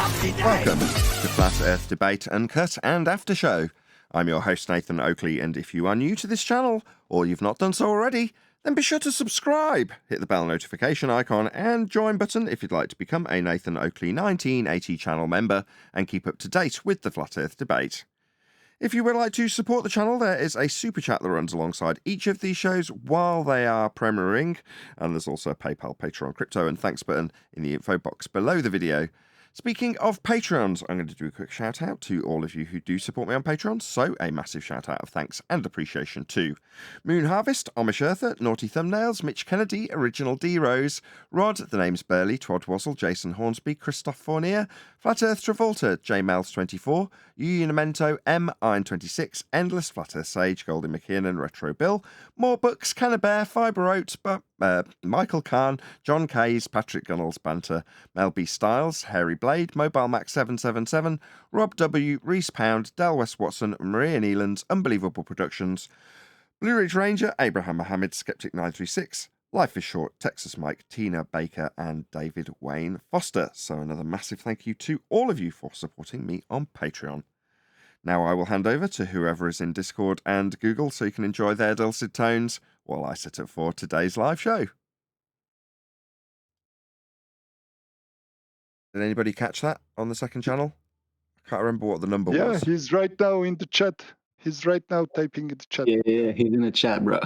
Welcome to Flat Earth Debate, Uncut and After Show. I'm your host Nathan Oakley, and if you are new to this channel, or you've not done so already, then be sure to subscribe, hit the bell notification icon and join button if you'd like to become a Nathan Oakley 1980 channel member and keep up to date with the Flat Earth Debate. If you would like to support the channel, there is a super chat that runs alongside each of these shows while they are premiering, and there's also a PayPal, Patreon, crypto and thanks button in the info box below the video. Speaking of Patreons, I'm going to do a quick shout out to all of you who do support me on Patreon, so a massive shout out of thanks and appreciation to Moon Harvest, Amish Earther, Naughty Thumbnails, Mitch Kennedy, Original D Rose, Rod, The Name's Burley, Twod Wazzle, Jason Hornsby, Christoph Fournier, Flat Earth Travolta, J Mels 24, Unimento, M Iron 26, Endless Flat Earth Sage, Goldie McKiernan, Retro Bill, More Books, Cannabear, Fiber Oats, Michael Kahn, John Kays, Patrick Gunnels Banter, Mel B Styles, Harry Blade, Mobile Max 777, Rob W, Reese Pound, Del West Watson, Maria Nealands, Unbelievable Productions, Blue Ridge Ranger, Abraham Mohammed, Skeptic 936, Life is Short, Texas Mike, Tina Baker, and David Wayne Foster. So another massive thank you to all of you for supporting me on Patreon. Now I will hand over to whoever is in Discord and Google so you can enjoy their dulcet tones while I set up for today's live show. Did anybody catch that on the second channel? I can't remember what the number was. Yeah, he's right now in the chat. He's right now typing in the chat. Yeah, he's in the chat, bro.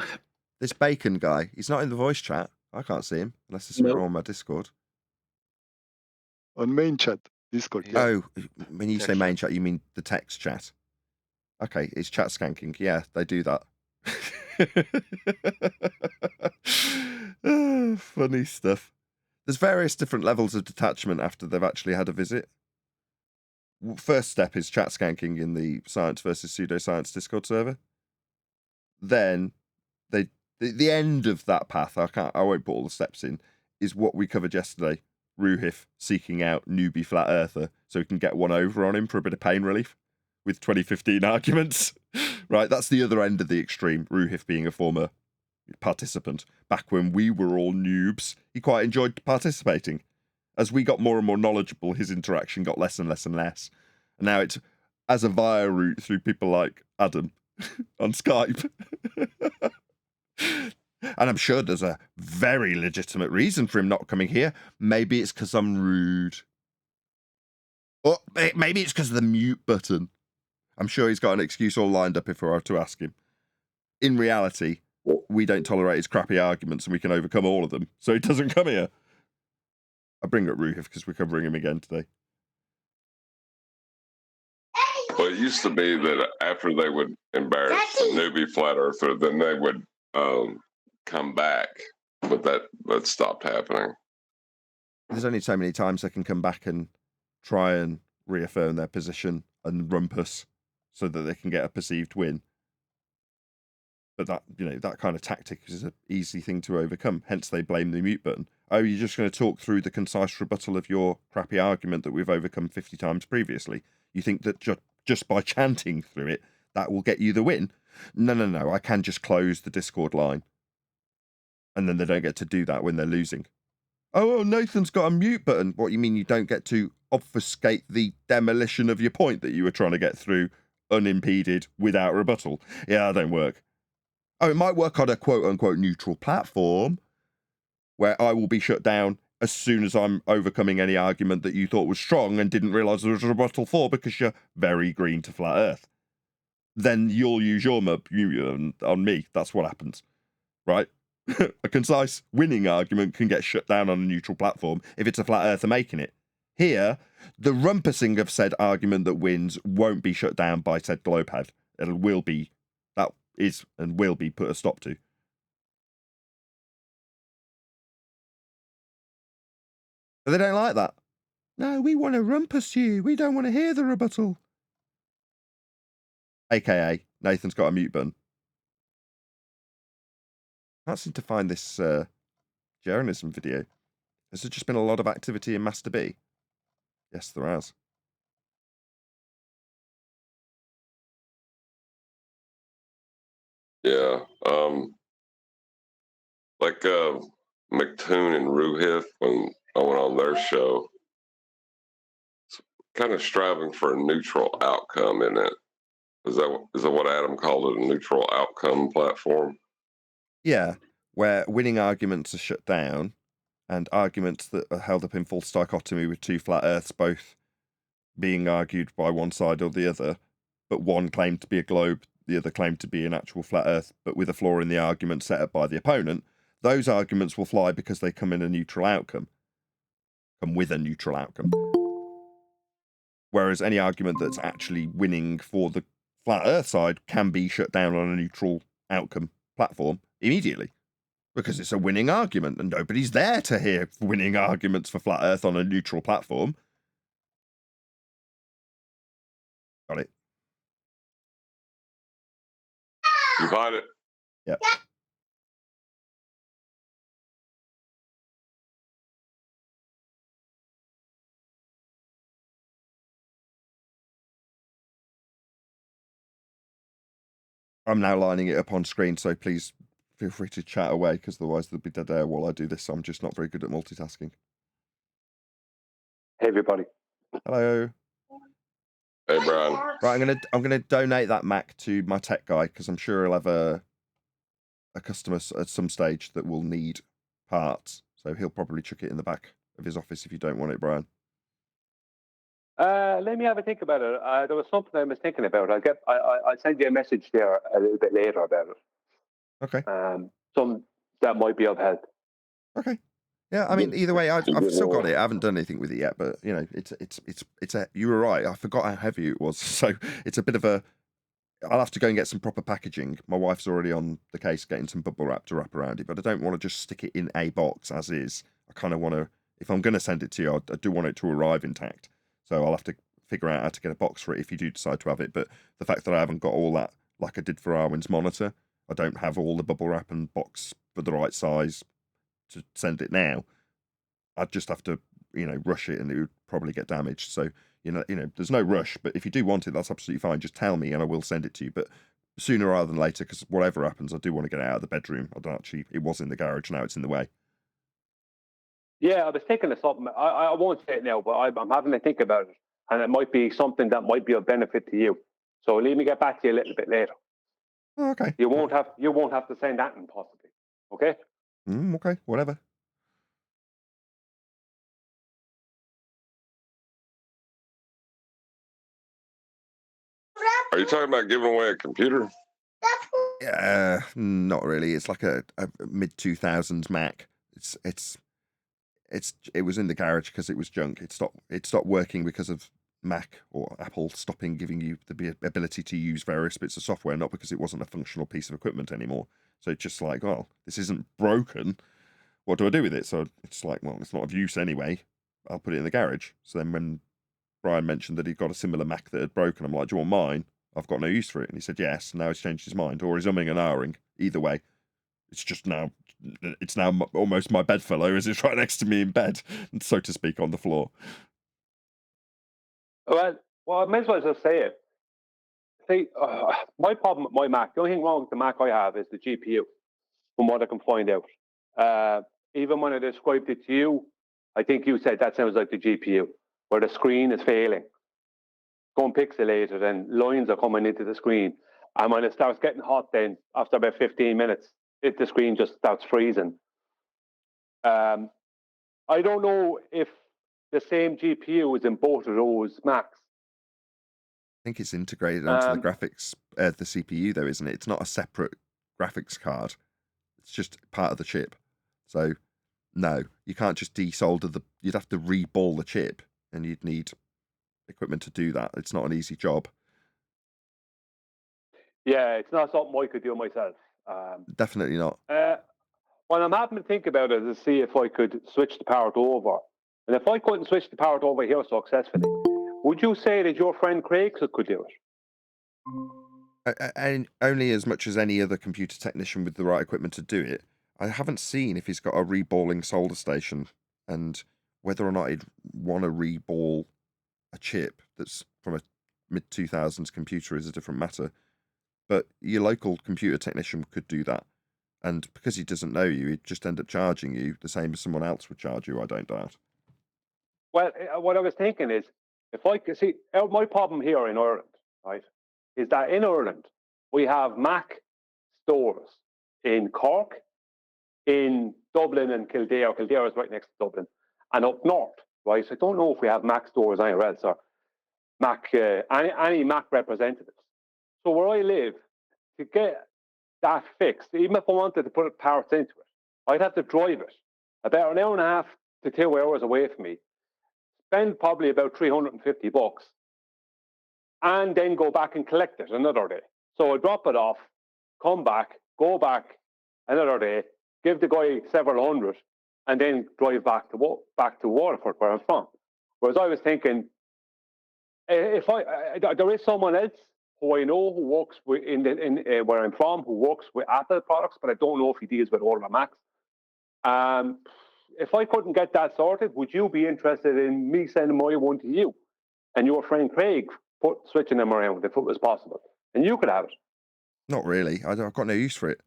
This Bacon guy, he's not in the voice chat. I can't see him unless it's on my Discord. On main chat, Discord. Yeah. Oh, when you say main chat, you mean the text chat? Okay, it's chat skanking. Yeah, they do that. Oh, funny stuff. There's various different levels of detachment after they've actually had a visit. First step is chat skanking in the Science versus Pseudoscience Discord server. Then the end of that path, I won't put all the steps in, is what we covered yesterday. Ruhif seeking out newbie flat earther so he can get one over on him for a bit of pain relief with 2015 arguments. Right, that's the other end of the extreme. Ruhif being a former participant. Back when we were all noobs, he quite enjoyed participating. As we got more and more knowledgeable, his interaction got less and less and less. And now it's as a via route through people like Adam on Skype. And I'm sure there's a very legitimate reason for him not coming here. Maybe it's because I'm rude. Or maybe it's because of the mute button. I'm sure he's got an excuse all lined up if we were to ask him. In reality, we don't tolerate his crappy arguments and we can overcome all of them. So he doesn't come here. I bring up Ruhif because we're covering him again today. Well, it used to be that after they would embarrass a newbie flat earther, then they would come back, but that stopped happening. There's only so many times they can come back and try and reaffirm their position and rumpus so that they can get a perceived win. But that, that kind of tactic is an easy thing to overcome. Hence, they blame the mute button. Oh, you're just going to talk through the concise rebuttal of your crappy argument that we've overcome 50 times previously. You think that just by chanting through it, that will get you the win? No. I can just close the Discord line. And then they don't get to do that when they're losing. Oh, Nathan's got a mute button. What, you mean you don't get to obfuscate the demolition of your point that you were trying to get through unimpeded without rebuttal? Yeah, that don't work. Oh, it might work on a quote-unquote neutral platform where I will be shut down as soon as I'm overcoming any argument that you thought was strong and didn't realise there was a rebuttal for because you're very green to flat earth. Then you'll use your mute on me. That's what happens, right? A concise winning argument can get shut down on a neutral platform if it's a flat earther making it. Here, the rumpusing of said argument that wins won't be shut down by said globhead. That is and will be put a stop to. But they don't like that. No, we want to rumpus you. We don't want to hear the rebuttal. AKA, Nathan's got a mute button. I can't seem to find this Jeranism video. Has there just been a lot of activity in Master B? Yes, there has. Yeah. Like McToon and Ruhif, when I went on their show, kind of striving for a neutral outcome in it. Is that what Adam called it? A neutral outcome platform? Yeah, where winning arguments are shut down, and arguments that are held up in false dichotomy with two flat Earths both being argued by one side or the other, but one claimed to be a globe, the other claimed to be an actual flat Earth, but with a flaw in the argument set up by the opponent. Those arguments will fly because they come with a neutral outcome. Whereas any argument that's actually winning for the flat Earth side can be shut down on a neutral outcome platform immediately because it's a winning argument and nobody's there to hear winning arguments for flat Earth on a neutral platform. Got it? You got it? Yep. I'm now lining it up on screen, so please feel free to chat away because otherwise there'll be dead air while I do this. I'm just not very good at multitasking. Hey everybody. Hello. Hey, Brian. Right, I'm gonna donate that Mac to my tech guy because I'm sure he'll have a customer at some stage that will need parts. So he'll probably chuck it in the back of his office if you don't want it, Brian. Let me have a think about it. There was something I was thinking about. I'll send you a message there a little bit later about it. Okay. Some that might be of help. Okay. Yeah, I mean, either way, I've still got it. I haven't done anything with it yet, but you know, it's a. You were right. I forgot how heavy it was, so it's a bit of a. I'll have to go and get some proper packaging. My wife's already on the case getting some bubble wrap to wrap around it, but I don't want to just stick it in a box as is. I kind of want to. If I'm going to send it to you, I do want it to arrive intact. So I'll have to figure out how to get a box for it if you do decide to have it. But the fact that I haven't got all that, like I did for Arwen's monitor, I don't have all the bubble wrap and box for the right size to send it now. I'd just have to, rush it and it would probably get damaged. So, there's no rush, but if you do want it, that's absolutely fine. Just tell me and I will send it to you. But sooner rather than later, because whatever happens, I do want to get it out of the bedroom. It was in the garage, now it's in the way. Yeah, I was thinking of something. I won't say it now, but I'm having to think about it. And it might be something that might be of benefit to you. So let me get back to you a little bit later. Oh, okay. You won't have to send that in possibly. Okay? Okay, whatever. Are you talking about giving away a computer? Not really. It's like a mid 2000s Mac. It was in the garage because it was junk. It stopped working because of Mac or Apple stopping giving you the ability to use various bits of software, not because it wasn't a functional piece of equipment anymore. So it's just like, well, this isn't broken. What do I do with it? So it's like, well, it's not of use anyway. I'll put it in the garage. So then when Brian mentioned that he'd got a similar Mac that had broken, I'm like, do you want mine? I've got no use for it. And he said yes. And now he's changed his mind, or he's umming and ahhing. Either way, it's now almost my bedfellow as it's right next to me in bed, so to speak, on the floor. Well, I may as well just say it. See, my problem with my Mac, the only thing wrong with the Mac I have is the GPU, from what I can find out. Even when I described it to you, I think you said that sounds like the GPU, where the screen is failing, going pixelated, and lines are coming into the screen. And when it starts getting hot, then after about 15 minutes, the screen just starts freezing. I don't know if the same GPU is in both of those Macs. I think it's integrated onto the graphics, the CPU, though, isn't it? It's not a separate graphics card. It's just part of the chip. So, no, you can't just desolder you'd have to reball the chip, and you'd need equipment to do that. It's not an easy job. Yeah, it's not something I could do myself. Definitely not. What I'm having to think about it is to see if I could switch the power over. And if I couldn't switch the power over here successfully, would you say that your friend Craig could do it? And only as much as any other computer technician with the right equipment to do it. I haven't seen if he's got a reballing solder station, and whether or not he'd want to reball a chip that's from a mid 2000s computer is a different matter. But your local computer technician could do that. And because he doesn't know you, he'd just end up charging you the same as someone else would charge you, I don't doubt. Well, what I was thinking is, If I could see, my problem here in Ireland, right, is that in Ireland we have Mac stores in Cork, in Dublin and Kildare. Kildare is right next to Dublin, and up north, right? So I don't know if we have Mac stores anywhere else or Mac any Mac representatives. So where I live, to get that fixed, even if I wanted to put parts into it, I'd have to drive it about an hour and a half to 2 hours away from me, spend probably about $350, and then go back and collect it another day. So I drop it off, come back, go back another day, give the guy several hundred, and then drive back to Waterford, where I'm from. Whereas I was thinking, if there is someone else who I know who works with where I'm from, who works with Apple products, but I don't know if he deals with all of the Macs. If I couldn't get that sorted, would you be interested in me sending my one to you and your friend Craig switching them around if it was possible, and you could have it? Not really. I've got no use for it.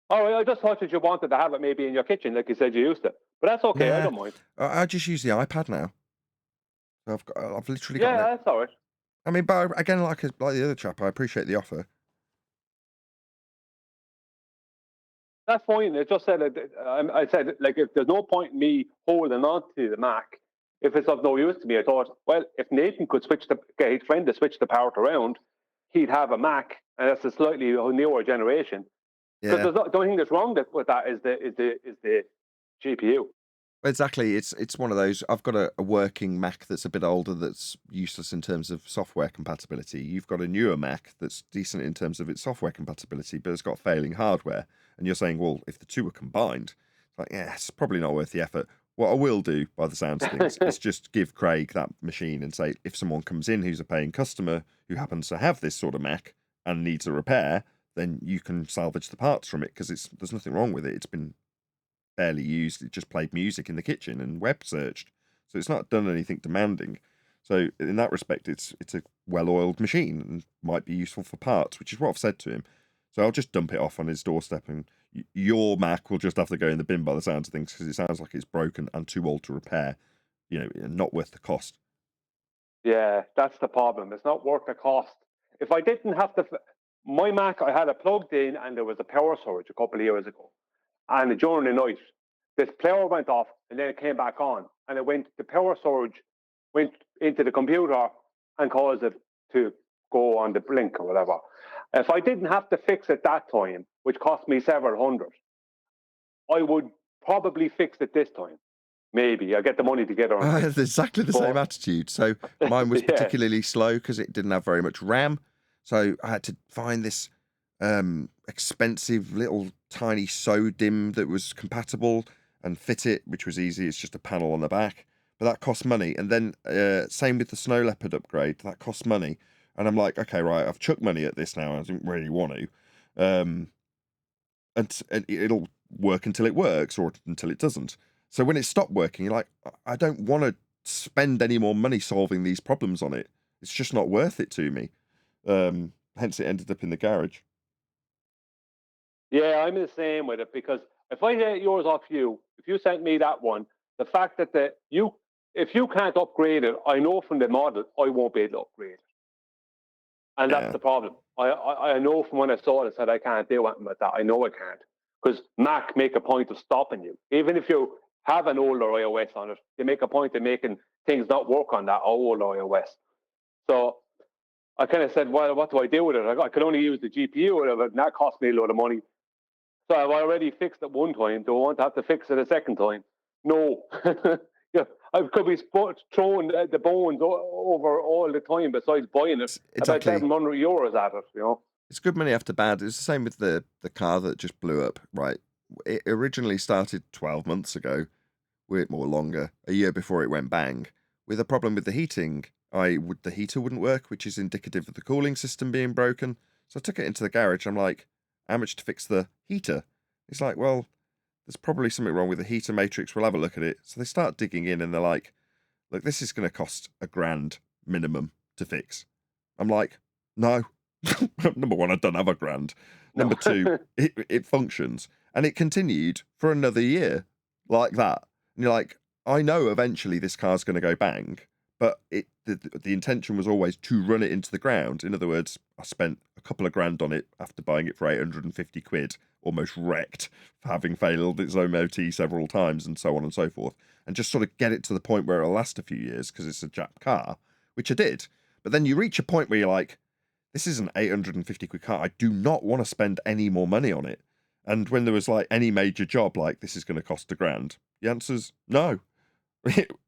All right, I just thought that you wanted to have it maybe in your kitchen, like you said you used to. But that's okay. I don't mind. I just use the iPad now. I've literally got. Yeah, that's all right. I mean, but again, like the other chap, I appreciate the offer. That's fine. It just said I said, like, if there's no point in me holding on to the Mac, if it's of no use to me, I thought, well, if Nathan could get his friend to switch the part around, he'd have a Mac, and that's a slightly newer generation. Because Yeah. the only thing that's wrong with that is the GPU. Exactly. It's one of those. I've got a working Mac that's a bit older, that's useless in terms of software compatibility. You've got a newer Mac that's decent in terms of its software compatibility, but it's got failing hardware. And you're saying, well, if the two are combined, it's like, yeah, it's probably not worth the effort. What I will do, by the sounds of things, is just give Craig that machine and say, if someone comes in who's a paying customer who happens to have this sort of Mac and needs a repair, then you can salvage the parts from it, because there's nothing wrong with it. It's been barely used. It just played music in the kitchen and web searched, so it's not done anything demanding. So in that respect, it's a well-oiled machine and might be useful for parts, which is what I've said to him. So I'll just dump it off on his doorstep, and your Mac will just have to go in the bin by the sounds of things, because it sounds like it's broken and too old to repair. Not worth the cost. Yeah, that's the problem. It's not worth the cost. If I didn't have to, my Mac, I had it plugged in and there was a power surge a couple of years ago. And during the night, this power went off and then it came back on. And the power surge went into the computer and caused it to go on the blink or whatever. If I didn't have to fix it that time, which cost me several hundred, I would probably fix it this time. Maybe I get the money together. I had exactly the same attitude. So mine was particularly slow because it didn't have very much RAM. So I had to find this expensive little tiny SODIMM that was compatible and fit it, which was easy. It's just a panel on the back, but that cost money. And then same with the Snow Leopard upgrade, that cost money. And I'm like, okay, right, I've chucked money at this now. I didn't really want to. And it'll work until it works or until it doesn't. So when it stopped working, you're like, I don't want to spend any more money solving these problems on it. It's just not worth it to me. Hence it ended up in the garage. Yeah, I'm the same with it, because if I get yours off you, if you sent me that one, the fact that if you can't upgrade it, I know from the model I won't be able to upgrade it. And that's the problem. I know from when I saw it, I said I can't do anything with that. I know I can't, because Mac make a point of stopping you. Even if you have an older iOS on it, they make a point of making things not work on that old iOS. So I kind of said, well, what do I do with it? I could only use the GPU, whatever, and that cost me a lot of money. So I've already fixed it one time. Do I want to have to fix it a second time? No. Yeah, I could be throwing the bones over all the time, besides buying it. Exactly. About €700 at it, It's good money after bad. It's the same with the car that just blew up, right? It originally started 12 months ago, more longer, a year before it went bang, with a problem with the heating. The heater wouldn't work, which is indicative of the cooling system being broken. So I took it into the garage. I'm like, how much to fix the heater? It's like, well, there's probably something wrong with the heater matrix. We'll have a look at it. So they start digging in and they're like, look, this is going to cost $1,000 minimum to fix. I'm like, no. Number one, I don't have $1,000. Number two, it functions. And it continued for another year like that. And you're like, I know eventually this car's going to go bang, but the intention was always to run it into the ground. In other words, I spent a couple of grand on it after buying it for 850 quid, almost wrecked for having failed its MOT several times and so on and so forth, and just sort of get it to the point where it'll last a few years because it's a Jap car, which I did. But then you reach a point where you're like, this is an 850 quid car. I do not want to spend any more money on it. And when there was like any major job, like this is going to cost £1,000, the answer's no.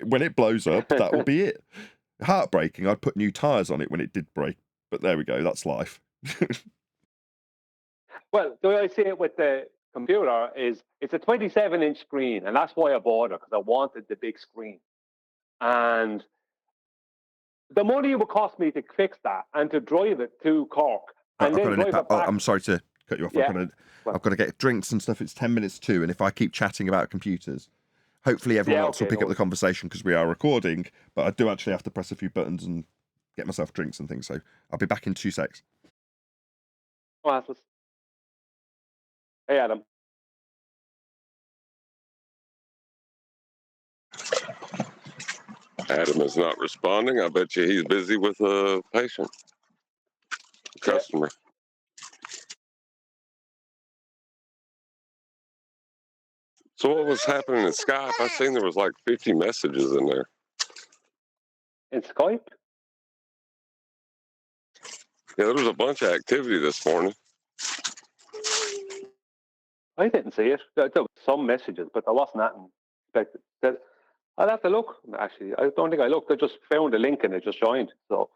When it blows up, that will be it. Heartbreaking. I'd put new tyres on it when it did break, but there we go. That's life. Well, the way I see it with the computer is it's a 27-inch screen, and that's why I bought it, because I wanted the big screen. And the money it would cost me to fix that and to drive it to Cork and then drive it back. I'm sorry to cut you off. Yeah. I've got to get drinks and stuff. It's 10 minutes to, and if I keep chatting about computers, hopefully everyone else will pick up the conversation because we are recording, but I do actually have to press a few buttons and get myself drinks and things, so I'll be back in 2 secs. Hey, Adam. Adam is not responding. I bet you he's busy with a patient, customer. So what was happening in Skype? I seen there was like 50 messages in there. In Skype? Yeah, there was a bunch of activity this morning. I didn't see it. There were some messages, but there wasn't nothing expected. I'll have to look. Actually, I don't think I looked. I just found a link and it just joined. So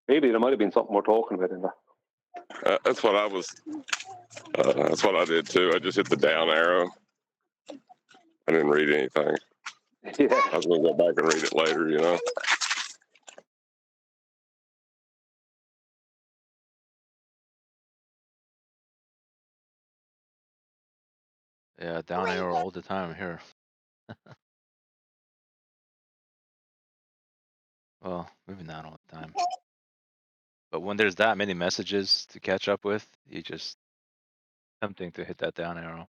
maybe there might have been something we're talking about in there. That's what I was. That's what I did too. I just hit the down arrow. I didn't read anything. Yeah. I was going to go back and read it later, you know. Yeah, down arrow all the time here. Well, maybe not all the time. But when there's that many messages to catch up with, you just tempting to hit that down arrow.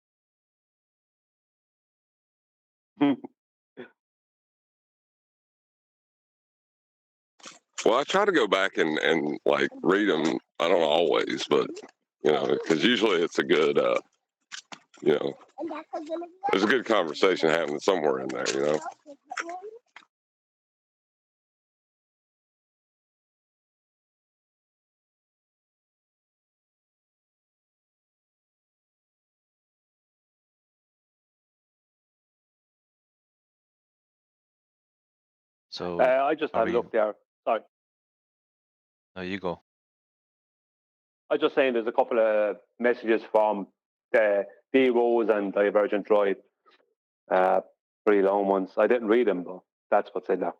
Well, I try to go back and like read them. I don't always, but you know, because usually it's a good, you know, there's a good conversation happening somewhere in there, you know. So I just had a look there. Sorry. No, you go. I was just saying there's a couple of messages from the D-Rose and Divergent Droid. Pretty long ones. I didn't read them, but that's what's in there.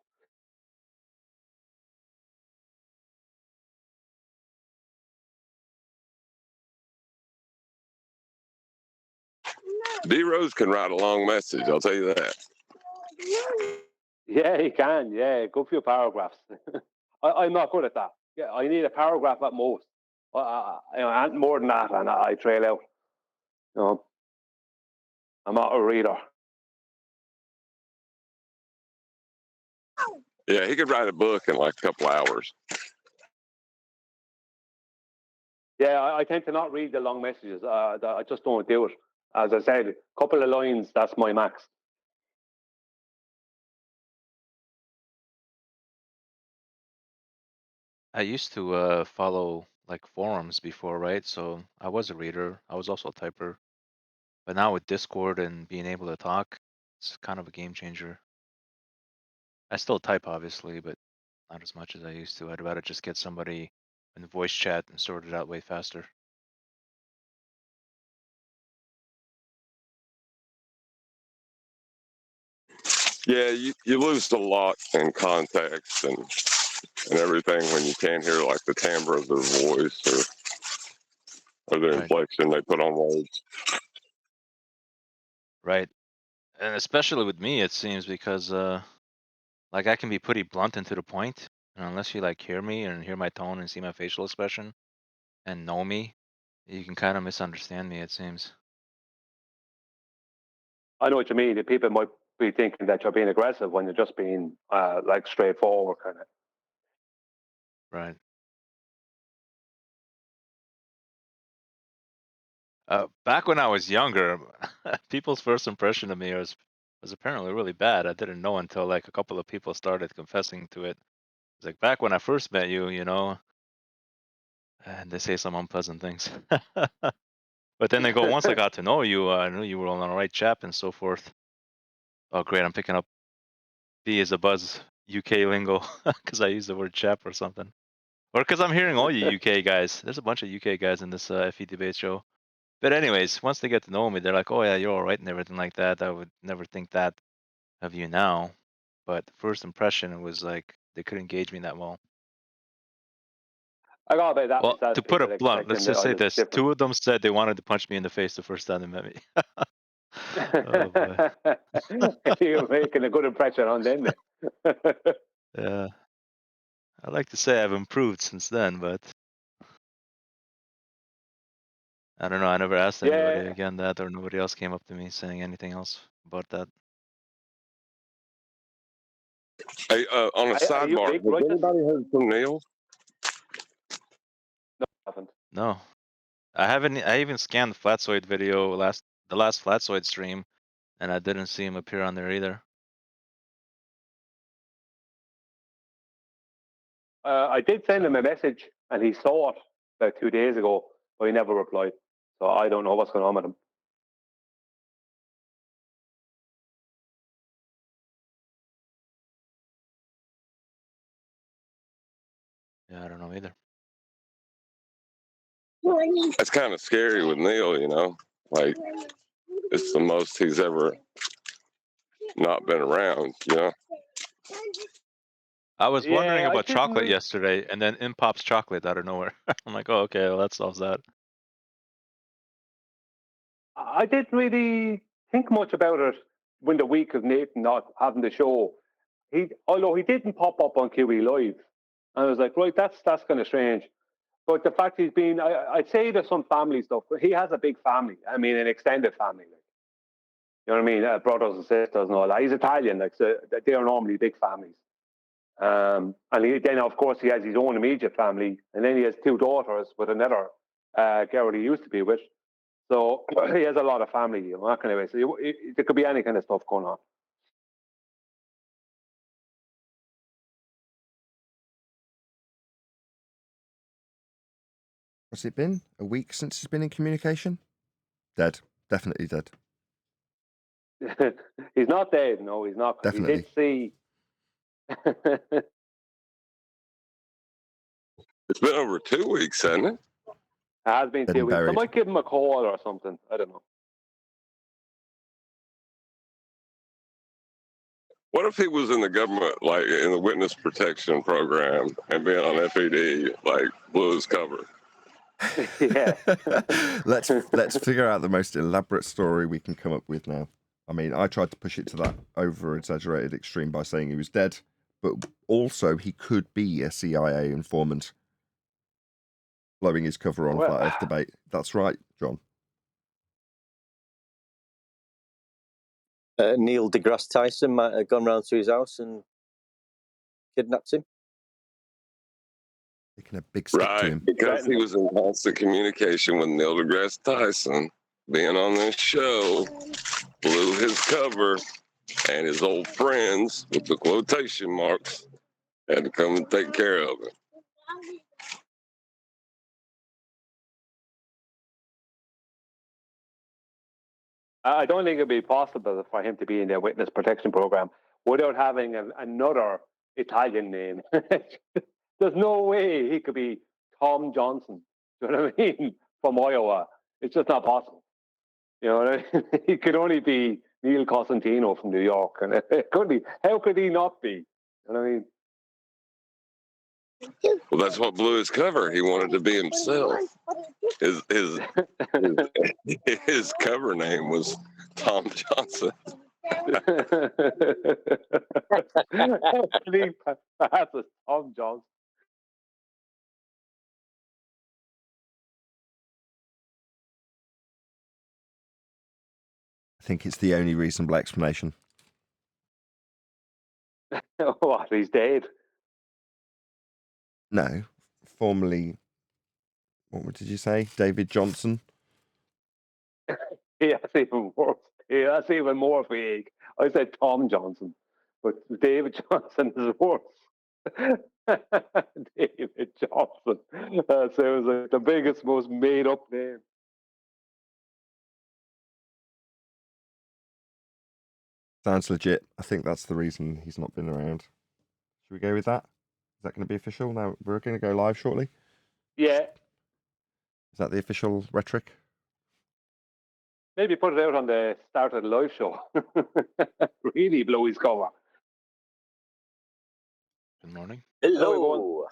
D-Rose can write a long message, I'll tell you that. Yeah, he can. Yeah, good few paragraphs. I'm not good at that. Yeah, I need a paragraph at most. And more than that, and I trail out. You know, I'm not a reader. Yeah, he could write a book in like a couple hours. Yeah, I tend to not read the long messages. I just don't do it. As I said, a couple of lines, that's my max. I used to follow like forums before, right? So I was a reader. I was also a typer. But now with Discord and being able to talk, it's kind of a game changer. I still type, obviously, but not as much as I used to. I'd rather just get somebody in voice chat and sort it out way faster. Yeah, you lose a lot in context and everything when you can't hear like the timbre of their voice or their inflection they put on words. Right. And especially with me, it seems, because like I can be pretty blunt and to the point, and unless you like hear me and hear my tone and see my facial expression and know me, you can kind of misunderstand me, it seems. I know what you mean. The people might be thinking that you're being aggressive when you're just being like straightforward kind of. Right. Back when I was younger, people's first impression of me was apparently really bad. I didn't know until like a couple of people started confessing to it. It's like back when I first met you, and they say some unpleasant things. But then they go, once I got to know you, I knew you were on the right chap and so forth. Oh, great. I'm picking up B as a buzz UK lingo because I use the word chap or something. Or because I'm hearing all you UK guys. There's a bunch of UK guys in this FE debate show. But anyways, once they get to know me, they're like, oh, yeah, you're all right and everything like that. I would never think that of you now. But first impression, it was like they couldn't gauge me that well. I got about that Well, myself. to put People it blunt, let's expecting that just I say was this. different. 2 of them said they wanted to punch me in the face the first time they met me. Oh, boy. You're making a good impression on them. Then. Yeah. I like to say I've improved since then, but I don't know. I never asked anybody Yeah, again that, or nobody else came up to me saying anything else about that. Hey, on a are you sidebar, big, has righteous? anybody heard from Neil? No, I haven't. No, I haven't. I even scanned the Flatsoid video the last Flatsoid stream, and I didn't see him appear on there either. I did send him a So message, and he saw it about 2 days ago, but he never replied. So I don't know what's going on with him. yeah, I don't know either. That's kind of scary with Neil, like it's the most he's ever not been around, I was wondering Yeah, I about didn't. chocolate yesterday, and then in pops chocolate out of nowhere. I'm like, oh, okay, well, that solves that. I didn't really think much about it when the week of Nathan not having the show. Although he didn't pop up on QE Live, and I was like, right, that's kind of strange. But the fact he's been, I'd say there's some family stuff, but he has a big family. I mean, an extended family. Like, you know what I mean? Brothers and sisters and all that. He's Italian, like so they are normally big families. And then, of course, he has his own immediate family, and then he has 2 daughters with another girl he used to be with. So he has a lot of family, that kind of way. So there could be any kind of stuff going on. What's it been? A week since he's been in communication? Dead. Definitely dead. He's not dead. No, he's not. Definitely. He did see. It's been over 2 weeks, hasn't it? It has been Dead 2 and weeks. I buried. might give him a call or something. I don't know. What if he was in the government, like in the witness protection program, and being on FED, like blew his cover? Yeah. let's figure out the most elaborate story we can come up with now. I mean, I tried to push it to that over-exaggerated extreme by saying he was dead, but also he could be a CIA informant blowing his cover on Well, Flat Earth debate. That's right, John. Neil deGrasse Tyson might have gone round to his house and kidnapped him. Taking a big stick to Right, him. because he was in constant communication with Neil deGrasse Tyson, being on this show, blew his cover, and his old friends, with the quotation marks, had to come and take care of him. I don't think it'd be possible for him to be in their witness protection program without having another Italian name. There's no way he could be Tom Johnson. Do you know what I mean? From Iowa. It's just not possible. You know what I mean? He could only be Neil Cosentino from New York. And how could he not be? You know what I mean? Well, that's what blew his cover. He wanted to be himself. His cover name was Tom Johnson. That's a Tom Johnson. I think it's the only reasonable explanation. after he's dead. No, formerly, what did you say? David Johnson? Yeah, that's even worse. Yeah, that's even more vague. I said Tom Johnson, but David Johnson is worse. David Johnson. That sounds like the biggest, most made-up name. Sounds legit. I think that's the reason he's not been around. Should we go with that? Is that going to be official? Now, we're going to go live shortly. Yeah, Is that the official rhetoric? maybe put it out on the start of the live show. Really blow his cover. Good morning. Hello, Hello.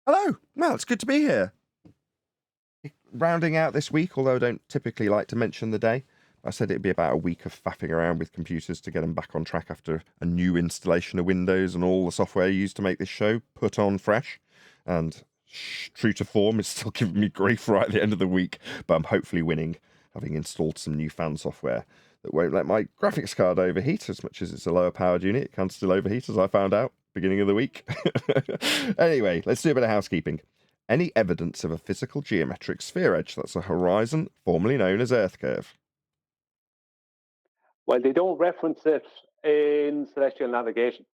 Hello. Well, it's good to be here. Rounding out this week, although I don't typically like to mention the day, I said it'd be about a week of faffing around with computers to get them back on track after a new installation of Windows and all the software used to make this show put on fresh. And true to form, it's still giving me grief right at the end of the week, but I'm hopefully winning, having installed some new fan software that won't let my graphics card overheat. As much as it's a lower powered unit, it can still overheat, as I found out beginning of the week. Anyway, let's do a bit of housekeeping. Any evidence of a physical geometric sphere edge, that's a horizon, formerly known as Earth curve. Well, they don't reference it in celestial navigation.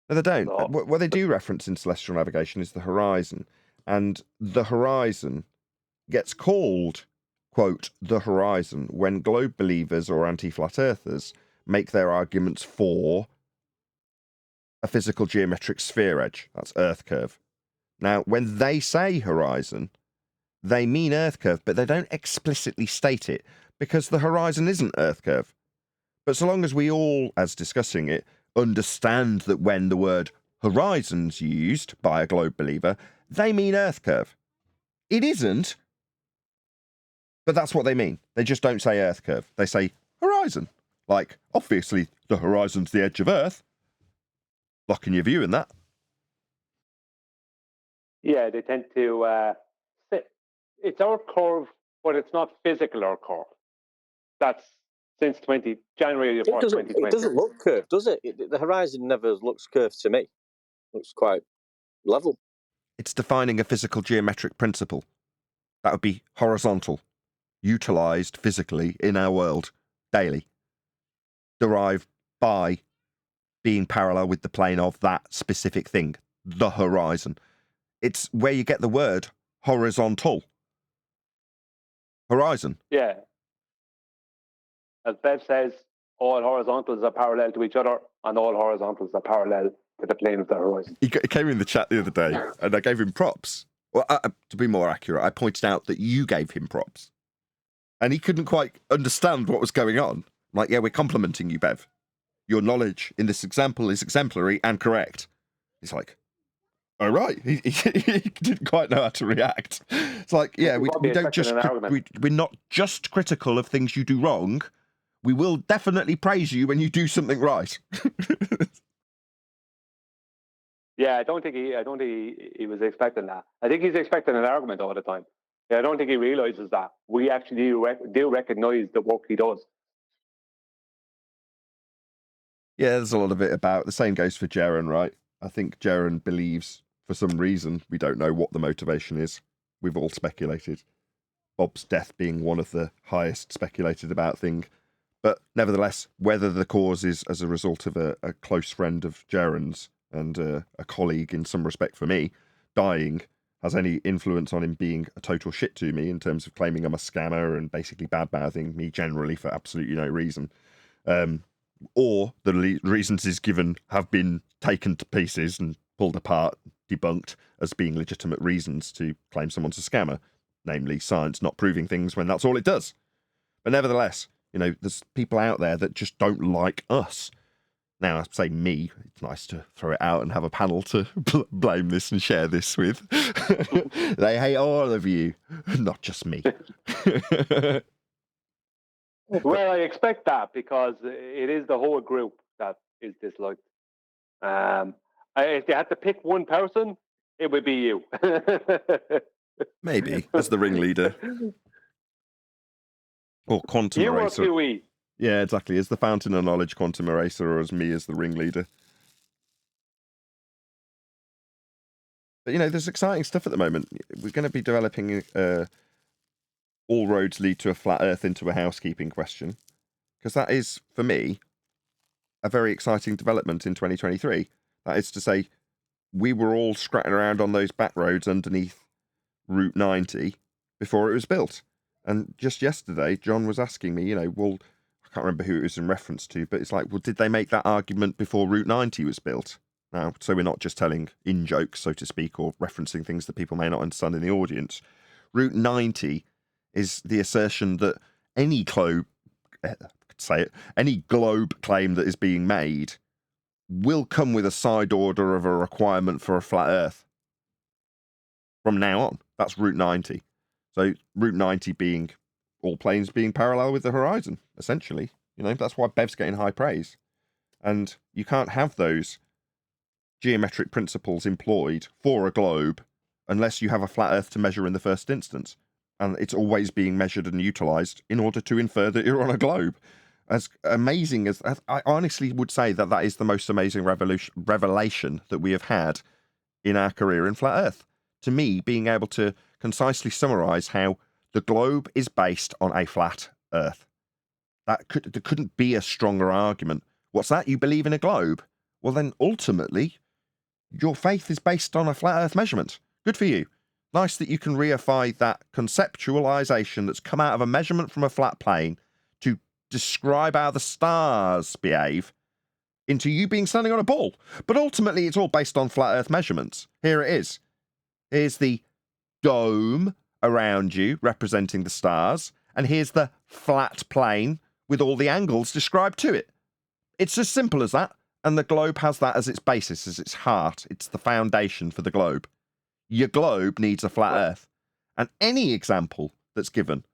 No, they don't. No. What they do reference in celestial navigation is the horizon. And the horizon gets called, quote, the horizon when globe believers or anti-flat earthers make their arguments for a physical geometric sphere edge. That's Earth curve. Now, when they say horizon, they mean Earth curve, but they don't explicitly state it because the horizon isn't Earth curve. But so long as we all, as discussing it, understand that when the word horizon's used by a globe believer, they mean Earth curve. It isn't, but that's what they mean. They just don't say Earth curve. They say horizon. Like, obviously, the horizon's the edge of Earth. Blocking your view in that. Yeah, they tend to sit. It's our curve, but it's not physical our curve. That's since January It 1st, doesn't. 2020. It doesn't look curved, does it? The horizon never looks curved to me. Looks quite level. It's defining a physical geometric principle. That would be horizontal, utilised physically in our world, daily. Derived by being parallel with the plane of that specific thing, the horizon. It's where you get the word horizontal. Horizon. Yeah. As Bev says, all horizontals are parallel to each other, and all horizontals are parallel to the plane of the horizon. He came in the chat the other day, and I gave him props. Well, to be more accurate, I pointed out that you gave him props. And he couldn't quite understand what was going on. I'm like, yeah, we're complimenting you, Bev. Your knowledge in this example is exemplary and correct. He's like, all right. He didn't quite know how to react. It's like, yeah, we don't just we're not just critical of things you do wrong. We will definitely praise you when you do something right. Yeah, I don't think he was expecting that. I think he's expecting an argument all the time. Yeah, I don't think he realizes that we actually do recognize the work he does. Yeah, there's a lot of it about. The same goes for Jaren, right? I think Jaren believes, for some reason, we don't know what the motivation is. We've all speculated. Bob's death being one of the highest speculated about thing. But nevertheless, whether the cause is as a result of a close friend of Jaren's and a colleague in some respect for me dying has any influence on him being a total shit to me in terms of claiming I'm a scammer and basically bad-mouthing me generally for absolutely no reason. Or the reasons he's given have been taken to pieces and pulled apart, debunked as being legitimate reasons to claim someone's a scammer, namely science not proving things when that's all it does. But nevertheless, you know, there's people out there that just don't like us. Now, I say me, it's nice to throw it out and have a panel to blame this and share this with. They hate all of you, not just me. Well, I expect that because it is the whole group that is disliked. If they had to pick one person, it would be you. Maybe, as the ringleader. Or quantum You or eraser. QE? Yeah, exactly. Is the fountain of knowledge quantum eraser, or as me as the ringleader? But there's exciting stuff at the moment. We're going to be developing all roads lead to a flat Earth into a housekeeping question, because that is, for me, a very exciting development in 2023. That is to say, we were all scratching around on those back roads underneath Route 90 before it was built. And just yesterday, John was asking me, well, I can't remember who it was in reference to, but it's like, well, did they make that argument before Route 90 was built? Now, so we're not just telling in-jokes, so to speak, or referencing things that people may not understand in the audience. Route 90 is the assertion that any globe claim that is being made will come with a side order of a requirement for a flat Earth. From now on, that's Route 90. So Route 90 being all planes being parallel with the horizon, essentially. That's why Bev's getting high praise. And you can't have those geometric principles employed for a globe unless you have a flat Earth to measure in the first instance. And it's always being measured and utilized in order to infer that you're on a globe. As amazing as I honestly would say that is the most amazing revelation that we have had in our career in flat Earth. To me, being able to concisely summarize how the globe is based on a flat Earth. There couldn't be a stronger argument. What's that? You believe in a globe? Well, then ultimately, your faith is based on a flat Earth measurement. Good for you. Nice that you can reify that conceptualization that's come out of a measurement from a flat plane to describe how the stars behave into you being standing on a ball. But ultimately, it's all based on flat Earth measurements. Here it is. Here's the dome around you representing the stars, and here's the flat plane with all the angles described to it. It's as simple as that, and the globe has that as its basis, as its heart. It's the foundation for the globe. Your globe needs a flat Earth, and any example that's given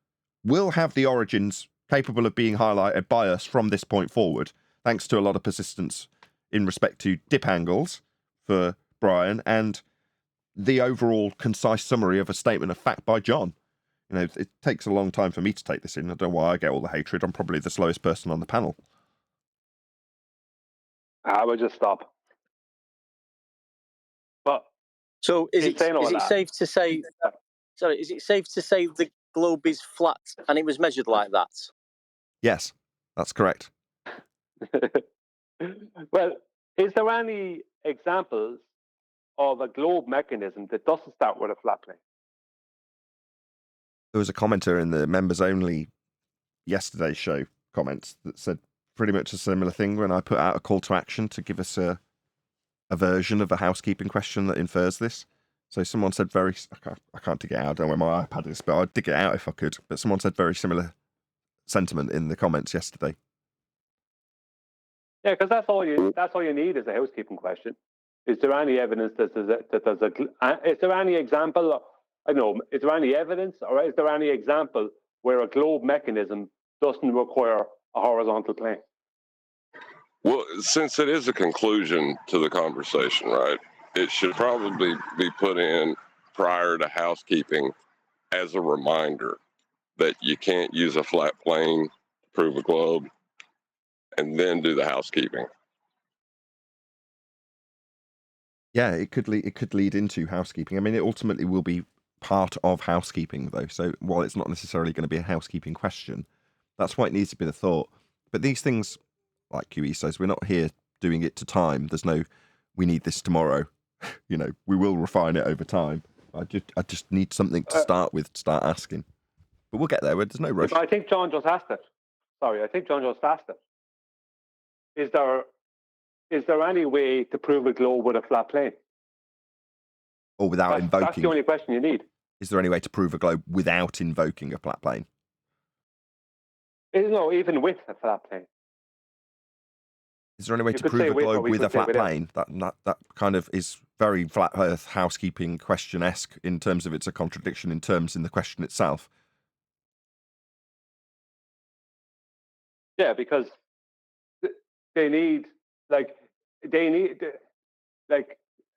will have the origins capable of being highlighted by us from this point forward, thanks to a lot of persistence in respect to dip angles for Brian and the overall concise summary of a statement of fact by John. It takes a long time for me to take this in. I don't know why I get all the hatred. I'm probably the slowest person on the panel. I would just stop. But so is it safe to say? Sorry, is it safe to say the globe is flat and it was measured like that? Yes, that's correct. Well, is there any examples of a globe mechanism that doesn't start with a flat plane? There was a commenter in the members only yesterday's show comments that said pretty much a similar thing when I put out a call to action to give us a version of a housekeeping question that infers this. So someone said I can't dig it out, I don't know where my iPad is, but I'd dig it out if I could. But someone said very similar sentiment in the comments yesterday. Yeah, because that's all you need is a housekeeping question. Is there any evidence is there any example? I don't know. Is there any evidence, or is there any example where a globe mechanism doesn't require a horizontal plane? Well, since it is a conclusion to the conversation, right? It should probably be put in prior to housekeeping as a reminder that you can't use a flat plane to prove a globe and then do the housekeeping. Yeah, it could lead into housekeeping. I mean, it ultimately will be part of housekeeping, though. So while it's not necessarily going to be a housekeeping question, that's why it needs to be the thought. But these things, like QE says, we're not here doing it to time. There's no, we need this tomorrow. We will refine it over time. I just need something to start with, to start asking. But we'll get there. There's no rush. I think John just asked it. Sorry, I think John just asked it. Is there any way to prove a globe with a flat plane? Or without invoking? That's the only question you need. Is there any way to prove a globe without invoking a flat plane? No, even with a flat plane. Is there any way to prove a globe with a flat plane? That kind of is very flat Earth housekeeping question-esque in terms of it's a contradiction in terms in the question itself. Yeah, because they need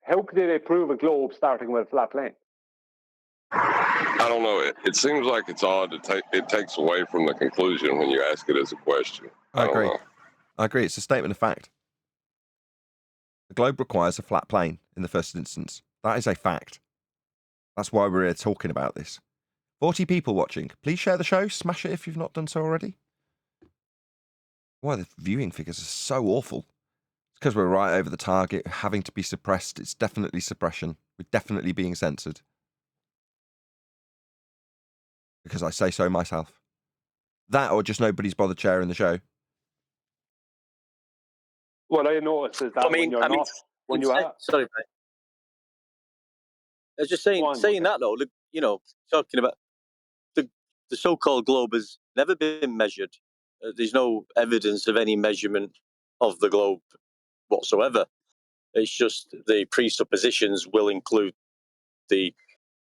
how could they prove a globe starting with a flat plane? I don't know. It seems like it's odd to take. It takes away from the conclusion when you ask it as a question. I don't agree. know. I agree. It's a statement of fact. The globe requires a flat plane in the first instance. That is a fact. That's why we're here talking about this. 40 people watching. Please share the show. Smash it if you've not done so already. Why the viewing figures are so awful. It's because we're right over the target, having to be suppressed. It's definitely suppression. We're definitely being censored. Because I say so myself. That or just nobody's bothered sharing the show. What I noticed is that when you are. Sorry, mate. I was just saying that though. You know, talking about the so-called globe has never been measured. There's no evidence of any measurement of the globe whatsoever. It's just the presuppositions will include the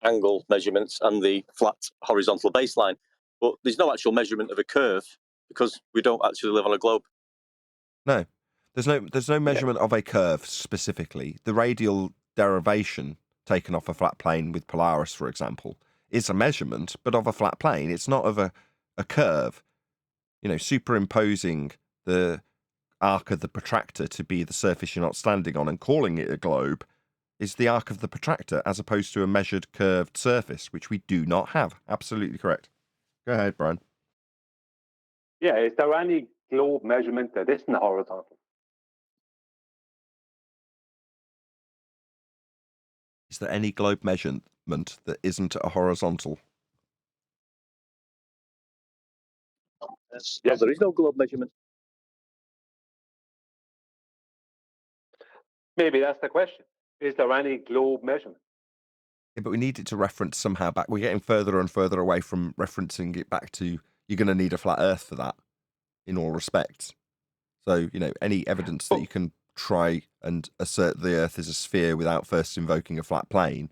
angle measurements and the flat horizontal baseline, but there's no actual measurement of a curve because we don't actually live on a globe. No, there's no measurement of a curve specifically. The radial derivation taken off a flat plane with Polaris, for example, is a measurement, but of a flat plane. It's not of a curve. You know, superimposing the arc of the protractor to be the surface you're not standing on and calling it a globe is the arc of the protractor as opposed to a measured curved surface, which we do not have. Absolutely correct. Go ahead, Brian. Yeah, is there any globe measurement that isn't horizontal? Is there any globe measurement that isn't a horizontal? Yes, there is no globe measurement. Maybe that's the question. Is there any globe measurement? Yeah, but we need it to reference somehow back. We're getting further and further away from referencing it back to you're going to need a flat Earth for that, in all respects. So, you know, any evidence that you can try and assert the Earth is a sphere without first invoking a flat plane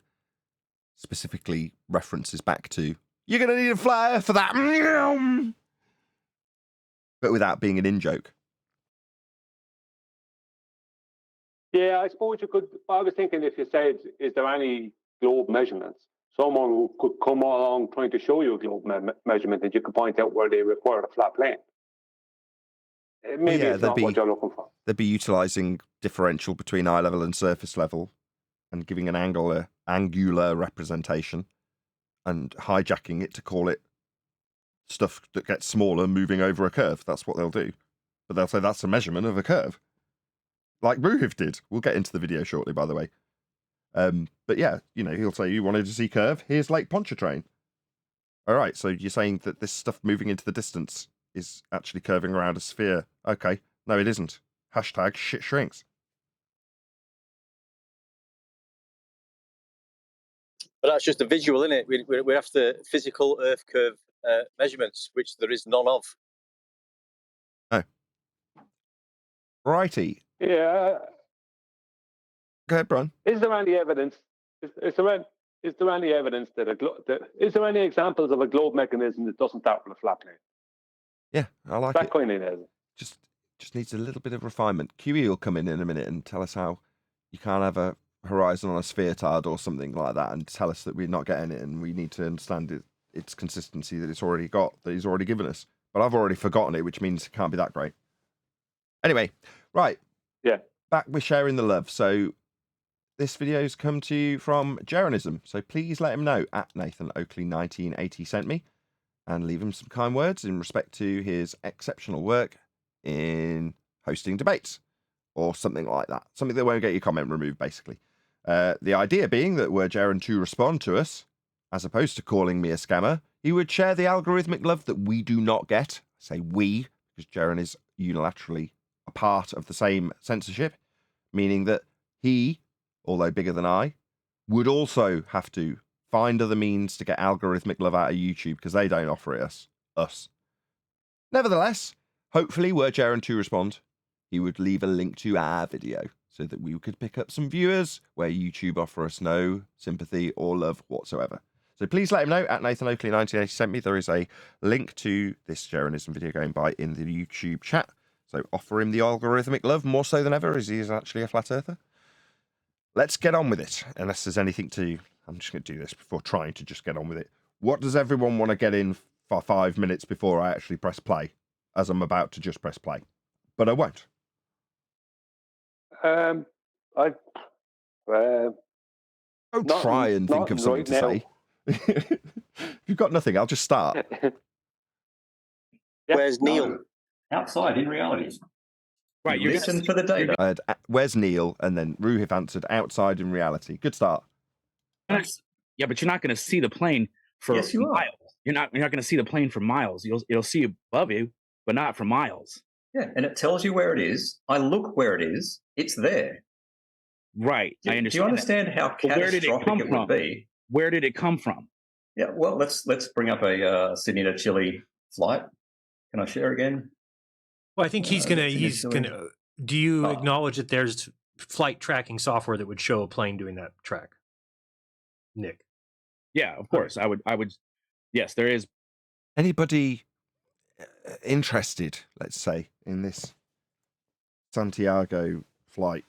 specifically references back to you're going to need a flat Earth for that, but without being an in-joke. Yeah, I suppose you could. I was thinking if you said, is there any globe measurements? Someone who could come along trying to show you a globe measurement and you could point out where they require a flat plane. Maybe it's not what you're looking for. They'd be utilising differential between eye level and surface level and giving an angular representation and hijacking it to call it stuff that gets smaller moving over a curve. That's what they'll do. But they'll say that's a measurement of a curve. Like Ruhiv did. We'll get into the video shortly, by the way. But yeah, you know, he'll say, you wanted to see curve? Here's Lake Pontchartrain. All right, so you're saying that this stuff moving into the distance is actually curving around a sphere. Okay, no, it isn't. Hashtag shit shrinks. But that's just a visual, isn't it? We're after physical Earth curve measurements, which there is none of. Oh. Righty. Yeah. Go ahead, Brian. Is there any evidence? Is there any evidence is there any examples of a globe mechanism that doesn't start with a flat plane? Yeah, I like that it. Kind of is. Just needs a little bit of refinement. QE will come in a minute and tell us how you can't have a horizon on a spheretard or something like that, and tell us that we're not getting it, and we need to understand its consistency that it's already got, that he's already given us. But I've already forgotten it, which means it can't be that great. Anyway, right. Yeah. Back with sharing the love. So this video's come to you from Scientism, so please let him know at Nathan Oakley 1980 sent me, and leave him some kind words in respect to his exceptional work in hosting debates or something like that. Something that won't get your comment removed, basically. The idea being that were Jaren to respond to us, as opposed to calling me a scammer, he would share the algorithmic love that we do not get. I say we, because Jaren is unilaterally a part of the same censorship, meaning that he, although bigger than I, would also have to find other means to get algorithmic love out of YouTube because they don't offer it us. Nevertheless, hopefully, were Jaren to respond, he would leave a link to our video so that we could pick up some viewers where YouTube offer us no sympathy or love whatsoever. So please let him know at Nathan Oakley 1980 sent me. There is a link to this Jarenism video going by in the YouTube chat. So offer him the algorithmic love more so than ever, as he is actually a flat earther. Let's get on with it. Unless there's anything to... I'm just going to do this before trying to just get on with it. What does everyone want to get in for 5 minutes before I actually press play? As I'm about to just press play. But I won't. I Don't Not- try and think not of something right to now. say. If you've got nothing, I'll just start. Yeah. Where's Neil? No, outside in reality. Right, You you're listen gonna, for the data. I had, where's Neil? And then Ruhif answered, outside in reality. Good start. yeah, but you're not going to see the plane for Yes, you are. miles. You're not going to see the plane for miles. You'll see above you, but not for miles. Yeah, and it tells you where it is. I look where it is. It's there. Right. I understand. Do you understand how But where did it catastrophic come it from? would be? Where did it come from? Yeah. Well, let's bring up a Sydney to Chile flight. Can I share again? Well, I think he's initially- gonna. Do you Oh. acknowledge that there's flight tracking software that would show a plane doing that track? Nick. Yeah, of course. I would. Yes, there is. Anybody interested, let's say, in this Santiago flight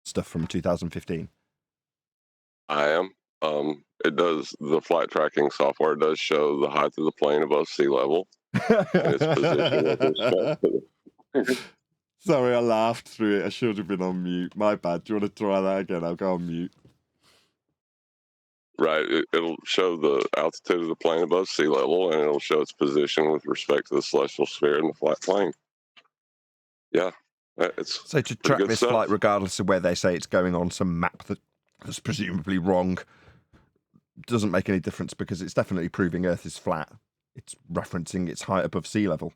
stuff from 2015? I am. It does, the flight tracking software does show the height of the plane above sea level and its position with respect to the Sorry, I laughed through it. I should have been on mute. My bad. Do you want to try that again? I'll go on mute. right. It'll show the altitude of the plane above sea level, and it'll show its position with respect to the celestial sphere and the flat plane. Yeah, it's So to track good this stuff. flight, regardless of where they say it's going on some map that's presumably wrong, doesn't make any difference because it's definitely proving Earth is flat. It's referencing its height above sea level.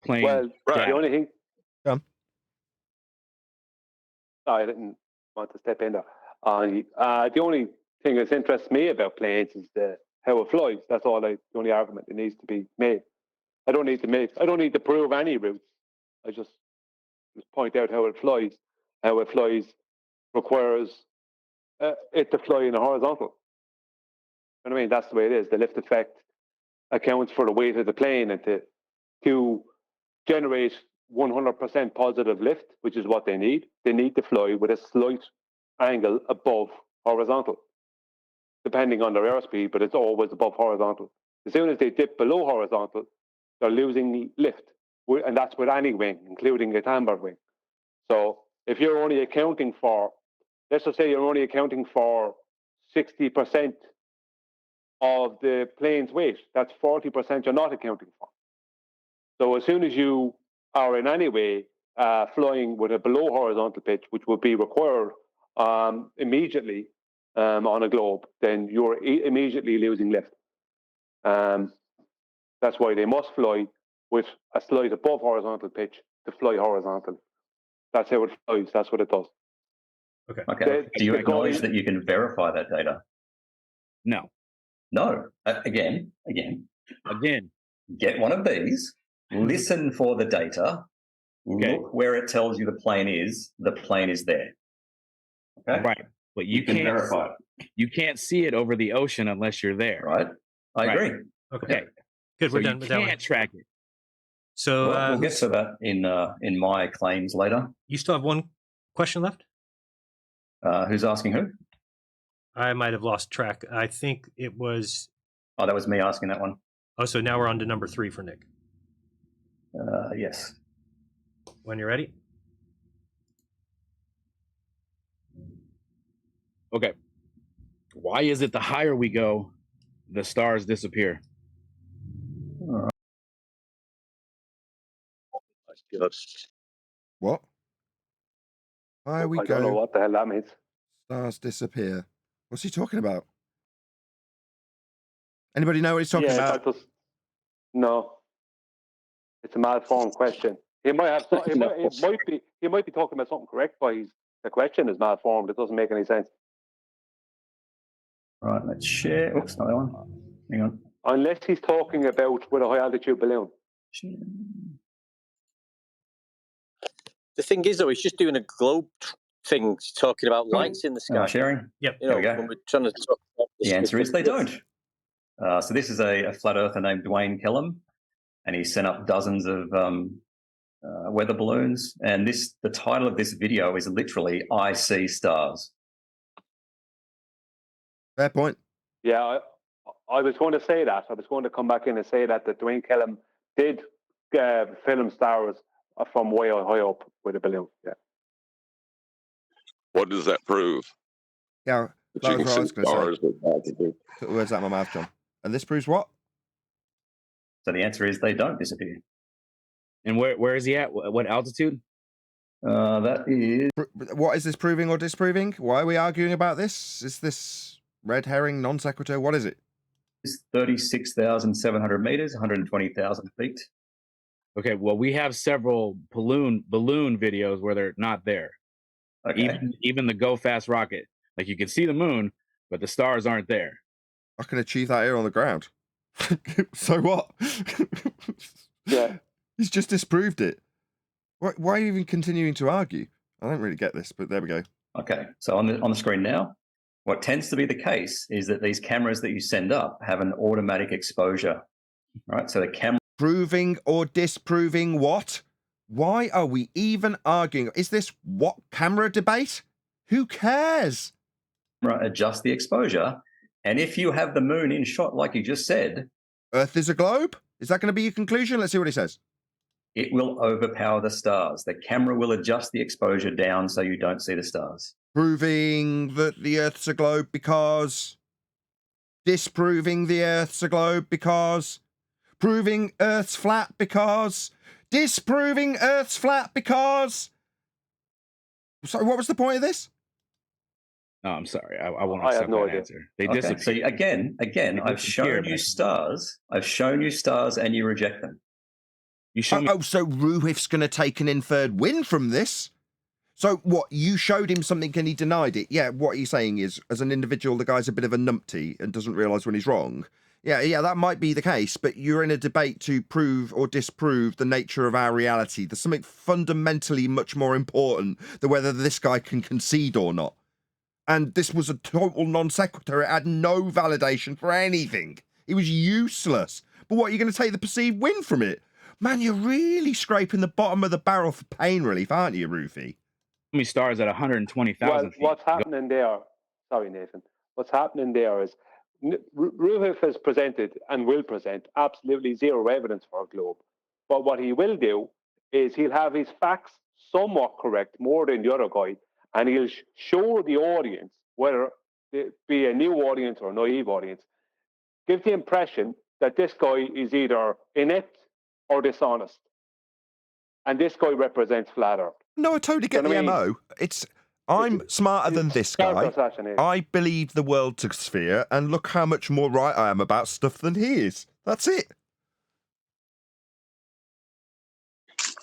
Plane. Well, Right. the only thing. Go on. I didn't want to step in there. The only thing that interests me about planes is how it flies. That's all. The only argument that needs to be made. I don't need to prove any routes. I just point out how it flies. How it flies requires it to fly in a horizontal. And I mean, that's the way it is. The lift effect accounts for the weight of the plane, and to generate 100% positive lift, which is what they need to fly with a slight angle above horizontal, depending on their airspeed, but it's always above horizontal. As soon as they dip below horizontal, they're losing lift, and that's with any wing, including a cambered wing. So if you're only accounting for, let's just say you're only accounting for 60% of the plane's weight, that's 40% you're not accounting for. So as soon as you are in any way flying with a below horizontal pitch, which would be required immediately on a globe, then you're immediately losing lift. That's why they must fly with a slight above horizontal pitch to fly horizontal. That's how it flies. That's what it does. Okay. Do you acknowledge that you can verify that data? No. No. Again. Get one of these. Listen for the data. Okay. Look where it tells you the plane is. The plane is there. Okay. Right. But You can verify it. You can't see it over the ocean unless you're there. Right. I Right. agree. Okay. Good. We're So done you with that one. can't track it. So Well, we'll get to that in my claims later. you still have one question left? Who's asking who? I might have lost track. I think it was. Oh, that was me asking that one. Oh, so now we're on to number 3 for Nick. Yes. When you're ready. Okay. Why is it the higher we go, the stars disappear? Good. What? Higher we I don't know go, what the hell that means. stars disappear. What's he talking about? Anybody know what he's talking about? That does, no. It's a malformed question. He might have. He might be talking about something correct, but the question is malformed. It doesn't make any sense. Right, let's share. Oops, another one. Hang on. Unless he's talking about with a high altitude balloon. The thing is, though, he's just doing a globe thing, talking about lights in the Am I sky. sharing? Yep. You There know, we go. when we're trying to talk about The answer is they don't. So this is a flat earther named Dwayne Kellum, and he sent up dozens of weather balloons. And the title of this video is literally "I See Stars." Fair point. Yeah, I was going to say that. I was going to come back in and say that Dwayne Kellum did film stars from way high up with a balloon. Yeah. What does that prove? Yeah, That that you was can what I see was going to say. stars with altitude. Took the words out of my mouth, John. And this proves what? So the answer is they don't disappear. And where is he at? What altitude? That is What is this proving or disproving? Why are we arguing about this? Is this red herring, non sequitur? What is it? 36,700 meters, 120,000 feet. Okay, well, we have several balloon videos where they're not there. Okay. Even the Go Fast rocket, like you can see the moon, but the stars aren't there. I can achieve that here on the ground. So what? Yeah. He's just disproved it. Why are you even continuing to argue? I don't really get this, but there we go. Okay. So on the screen now, what tends to be the case is that these cameras that you send up have an automatic exposure, right? So the camera Proving or disproving what? Why are we even arguing? Is this what camera debate? Who cares? adjusts the exposure. And if you have the moon in shot, like you just said, Earth is a globe? Is that going to be your conclusion? Let's see what he says. it will overpower the stars. The camera will adjust the exposure down so you don't see the stars. Proving that the Earth's a globe because... Disproving the Earth's a globe because... Proving Earth's flat because... Disproving Earth's flat because... Sorry, what was the point of this? No, I'm sorry. I won't I have accept no that idea. answer. They Okay. disappear. So again, They I've disappear, shown you man. stars. I've shown you stars and you reject them. You show me. Oh, so Ruhif's going to take an inferred win from this? So what, you showed him something and he denied it? Yeah, what he's saying is, as an individual, the guy's a bit of a numpty and doesn't realise when he's wrong. Yeah, that might be the case, but you're in a debate to prove or disprove the nature of our reality. There's something fundamentally much more important than whether this guy can concede or not. And this was a total non sequitur. It had no validation for anything. It was useless. But what, you're going to take the perceived win from it? Man, you're really scraping the bottom of the barrel for pain relief, aren't you, Rufy? How many stars at 120,000 Well, feet? what's happening there? Sorry, Nathan. What's happening there is Ruhif has presented and will present absolutely zero evidence for a globe. But what he will do is he'll have his facts somewhat correct, more than the other guy, and he'll show the audience, whether it be a new audience or a naive audience, give the impression that this guy is either inept or dishonest. And this guy represents flat Earth. No, I totally get You know the what I mean? MO. I'm smarter than this Character guy. assassination. I believe the world's a sphere, and look how much more right I am about stuff than he is. That's it.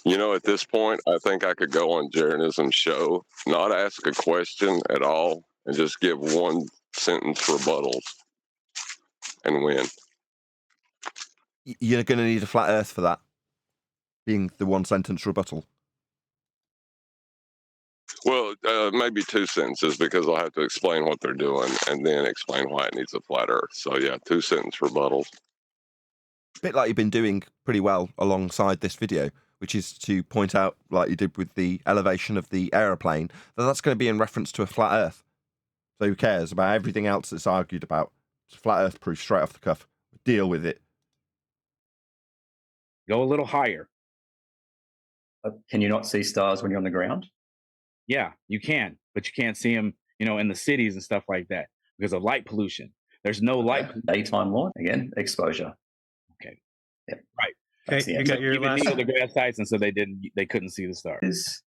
You know, at this point, I think I could go on Jeranism's show, not ask a question at all, and just give one sentence rebuttals and win. You're going to need a flat Earth for that, being the one sentence rebuttal. Well, maybe two sentences because I'll have to explain what they're doing and then explain why it needs a flat Earth. So, yeah, 2-sentence rebuttals. A bit like you've been doing pretty well alongside this video, which is to point out, like you did with the elevation of the aeroplane, that that's going to be in reference to a flat Earth. So who cares about everything else that's argued about? It's flat Earth proof straight off the cuff. Deal with it. Go a little higher. Can you not see stars when you're on the ground? Yeah, you can, but you can't see them, in the cities and stuff like that because of light pollution. There's no light. Daytime law, again, exposure. Okay. Yep. Right. That's Okay, the you answer. got your Even last. near the grass sites, and so they couldn't see the stars.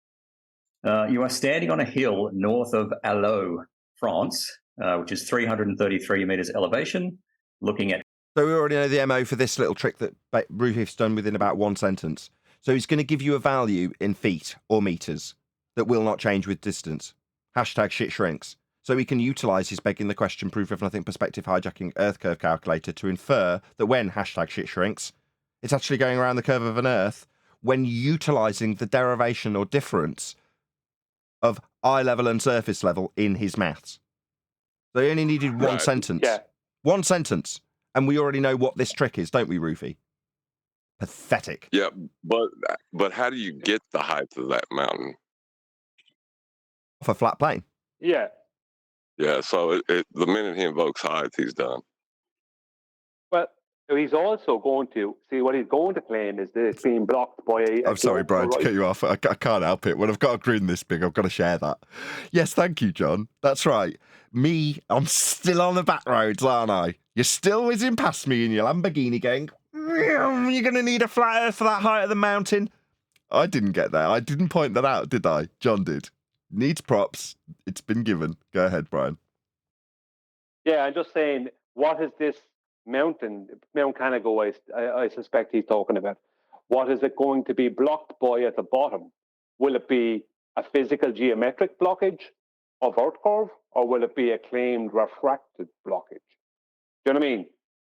You are standing on a hill north of Allo, France, which is 333 meters elevation, looking at. So we already know the MO for this little trick that Rufif's done within about one sentence. So he's going to give you a value in feet or meters that will not change with distance. Hashtag shit shrinks. So he can utilise his begging the question, proof of nothing, perspective hijacking Earth curve calculator to infer that when hashtag shit shrinks, it's actually going around the curve of an Earth when utilising the derivation or difference of eye level and surface level in his maths. So he only needed one sentence. Yeah. One sentence. And we already know what this trick is, don't we, Rufy? Pathetic. Yeah, but how do you get the height of that mountain? Off a flat plane. Yeah. Yeah, so the minute he invokes height, he's done. Well, he's also going to see what he's going to claim is that it's being blocked by a. I'm sorry, Brian, to cut you off. I can't help it. When I've got a grin this big, I've got to share that. Yes, thank you, John. That's right. Me, I'm still on the back roads, aren't I? You're still whizzing past me in your Lamborghini going, you're going to need a flat earth for that height of the mountain. I didn't get that. I didn't point that out, did I? John did. Needs props. It's been given. Go ahead, Brian. Yeah, I'm just saying, what is this mountain, Mount Canago, I suspect he's talking about? What is it going to be blocked by at the bottom? Will it be a physical geometric blockage of Earth curve, or will it be a claimed refracted blockage? Do you know what I mean?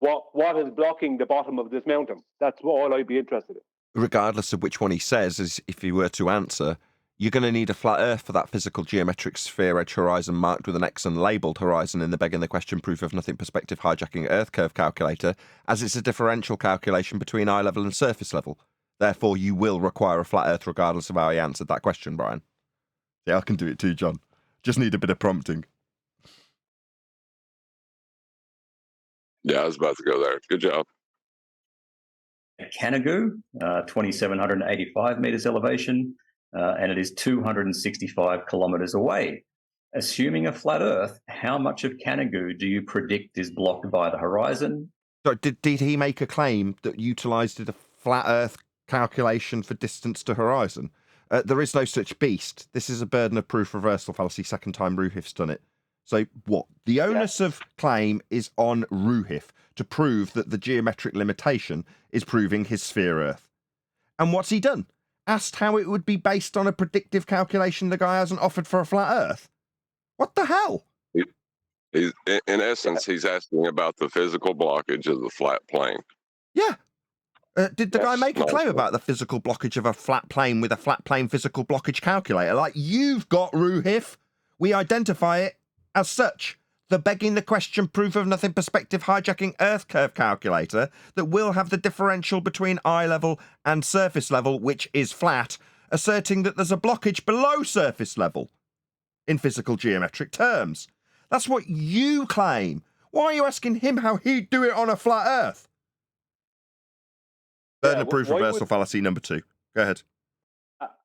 What is blocking the bottom of this mountain? That's all I'd be interested in. Regardless of which one he says, is if he were to answer, you're going to need a flat earth for that physical geometric sphere edge horizon marked with an X and labelled horizon in the begging the question proof of nothing perspective hijacking earth curve calculator, as it's a differential calculation between eye level and surface level. Therefore, you will require a flat earth regardless of how he answered that question, Brian. Yeah, I can do it too, John. Just need a bit of prompting. Yeah, I was about to go there. Good job. Canago, 2,785 meters elevation, and it is 265 kilometers away. Assuming a flat Earth, how much of Canago do you predict is blocked by the horizon? So did he make a claim that utilised a flat Earth calculation for distance to horizon? There is no such beast. This is a burden of proof reversal fallacy. Second time Ruhif's done it. So what? The onus of claim is on Ruhif to prove that the geometric limitation is proving his sphere Earth. And what's he done? Asked how it would be based on a predictive calculation the guy hasn't offered for a flat Earth. What the hell? He's, in essence, he's asking about the physical blockage of the flat plane. Yeah. Did the guy make a claim about the physical blockage of a flat plane with a flat plane physical blockage calculator? Like you've got, Ruhif. We identify it as such. The begging the question proof of nothing perspective hijacking Earth curve calculator that will have the differential between eye level and surface level, which is flat, asserting that there's a blockage below surface level in physical geometric terms. That's what you claim. Why are you asking him how he'd do it on a flat Earth? Burden of proof reversal fallacy number 2. Go ahead.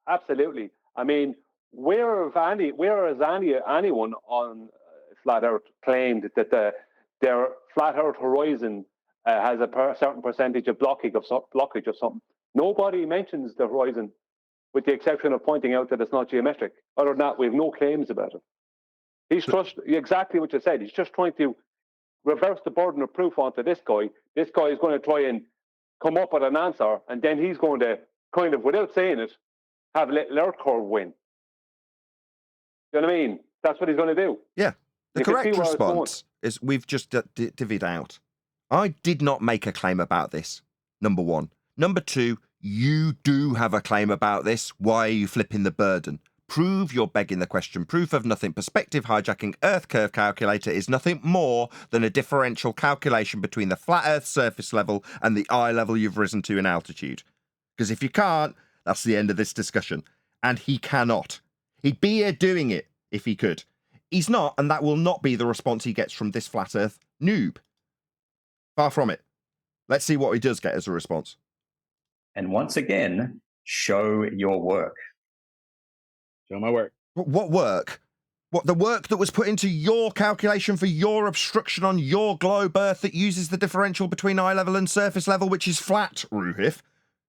Absolutely. I mean, where has anyone on flat Earth claimed that their flat Earth horizon has a certain percentage of blockage of something? Nobody mentions the horizon, with the exception of pointing out that it's not geometric. Other than that, we have no claims about it. He's exactly what you said. He's just trying to reverse the burden of proof onto this guy. This guy is going to try and come up with an answer, and then he's going to kind of, without saying it, have a little Earth curve win. You know what I mean? That's what he's going to do. Yeah. The correct response is we've just divvied out. I did not make a claim about this, number 1. Number 2, you do have a claim about this. Why are you flipping the burden? Prove you're begging the question. Proof of nothing perspective hijacking Earth curve calculator is nothing more than a differential calculation between the flat Earth surface level and the eye level you've risen to in altitude. Because if you can't, that's the end of this discussion. And he cannot. He'd be here doing it if he could. He's not, and that will not be the response he gets from this flat Earth noob. Far from it. Let's see what he does get as a response. And once again, show your work. Show my work. What work? What, the work that was put into your calculation for your obstruction on your globe Earth that uses the differential between eye level and surface level, which is flat, Ruhif?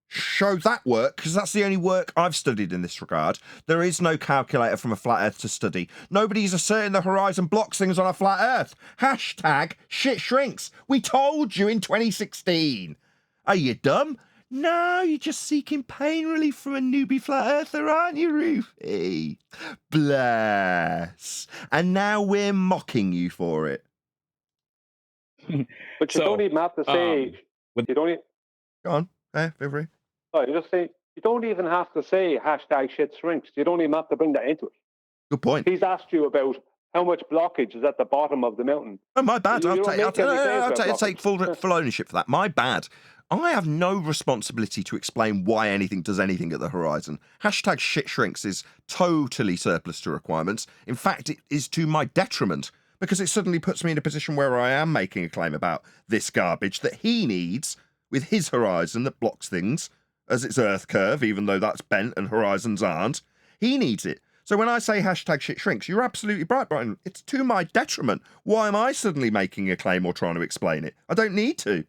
Show that work, because that's the only work I've studied in this regard. There is no calculator from a flat Earth to study. Nobody's asserting the horizon blocks things on a flat Earth. Hashtag shit shrinks. We told you in 2016. Are you dumb? No, you're just seeking pain relief from a newbie flat earther, aren't you, Rufy? Bless. And now we're mocking you for it. But you don't even have to say. You don't. Go on. Feel free. You just say. You don't even have to say hashtag shit shrinks. You don't even have to bring that into it. Good point. He's asked you about how much blockage is at the bottom of the mountain. Oh, my bad. I'll take full ownership for that. My bad. I have no responsibility to explain why anything does anything at the horizon. Hashtag shit shrinks is totally surplus to requirements. In fact, it is to my detriment, because it suddenly puts me in a position where I am making a claim about this garbage that he needs with his horizon that blocks things as its Earth curve, even though that's bent and horizons aren't. He needs it. So when I say hashtag shit shrinks, you're absolutely right, Brian. It's to my detriment. Why am I suddenly making a claim or trying to explain it? I don't need to.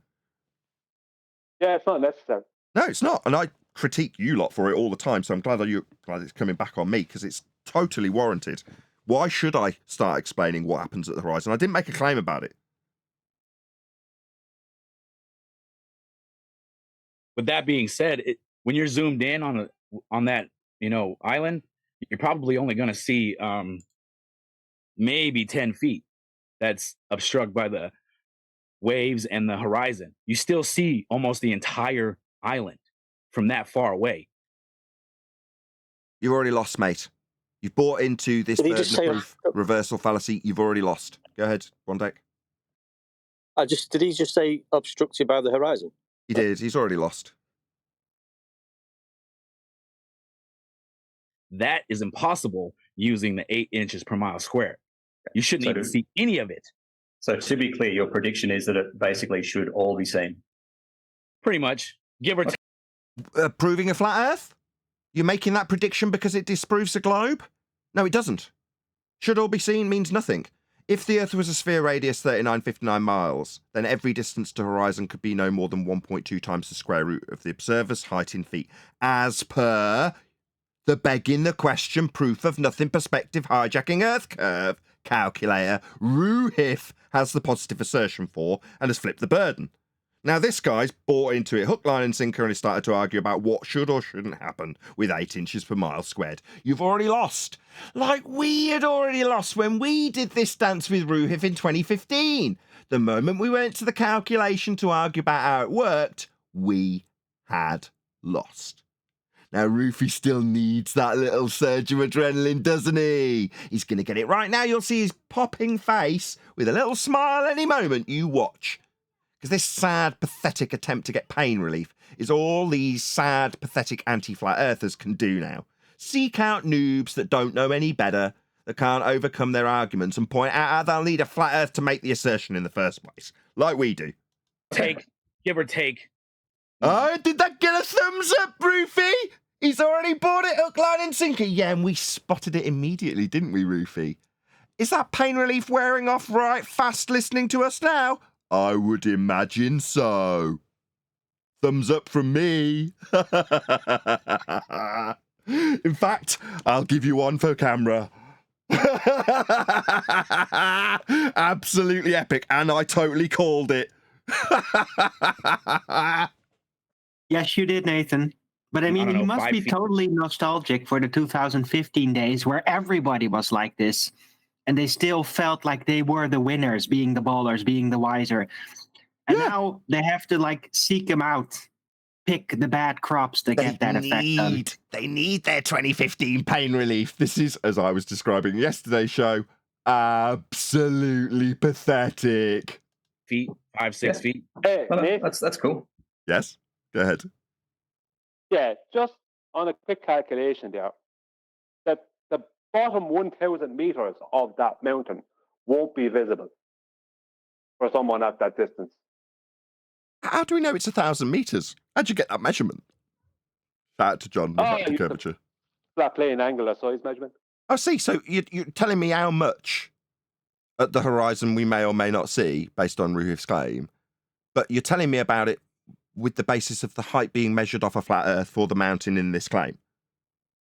Yeah, it's not necessary. No, it's not. And I critique you lot for it all the time, so I'm glad it's coming back on me, because it's totally warranted. Why should I start explaining what happens at the horizon? I didn't make a claim about it. With that being said, when you're zoomed in on that island, you're probably only going to see maybe 10 feet that's obstructed by the waves and the horizon. You still see almost the entire island from that far away. You've already lost, mate. You've bought into this Did he burden just of say- proof reversal fallacy. You've already lost. Go ahead, Wondek. Did he just say obstructed by the horizon? He did. He's already lost. That is impossible using the 8 inches per mile square. You shouldn't So even see any of it. So to be clear, your prediction is that it basically should all be seen. Pretty much, give or take. Proving a flat Earth? You're making that prediction because it disproves the globe? No, it doesn't. Should all be seen means nothing. If the Earth was a sphere radius 3959 miles, then every distance to horizon could be no more than 1.2 times the square root of the observer's height in feet, as per the begging the question proof of nothing perspective hijacking Earth curve calculator Ruhif has the positive assertion for and has flipped the burden. Now this guy's bought into it hook, line and sinker and has started to argue about what should or shouldn't happen with 8 inches per mile squared. You've already lost. Like we had already lost when we did this dance with Ruhif in 2015. The moment we went to the calculation to argue about how it worked, we had lost. Now, Roofy still needs that little surge of adrenaline, doesn't he? He's going to get it right now. You'll see his popping face with a little smile any moment. You watch. Because this sad, pathetic attempt to get pain relief is all these sad, pathetic anti-flat earthers can do now. Seek out noobs that don't know any better, that can't overcome their arguments and point out how they'll need a flat earth to make the assertion in the first place. Like we do. Give or take. Oh, did that get a thumbs up, Roofy? He's already bought it, hook, line and sinker. Yeah, and we spotted it immediately, didn't we, Roofy? Is that pain relief wearing off right fast listening to us now? I would imagine so. Thumbs up from me. In fact, I'll give you one for camera. Absolutely epic, and I totally called it. Yes, you did, Nathan. But I mean, don't you know, must 5 be feet. totally nostalgic for the 2015 days where everybody was like this. And they still felt like they were the winners, being the ballers, being the wiser. And now they have to like seek them out, pick the bad crops to get that effect done. They need their 2015 pain relief. This is, as I was describing in yesterday's show, absolutely pathetic. Feet, 5-6 feet. Hey, No, Nathan, that's cool. Yes, go ahead. yeah, just on a quick calculation there, that the bottom 1,000 meters of that mountain won't be visible for someone at that distance. How do we know it's 1,000 meters? How'd you get that measurement? Shout out to John with Oh, Factor you- Curvature. Flat plane angular size measurement. I see. So you're telling me how much at the horizon we may or may not see based on Ruhif's claim, but you're telling me about it with the basis of the height being measured off a flat Earth for the mountain in this claim.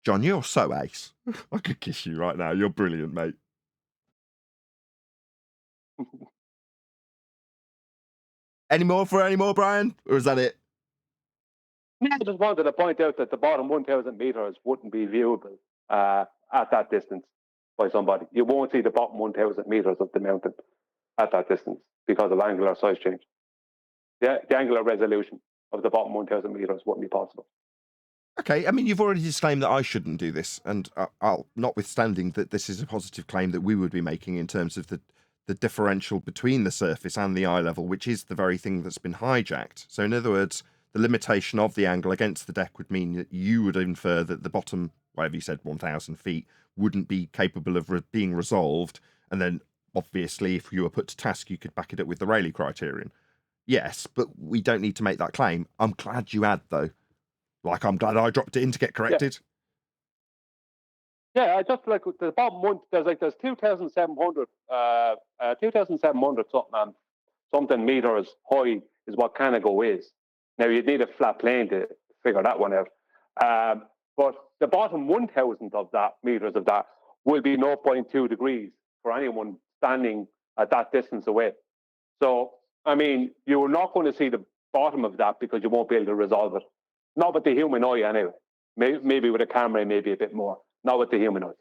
John, you're so ace. I could kiss you right now. You're brilliant, mate. Any more, Brian? Or is that it? I just wanted to point out that the bottom 1,000 meters wouldn't be viewable at that distance by somebody. You won't see the bottom 1,000 meters of the mountain at that distance because of angular size change. The angular resolution of the bottom 1,000 meters wouldn't be possible. Okay, I mean, you've already disclaimed that I shouldn't do this, and I'll, notwithstanding that this is a positive claim that we would be making in terms of the the differential between the surface and the eye level, which is the very thing that's been hijacked. So in other words, the limitation of the angle against the deck would mean that you would infer that the bottom, whatever you said, 1,000 feet, wouldn't be capable of being resolved. And then, obviously, if you were put to task, you could back it up with the Rayleigh criterion. Yes, but we don't need to make that claim. I'm glad you had, though. Like, I'm glad I dropped it in to get corrected. Yeah, I just like the bottom one. There's 2,700 something meters high is what Canago is. Now you'd need a flat plane to figure that one out. But the bottom 1,000 of that meters of that will be 0.2 degrees for anyone standing at that distance away. So I mean, you're not going to see the bottom of that because you won't be able to resolve it. Not with the human eye, anyway. Maybe with a camera, maybe a bit more. Not with the human eye.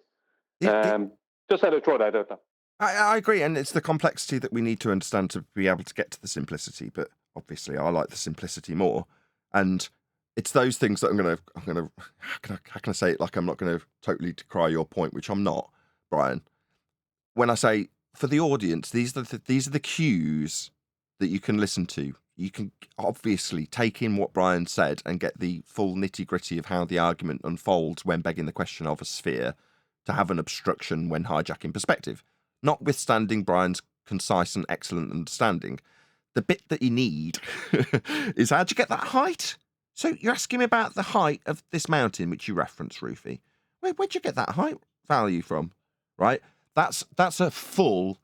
Just had to throw that out there. I agree, and it's the complexity that we need to understand to be able to get to the simplicity. But obviously, I like the simplicity more, and it's those things that I'm gonna. How can I say it like I'm not going to totally decry your point, which I'm not, Brian. When I say for the audience, these are the cues that you can listen to. You can obviously take in what Brian said and get the full nitty-gritty of how the argument unfolds when begging the question of a sphere to have an obstruction when hijacking perspective. Notwithstanding Brian's concise and excellent understanding, the bit that you need is how'd you get that height? So you're asking me about the height of this mountain, which you referenced, Rufy. Where'd you get that height value from? Right? That's a full,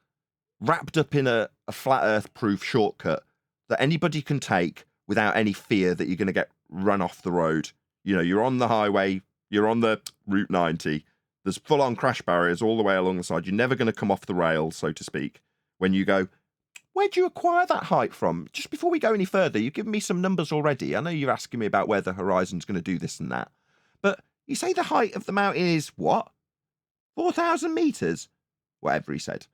wrapped up in a flat earth proof shortcut that anybody can take without any fear that you're going to get run off the road. You know, you're on the highway, you're on the Route 90, there's full-on crash barriers all the way along the side. You're never going to come off the rails, so to speak, when you go, where'd you acquire that height from? Just before we go any further, you've given me some numbers already. I know you're asking me about where the horizon's going to do this and that. But you say the height of the mountain is what? 4,000 metres? Whatever he said.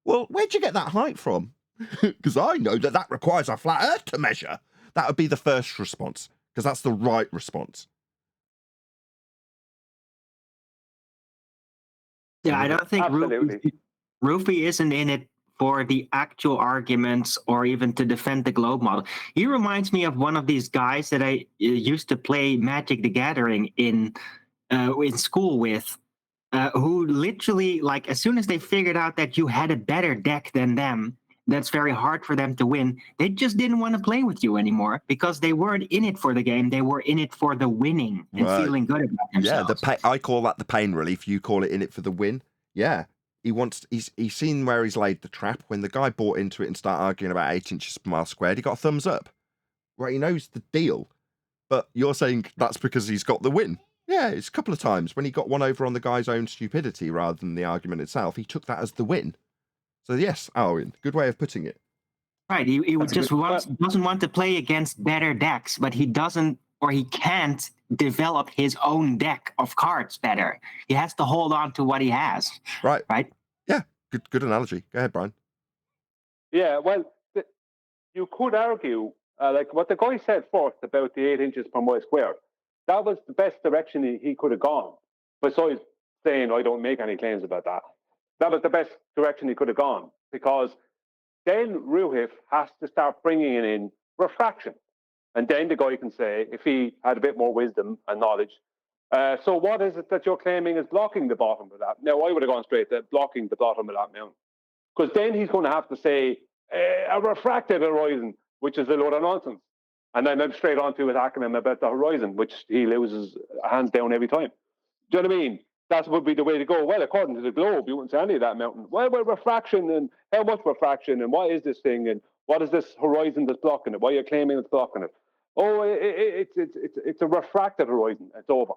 Well, where'd you get that height from? Because I know that requires a flat earth to measure. That would be the first response, because that's the right response. Yeah, I don't think Rufy isn't in it for the actual arguments or even to defend the globe model. He reminds me of one of these guys that I used to play Magic the Gathering in school with, who literally, like, as soon as they figured out that you had a better deck than them, that's very hard for them to win, they just didn't want to play with you anymore because they weren't in it for the game. They were in it for the winning and feeling good about themselves. Yeah, I call that the pain relief. You call it in it for the win. Yeah. He's seen where he's laid the trap. When the guy bought into it and started arguing about 8 inches per mile squared, he got a thumbs up. Right, he knows the deal. But you're saying that's because he's got the win. Yeah, it's a couple of times. When he got one over on the guy's own stupidity rather than the argument itself, he took that as the win. So yes, Owen, good way of putting it. Right, he doesn't want to play against better decks, but he doesn't, or he can't develop his own deck of cards better. He has to hold on to what he has. Right. Right? Yeah, good analogy. Go ahead, Brian. Yeah, well, you could argue, like what the guy said first about the 8 inches per mile square, that was the best direction he could have gone. Besides saying, I don't make any claims about that. That was the best direction he could have gone, because then Ruhif has to start bringing in refraction. And then the guy can say, if he had a bit more wisdom and knowledge, so what is it that you're claiming is blocking the bottom of that? Now, I would have gone straight to blocking the bottom of that mountain. Because then he's going to have to say a refracted horizon, which is a load of nonsense. And then I'm straight on to attacking him about the horizon, which he loses hands down every time. Do you know what I mean? That would be the way to go. Well, according to the globe, you wouldn't say any of that mountain. Well, refraction, and how much refraction, and what is this thing, and what is this horizon that's blocking it? Why are you claiming it's blocking it? Oh, it's a refracted horizon. It's over.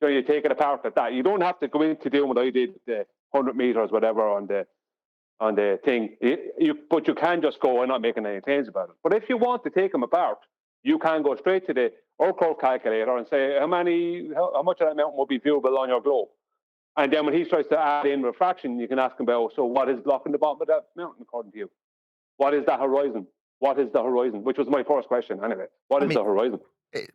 So you take it apart at that. You don't have to go into doing what I did, the 100 meters, whatever, on the thing. But you can just go, I'm not making any claims about it. But if you want to take them apart, you can go straight to the Oracle calculator and say how much of that mountain will be viewable on your globe. And then when he tries to add in refraction, you can ask him about, so what is blocking the bottom of that mountain according to you? What is that horizon? What is the horizon? Which was my first question anyway. What is the horizon?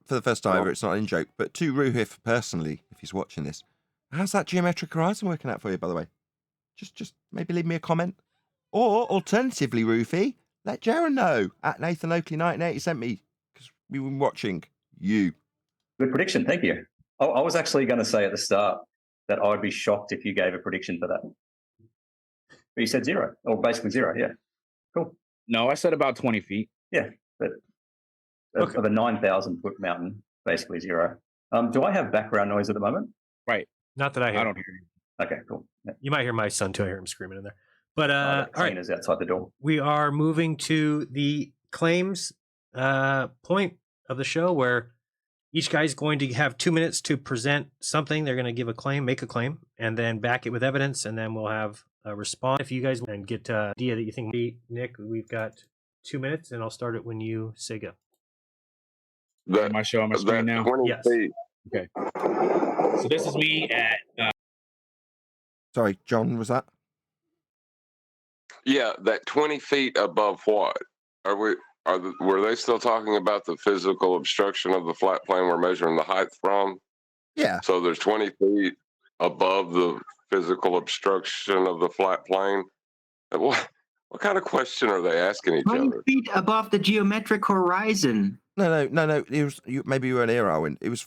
For the first time, it's not in joke, but to Ruhif personally, if he's watching this, how's that geometric horizon working out for you, by the way? Just maybe leave me a comment. Or alternatively, Roofy, let Jaron know at Nathan Oakley 1980 sent me because we were watching you. Good prediction. Thank you. I was actually going to say at the start that I'd be shocked if you gave a prediction for that. But you said 0, or basically 0. Yeah. Cool. No, I said about 20 feet. Yeah. But Okay. of a 9,000 foot mountain, basically 0. Do I have background noise at the moment? Right. Not that I hear. I don't hear you. Okay, cool. Yeah. You might hear my son too. I hear him screaming in there. But The all right, cleaner's outside the door. we are moving to the claims point of the show where each guy's going to have 2 minutes to present something. They're going to give a claim, make a claim, and then back it with evidence, and then we'll have a response. If you guys and get an idea that you think, Nick, we've got 2 minutes, and I'll start it when you say go. Am I showing my screen now? 20 Yes. feet. Okay. So this is me at Sorry, John, was that? Yeah, that 20 feet above what? Were they still talking about the physical obstruction of the flat plane we're measuring the height from? Yeah. So there's 20 feet above the physical obstruction of the flat plane. What kind of question are they asking each 20 other? feet above the geometric horizon. No. It was maybe you weren't here, Owen. It was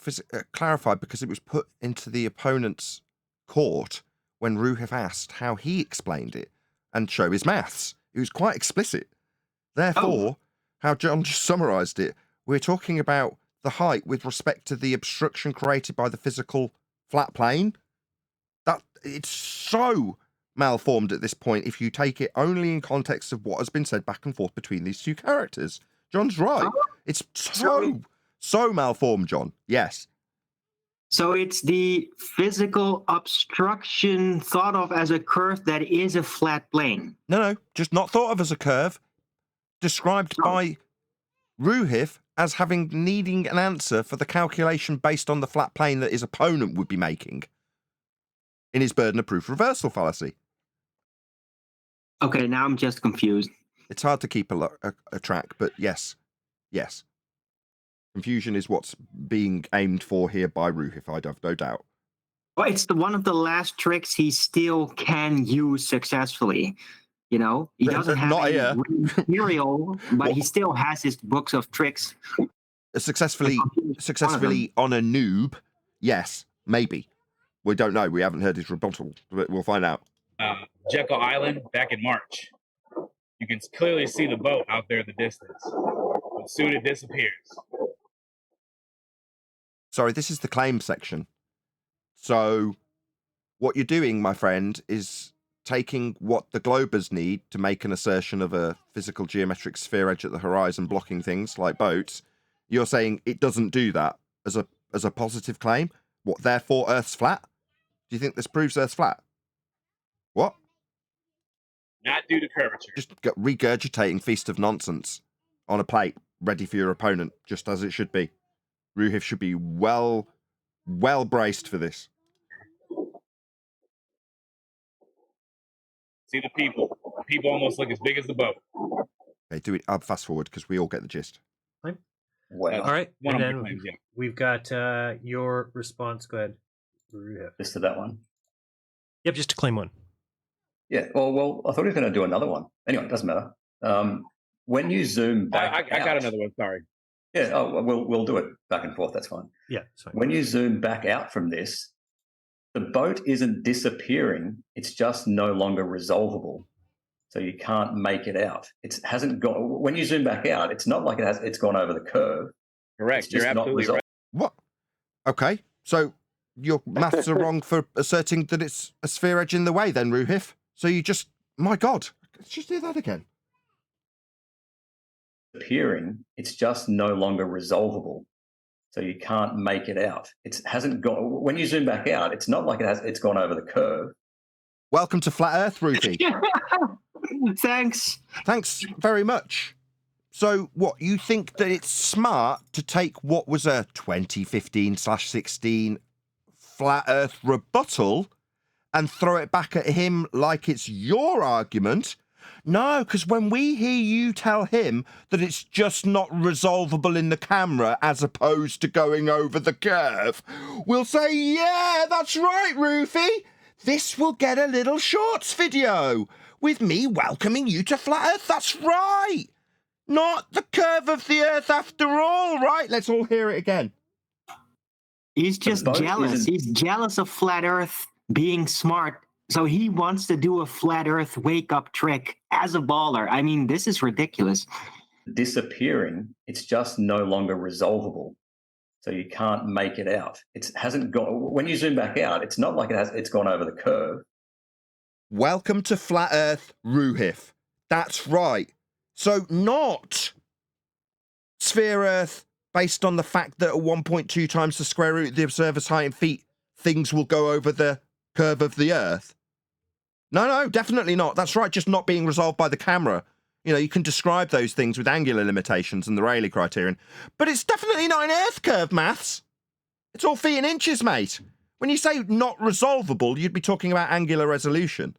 clarified because it was put into the opponent's court when Ruhif asked how he explained it and show his maths. It was quite explicit. Therefore, how John just summarised it, we're talking about the height with respect to the obstruction created by the physical flat plane. That it's so malformed at this point if you take it only in context of what has been said back and forth between these two characters. John's right. It's so malformed, John. Yes. So it's the physical obstruction thought of as a curve that is a flat plane. No, just not thought of as a curve. Described by Ruhif as needing an answer for the calculation based on the flat plane that his opponent would be making in his burden of proof reversal fallacy. Okay, now I'm just confused. It's hard to keep a track, but yes. Confusion is what's being aimed for here by Ruhif, I have no doubt. Well, it's one of the last tricks he still can use successfully. You know, he doesn't have Not any here. material, but he still has his books of tricks. Successfully on a noob, yes, maybe. We don't know. We haven't heard his rebuttal, but we'll find out. Jekyll Island back in March. You can clearly see the boat out there in the distance, but soon it disappears. Sorry, this is the claim section. So what you're doing, my friend, is taking what the Globers need to make an assertion of a physical geometric sphere edge at the horizon blocking things like boats. You're saying it doesn't do that as a positive claim. What, therefore Earth's flat? Do you think this proves Earth's flat? What? Not due to curvature. Just regurgitating feast of nonsense on a plate, ready for your opponent, just as it should be. Ruhif should be well braced for this. See the people. The people almost look as big as the boat. Okay, do it. I'll fast forward because we all get the gist. Wow. All right, One and of then my claims, yeah. we've got your response. Go ahead. Ruhif. Just to that one. Yep, just to claim one. Yeah. Well, I thought he was going to do another one. Anyway, it doesn't matter. When you zoom back, I got another one. Sorry. Yeah. Oh, we'll do it back and forth. That's fine. Yeah, it's fine. When you zoom back out from this, the boat isn't disappearing. It's just no longer resolvable. So you can't make it out. It hasn't gone. When you zoom back out, it's not like it's gone over the curve. Correct. It's You're just not absolutely resolved. right. What? Okay, so your maths are wrong for asserting that it's a sphere edge in the way then, Ruhif. So you just, my God, let's just do that again. Appearing, it's just no longer resolvable. So you can't make it out. It hasn't gone. When you zoom back out, it's not like it's gone over the curve. Welcome to Flat Earth, Ruthie. Thanks. Thanks very much. So what, you think that it's smart to take what was a 2015/16 Flat Earth rebuttal and throw it back at him like it's your argument? No, because when we hear you tell him that it's just not resolvable in the camera as opposed to going over the curve, we'll say, yeah, that's right, Rufy. This will get a little shorts video. with me welcoming you to Flat Earth. That's right. Not the curve of the Earth after all, right? Let's all hear it again. He's just boat jealous. isn't- He's jealous of Flat Earth being smart. So he wants to do a Flat Earth wake-up trick as a baller. I mean, this is ridiculous. Disappearing, it's just no longer resolvable. So you can't make it out. It hasn't gone. When you zoom back out, it's not like it's gone over the curve. Welcome to Flat Earth, Ruhif. That's right. So not sphere Earth based on the fact that at 1.2 times the square root of the observer's height in feet, things will go over the curve of the Earth. No, definitely not. That's right, just not being resolved by the camera. You know, you can describe those things with angular limitations and the Rayleigh criterion. But it's definitely not in Earth curve maths. It's all feet and inches, mate. When you say not resolvable, you'd be talking about angular resolution.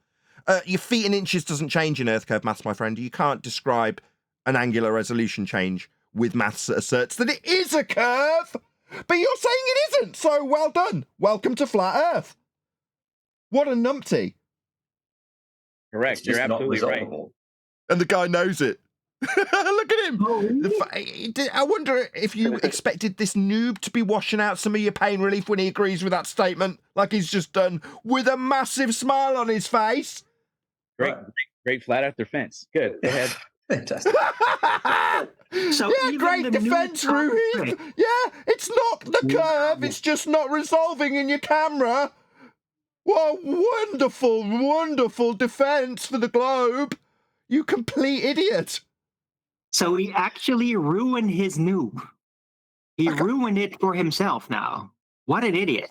Your feet and inches doesn't change in Earth curve maths, my friend. You can't describe an angular resolution change with maths that asserts that it is a curve. But you're saying it isn't, so well done. Welcome to Flat Earth. What a numpty. Correct. It's just You're not absolutely right. resolvable. And the guy knows it. Look at him. I wonder if you expected this noob to be washing out some of your pain relief when he agrees with that statement, like he's just done, with a massive smile on his face. Great flat earth defense. Good. Go ahead. Fantastic. So Yeah, even great the defense, new Ruhi. trick- Yeah, it's not the curve, it's just not resolving in your camera. What a wonderful, wonderful defense for the globe. You complete idiot. So he actually ruined his noob. He ruined it for himself now. What an idiot.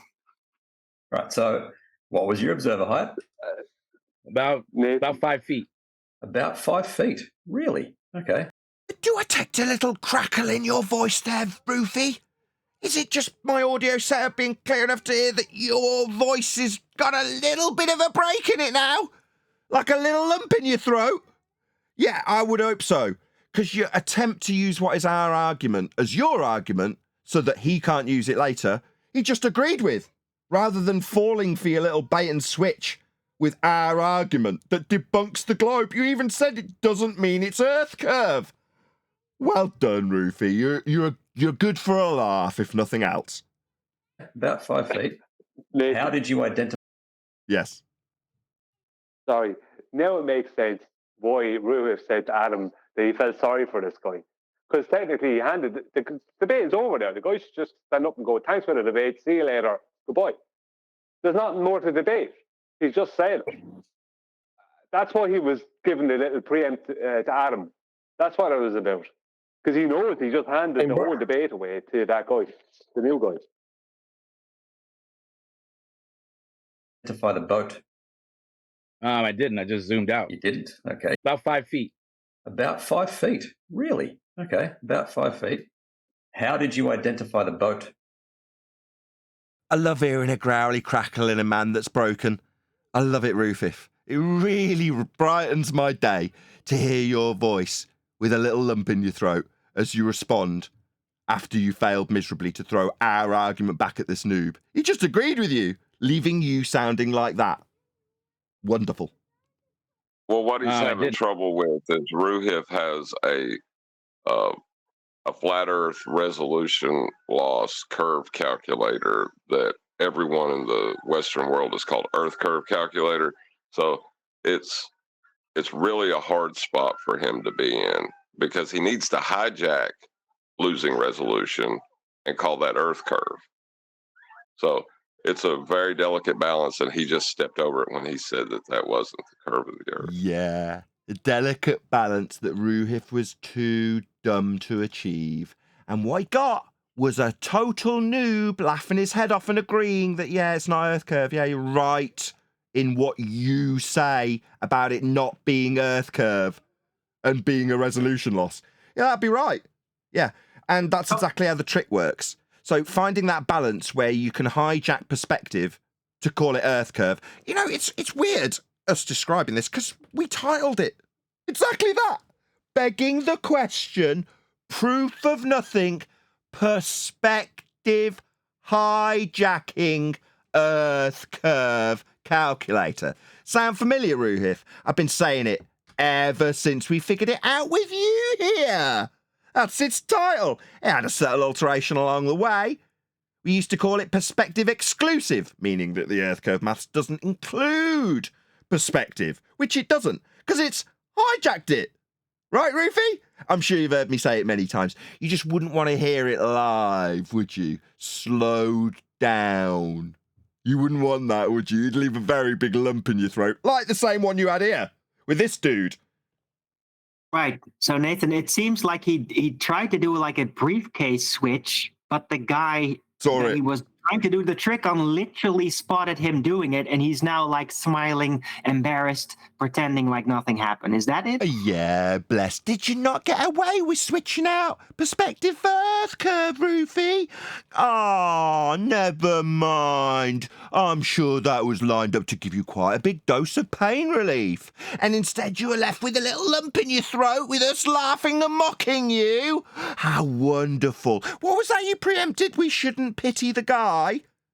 Right. So, what was your observer height? About 5 feet. About 5 feet. Really? Okay. Do I detect a little crackle in your voice there, Rufy? Is it just my audio setup being clear enough to hear that your voice has got a little bit of a break in it now? Like a little lump in your throat? Yeah, I would hope so. Because your attempt to use what is our argument as your argument so that he can't use it later, he just agreed with, rather than falling for your little bait and switch with our argument that debunks the globe. You even said it doesn't mean it's Earth curve. Well done, Rufy. You're good for a laugh, if nothing else. About 5 feet. Nathan, How did you identify? Yes. sorry. Now it makes sense why Ruhif said to Adam that he felt sorry for this guy. Because technically he handed the debate is over there. The guy should just stand up and go, thanks for the debate, see you later, goodbye. There's nothing more to debate. He's just saying it. That's why he was giving the little preempt to Adam. That's what it was about. Because he knows he just handed the whole debate away to that guy, the new guy. Identify the boat? I didn't. I just zoomed out. You didn't? Okay. About 5 feet. About 5 feet. Really? Okay. About 5 feet. How did you identify the boat? I love hearing a growly crackle in a man that's broken. I love it, Rufif. It really brightens my day to hear your voice with a little lump in your throat as you respond after you failed miserably to throw our argument back at this noob. He just agreed with you, leaving you sounding like that. Wonderful. Well, what he's I having didn't. trouble with is Ruhif has a flat Earth resolution loss curve calculator that everyone in the Western world is called Earth curve calculator. So it's really a hard spot for him to be in because he needs to hijack losing resolution and call that Earth curve. So it's a very delicate balance, and he just stepped over it when he said that wasn't the curve of the Earth. Yeah, a delicate balance that Ruhif was too dumb to achieve. And what he got was a total noob laughing his head off and agreeing that, yeah, it's not Earth curve. Yeah, you're right in what you say about it not being Earth curve and being a resolution loss. Yeah, that'd be right. Yeah, and that's exactly how the trick works. So finding that balance where you can hijack perspective to call it Earth curve. You know, it's weird us describing this because we titled it exactly that. Begging the question, proof of nothing, perspective hijacking Earth curve calculator. Sound familiar, Ruhith? I've been saying it ever since we figured it out with you here. That's its title. It had a subtle alteration along the way. We used to call it perspective exclusive, meaning that the Earth curve maths doesn't include perspective, which it doesn't, because it's hijacked it. Right, Rufy? I'm sure you've heard me say it many times. You just wouldn't want to hear it live, would you? Slowed down. You wouldn't want that, would you? You'd leave a very big lump in your throat, like the same one you had here, with this dude. Right. So Nathan, it seems like he tried to do like a briefcase switch, but the guy that he was trying to do the trick on literally spotted him doing it, and he's now like smiling, embarrassed, pretending like nothing happened. Is that it? Yeah, bless. Did you not get away with switching out perspective for Earth curve, Rufy? Oh, never mind. I'm sure that was lined up to give you quite a big dose of pain relief. And instead you were left with a little lump in your throat with us laughing and mocking you. How wonderful. What was that you preempted? We shouldn't pity the guy.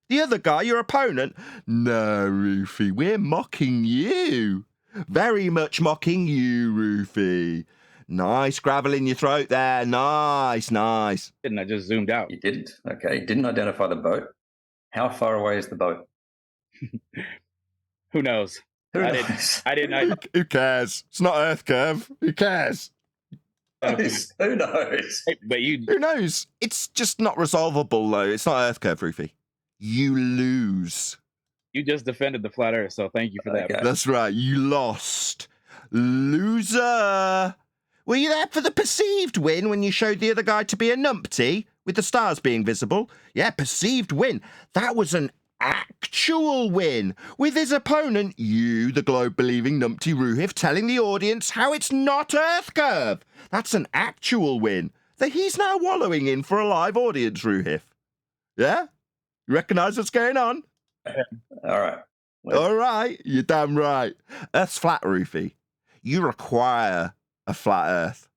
The other guy, your opponent? No, Rufy, we're mocking you. Very much mocking you, Rufy. Nice gravel in your throat there. Nice, nice. Didn't I just zoomed out? You didn't? Okay. Didn't identify the boat. How far away is the boat? Who knows? Who I knows? didn't. Who cares? It's not Earth curve. Who cares? Who knows? But you, Who knows? It's just not resolvable, though. It's not Earth curve, Rufy. You lose. you just defended the flat Earth, so thank you for that. Okay. That's right. You lost. Loser. Were you there for the perceived win when you showed the other guy to be a numpty with the stars being visible? Yeah, perceived win. That was an actual win. With his opponent, you, the globe-believing numpty Ruhif, telling the audience how it's not Earth curve. That's an actual win that he's now wallowing in for a live audience, Ruhif. Yeah? You recognise what's going on? All right. All right, you're damn right. Earth's flat, Rufy. You require a flat Earth.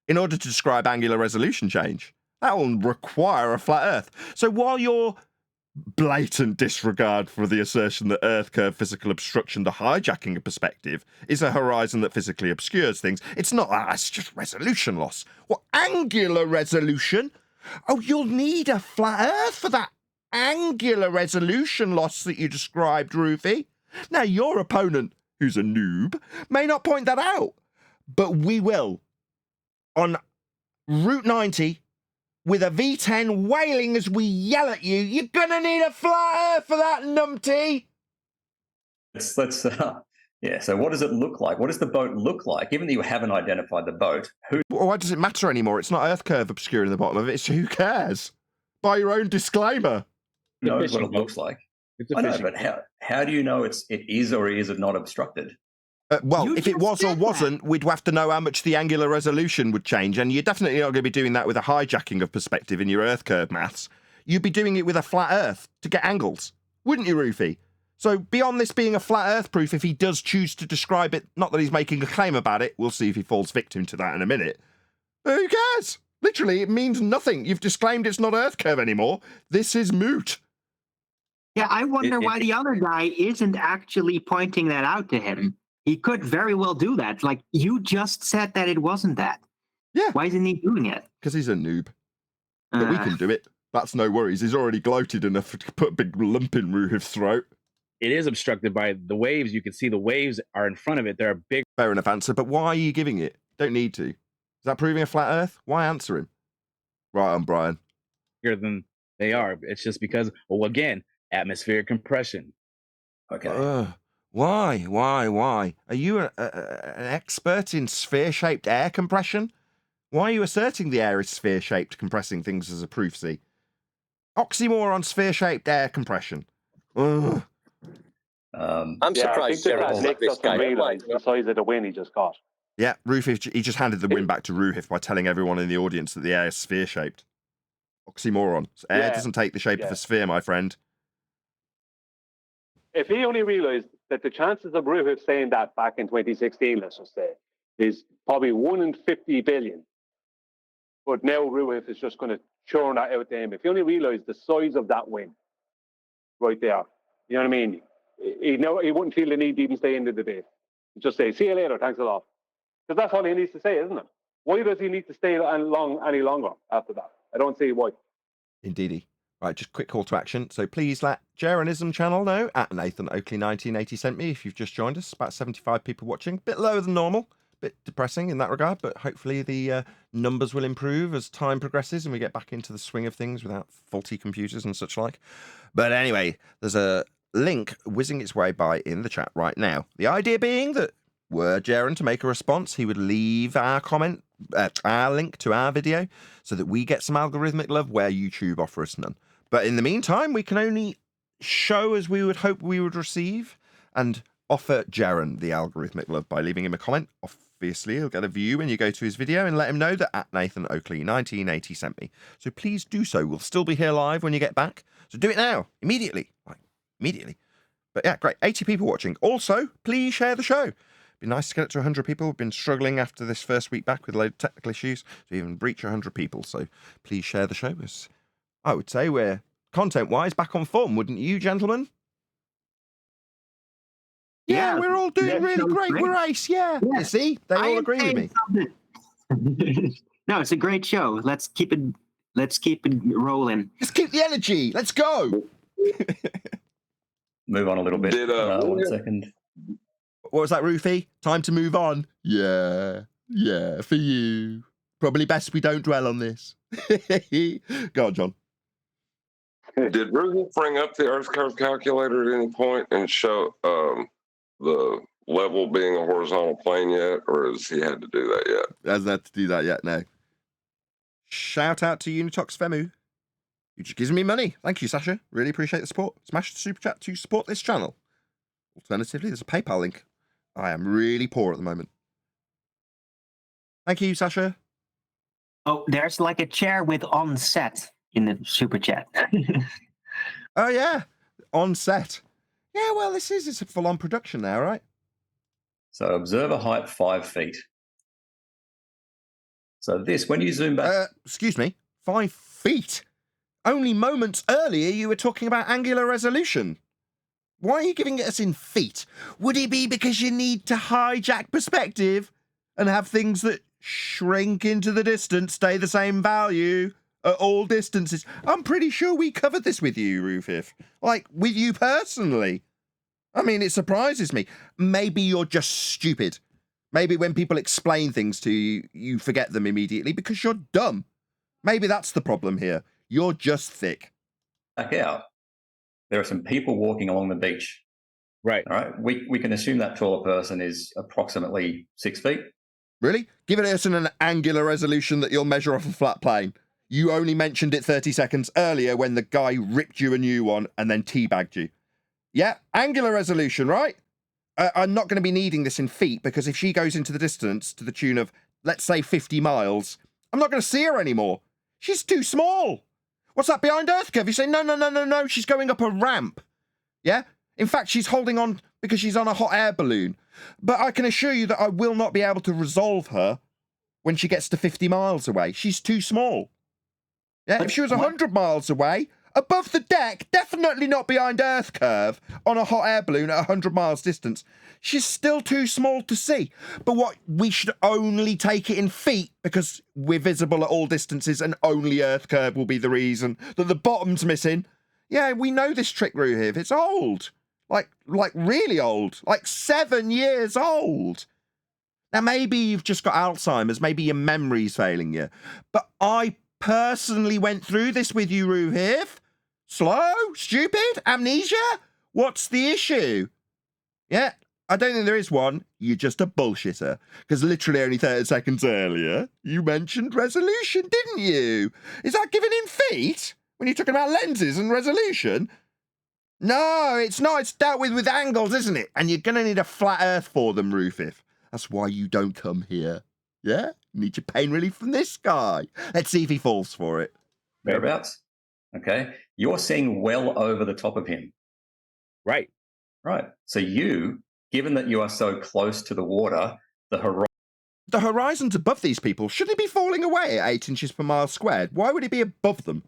In order to describe angular resolution change, that will require a flat Earth. So while your blatant disregard for the assertion that Earth curve physical obstruction, the hijacking of perspective, is a horizon that physically obscures things, it's not that, it's just resolution loss. What, angular resolution? Oh, you'll need a flat Earth for that angular resolution loss that you described, Rufy. Now, your opponent, who's a noob, may not point that out, but we will. On Route 90, with a V10 wailing as we yell at you, you're gonna need a flat Earth for that, numpty! Let's yeah, so what does it look like? What does the boat look like? Given that you haven't identified the boat, Why does it matter anymore? It's not Earth curve obscuring the bottom of it, so who cares? By your own disclaimer. knows what fishing it boat. looks like? It's a I know, fishing but how do you know it is or is it not obstructed? Well, You if it just was or said that. wasn't, we'd have to know how much the angular resolution would change, and you're definitely not going to be doing that with a hijacking of perspective in your Earth curve maths. You'd be doing it with a flat Earth to get angles, wouldn't you, Rufy? So beyond this being a flat Earth proof, if he does choose to describe it, not that he's making a claim about it, we'll see if he falls victim to that in a minute. Who cares? Literally, it means nothing. You've disclaimed it's not Earth curve anymore. This is moot. Yeah, I wonder It- why the other guy isn't actually pointing that out to him. He could very well do that. Like, you just said that it wasn't that. Yeah. Why isn't he doing it? Because he's a noob. But we Uh, can do it. That's no worries. He's already gloated enough to put a big lump in Ruhiv's throat. It is obstructed by the waves. You can see the waves are in front of it. They're bigger Fair enough answer, but why are you giving it? Don't need to. Is that proving a flat Earth? Why answer him? Right on, Brian. than they are. It's just because, well, again, atmospheric compression. Okay. Why? Are you an expert in sphere-shaped air compression? Why are you asserting the air is sphere-shaped, compressing things as a proof, see? Oxymoron sphere-shaped air compression. Ugh. I'm Yeah, I think surprised that Gerald's Nick let this doesn't guy. realise the size of the win he just got. Yeah, Rufif, he just handed the win back to Rufif by telling everyone in the audience that the air is sphere-shaped. Oxymoron. Air Yeah, doesn't take the shape of yeah. a sphere, my friend. If he only realised that the chances of Ruhif saying that back in 2016, let's just say, is probably 1 in 50 billion. But now Ruhif is just going to churn that out to him. If he only realised the size of that win right there, you know what I mean? he wouldn't feel the need to even stay in the debate. He'd just say, see you later, thanks a lot. Because that's all he needs to say, isn't it? Why does he need to stay any longer after that? I don't see why. Indeedy. Right, just quick call to action. So please let Scientism channel know at Nathan Oakley 1980 sent me if you've just joined us. About 75 people watching. Bit lower than normal. Bit depressing in that regard, but hopefully the numbers will improve as time progresses and we get back into the swing of things without faulty computers and such like. But anyway, there's a link whizzing its way by in the chat right now. The idea being that were Jaren to make a response, he would leave our comment, our link to our video, so that we get some algorithmic love where YouTube offer us none. But in the meantime, we can only show as we would hope we would receive and offer Jaren the algorithmic love by leaving him a comment. Obviously, he'll get a view when you go to his video and let him know that at Nathan Oakley 1980 sent me. So please do so. We'll still be here live when you get back. So do it now, immediately. Like, immediately. But yeah, great. 80 people watching. Also, please share the show. Be nice to get it to 100 people. We've been struggling after this first week back with a load of technical issues to even breach 100 people. So please share the show. As I would say we're, content-wise, back on form, wouldn't you, gentlemen? Yeah, we're all doing really great. We're ace, yeah. You see, they all agree with me. No, it's a great show. Let's keep it rolling. Let's keep the energy. Let's go. Move on a little bit. 1 second. What was that, Roofy? Time to move on. Yeah, for you. Probably best we don't dwell on this. Go on, John. Did Ruby bring up the Earth curve calculator at any point and show the level being a horizontal plane yet, or has he had to do that yet? Hasn't had to do that yet, no. Shout out to Unitox Femu, who just gives me money. Thank you, Sasha. Really appreciate the support. Smash the super chat to support this channel. Alternatively, there's a PayPal link. I am really poor at the moment. Thank you, Sasha. Oh, there's like a chair with on set in the super chat. Oh, yeah. On set. Yeah, well, it's a full-on production now, right? So observer height 5 feet. So this, when you zoom back... excuse me, 5 feet? Only moments earlier you were talking about angular resolution. Why are you giving it us in feet? Would it be because you need to hijack perspective and have things that shrink into the distance stay the same value at all distances? I'm pretty sure we covered this with you, Rufif. Like, with you personally. I mean, it surprises me. Maybe you're just stupid. Maybe when people explain things to you, you forget them immediately because you're dumb. Maybe that's the problem here. You're just thick. Back out. There are some people walking along the beach. Right. All right. We can assume that taller person is approximately 6 feet. Really? Give it us an angular resolution that you'll measure off a flat plane. You only mentioned it 30 seconds earlier when the guy ripped you a new one and then teabagged you. Yeah, angular resolution, right? I'm not going to be needing this in feet because if she goes into the distance to the tune of, let's say, 50 miles, I'm not going to see her anymore. She's too small. What's that behind Earth curve? You say, no, she's going up a ramp. Yeah? In fact, she's holding on because she's on a hot air balloon. But I can assure you that I will not be able to resolve her when she gets to 50 miles away. She's too small. Yeah, if she was 100 miles away, above the deck, definitely not behind Earth curve, on a hot air balloon at 100 miles distance, she's still too small to see. But what, we should only take it in feet because we're visible at all distances and only Earth curve will be the reason that the bottom's missing. Yeah, we know this trick, Ruhiv. It's old. Like really old. Like 7 years old. Now, maybe you've just got Alzheimer's. Maybe your memory's failing you. But I personally went through this with you, Ruhiv. Slow? Stupid? Amnesia? What's the issue? Yeah, I don't think there is one. You're just a bullshitter. Because literally only 30 seconds earlier, you mentioned resolution, didn't you? Is that given in feet? When you're talking about lenses and resolution? No, it's not. It's dealt with angles, isn't it? And you're going to need a flat earth for them, Rufif. That's why you don't come here. Yeah? You need your pain relief from this guy. Let's see if he falls for it. Whereabouts? Okay. You're seeing well over the top of him. Right. Right. So you, given that you are so close to the water, the horizon's above these people. Shouldn't he be falling away at 8 inches per mile squared? Why would he be above them?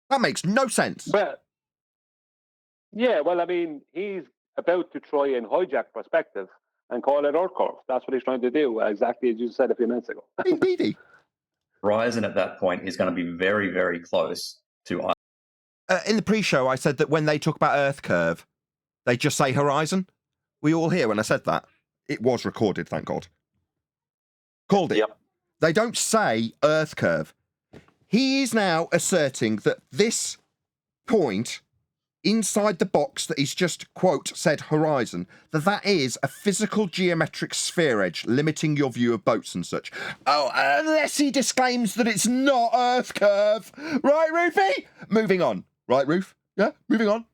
That makes no sense. Yeah, well, I mean, he's about to try and hijack perspective and call it Earth curve. That's what he's trying to do, exactly as you said a few minutes ago. Indeedy. Horizon at that point is going to be very, very close to. In the pre-show, I said that when they talk about Earth curve, they just say horizon. Were you all here when I said that? It was recorded, thank God. Called it. Yep. They don't say Earth curve. He is now asserting that this point inside the box that he's just, quote, said horizon, that is a physical geometric sphere edge limiting your view of boats and such. Oh, unless he disclaims that it's not Earth curve. Right, Rufy? Moving on. Right, Roof? Yeah, moving on.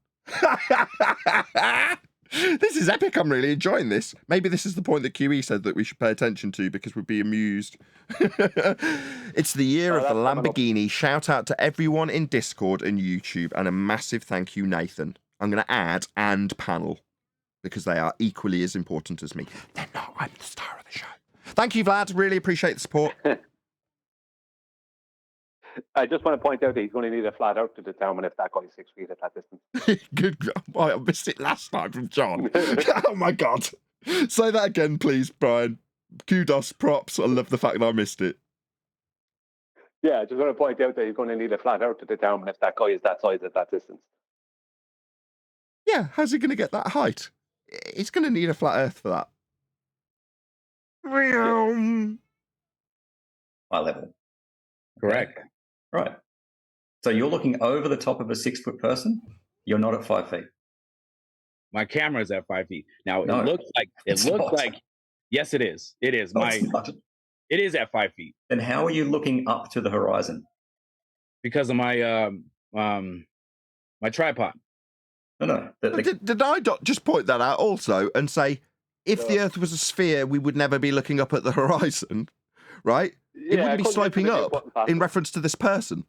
This is epic. I'm really enjoying this. Maybe this is the point that QE said that we should pay attention to because we'd be amused. It's the year of the Lamborghini. Shout out to everyone in Discord and YouTube, and a massive thank you, Nathan. I'm going to add and panel because they are equally as important as me. They're not. I'm the star of the show. Thank you, Vlad. Really appreciate the support. I just want to point out that he's going to need a flat Earth to determine if that guy's 6 feet at that distance. Good. I missed it last time from John. Oh my God. Say that again, please, Brian. Kudos, props. I love the fact that I missed it. Yeah, I just want to point out that he's going to need a flat Earth to determine if that guy is that size at that distance. Yeah, how's he going to get that height? He's going to need a flat Earth for that. Yeah. High level. Correct. Right. So you're looking over the top of a 6 foot person. You're not at 5 feet. My camera is at 5 feet. Now No, it looks it's not. like yes, it is. It is. No, it's not. It is at 5 feet. Then how are you looking up to the horizon? Because of my my tripod. No. Did I not just point that out also and say, if the Earth was a sphere, we would never be looking up at the horizon, right? It wouldn't be sloping up in reference to this person.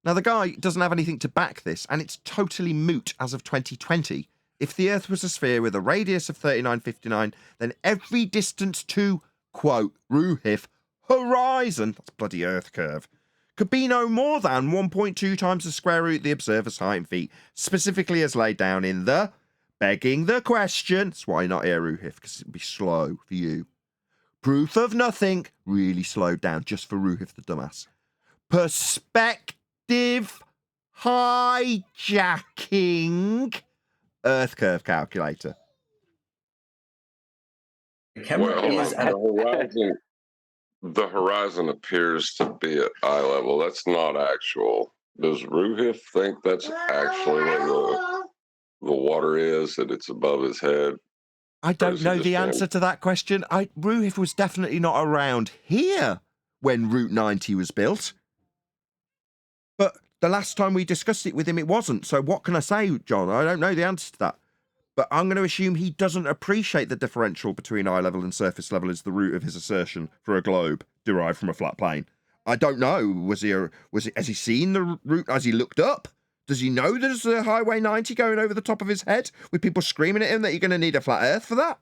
Now, the guy doesn't have anything to back this, and it's totally moot as of 2020. If the Earth was a sphere with a radius of 3959, then every distance to, quote, Ruhif, horizon, that's bloody Earth curve, could be no more than 1.2 times the square root of the observer's height in feet, specifically as laid down in the begging the question. That's why you're not here, Ruhif, because it'd be slow for you. Proof of nothing, really slowed down just for Ruhif the dumbass. Perspective hijacking Earth curve calculator. The camera is at the horizon appears to be at eye level. That's not actual. Does Ruhif think that's actually where the water is, that it's above his head? I don't know the answer to that question. Ruhif was definitely not around here when Route 90 was built. But the last time we discussed it with him, it wasn't. So what can I say, John? I don't know the answer to that. But I'm going to assume he doesn't appreciate the differential between eye level and surface level is the root of his assertion for a globe derived from a flat plane. I don't know. Has he seen the route as he looked up? Does he know there's a Highway 90 going over the top of his head with people screaming at him that you're going to need a flat Earth for that?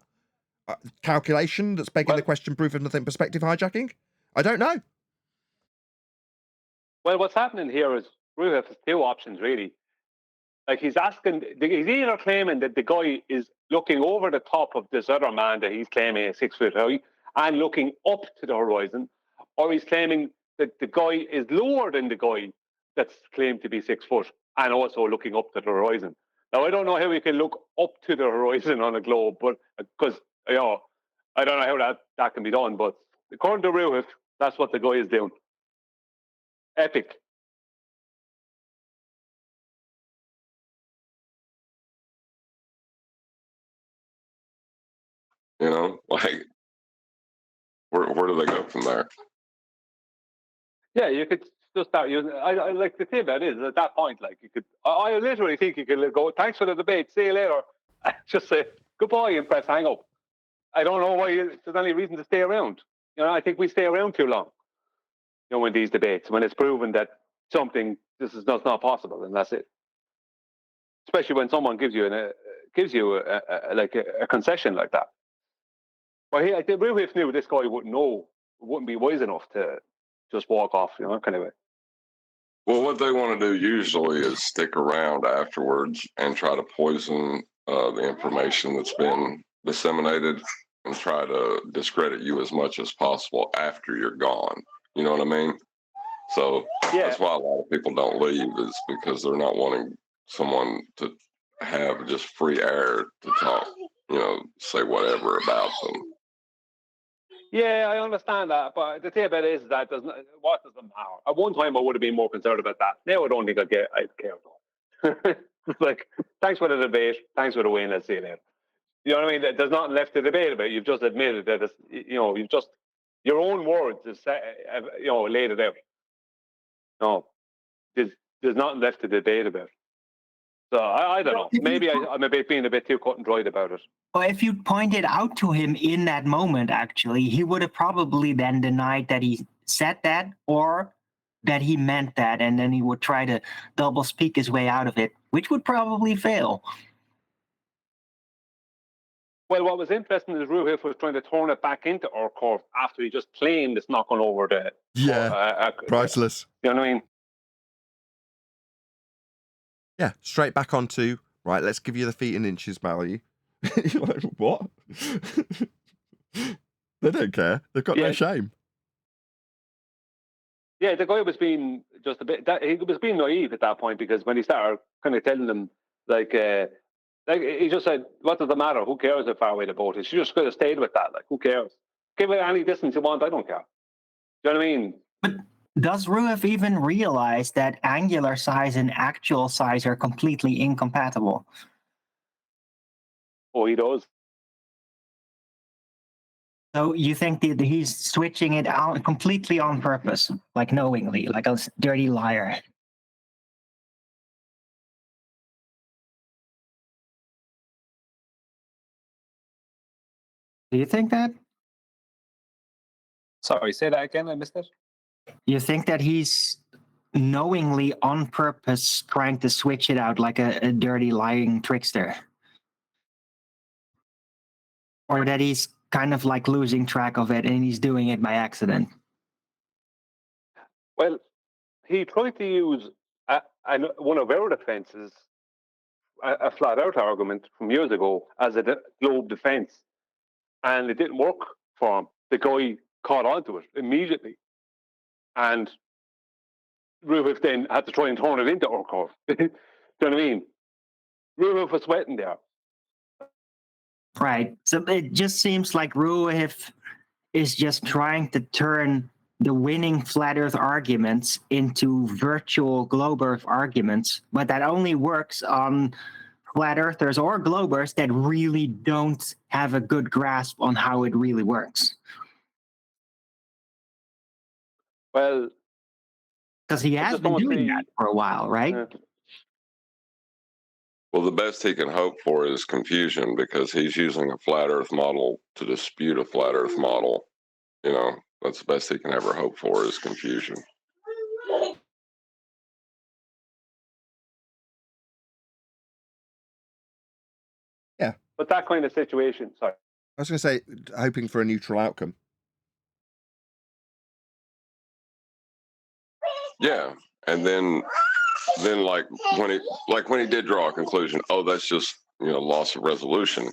Calculation that's begging the question, proof of nothing, perspective hijacking? I don't know. Well, what's happening here is Ruhif has two options, really. Like he's either claiming that the guy is looking over the top of this other man that he's claiming is 6 foot high and looking up to the horizon, or he's claiming that the guy is lower than the guy that's claimed to be 6 foot and also looking up to the horizon. Now, I don't know how we can look up to the horizon on a globe, but because I don't know how that can be done. But according to Ruhif, that's what the guy is doing. Epic. You know, like where do they go from there? Yeah, you could just start using. I like the thing about it is at that point, like you could. I literally think you could go. Thanks for the debate. See you later. Just say goodbye and press hang up. I don't know why there's any reason to stay around. You know, I think we stay around too long. You know, in these debates, when it's proven that something this is not possible, and that's it. Especially when someone gives you a concession like that. Well, I think Ruhif knew this guy wouldn't be wise enough to just walk off, you know, kind of way. Well, what they want to do usually is stick around afterwards and try to poison the information that's been disseminated and try to discredit you as much as possible after you're gone. You know what I mean? So Yeah. that's why a lot of people don't leave, is because they're not wanting someone to have just free air to talk, say whatever about them. Yeah, I understand that, but the thing about it is that what does it matter? At one time, I would have been more concerned about that. Now, I don't think I'd care about it. Like, thanks for the debate. Thanks for the win. Let's see you later. You know what I mean? There's nothing left to debate about. You've just admitted that it's, you've just your own words has laid it out. No, there's nothing left to debate about. So I don't know. Maybe I'm being a bit too cut and dried about it. Well, if you pointed out to him in that moment, actually, he would have probably then denied that he said that or that he meant that, and then he would try to double speak his way out of it, which would probably fail. Well, what was interesting is Ruhif was trying to turn it back into our court after he just claimed it's not going over the... Yeah, priceless. You know what I mean? Yeah, straight back onto, right, let's give you the feet and inches value. You're like, what? They don't care. They've got no shame. Yeah, the guy was being just a bit... he was being naive at that point, because when he started kind of telling them, like he just said, what does it matter? Who cares how far away the boat is? She just could have stayed with that. Like, who cares? Give it any distance you want. I don't care. Do you know what I mean? But does Ruhif even realize that angular size and actual size are completely incompatible? Oh, he does. So you think that he's switching it out completely on purpose, like knowingly, like a dirty liar? Do you think that? Sorry, say that again. I missed it. You think that he's knowingly on purpose trying to switch it out like a dirty lying trickster? Or that he's kind of like losing track of it and he's doing it by accident? Well, he tried to use one of our defenses, a flat-out argument from years ago, as a globe defense, and it didn't work for him. The guy caught onto it immediately, and Ruhif then had to try and turn it into our curve. Do you know what I mean? Ruhif was sweating there. Right. So it just seems like Ruhif is just trying to turn the winning flat Earth arguments into virtual globe Earth arguments, but that only works on flat Earthers or globers that really don't have a good grasp on how it really works. Well, because he has been doing that for a while, right? Well, the best he can hope for is confusion, because he's using a flat Earth model to dispute a flat Earth model. That's the best he can ever hope for, is confusion. Yeah. But that kind of situation, sorry. I was going to say, hoping for a neutral outcome. Yeah. And then like when he did draw a conclusion, oh, that's just, loss of resolution.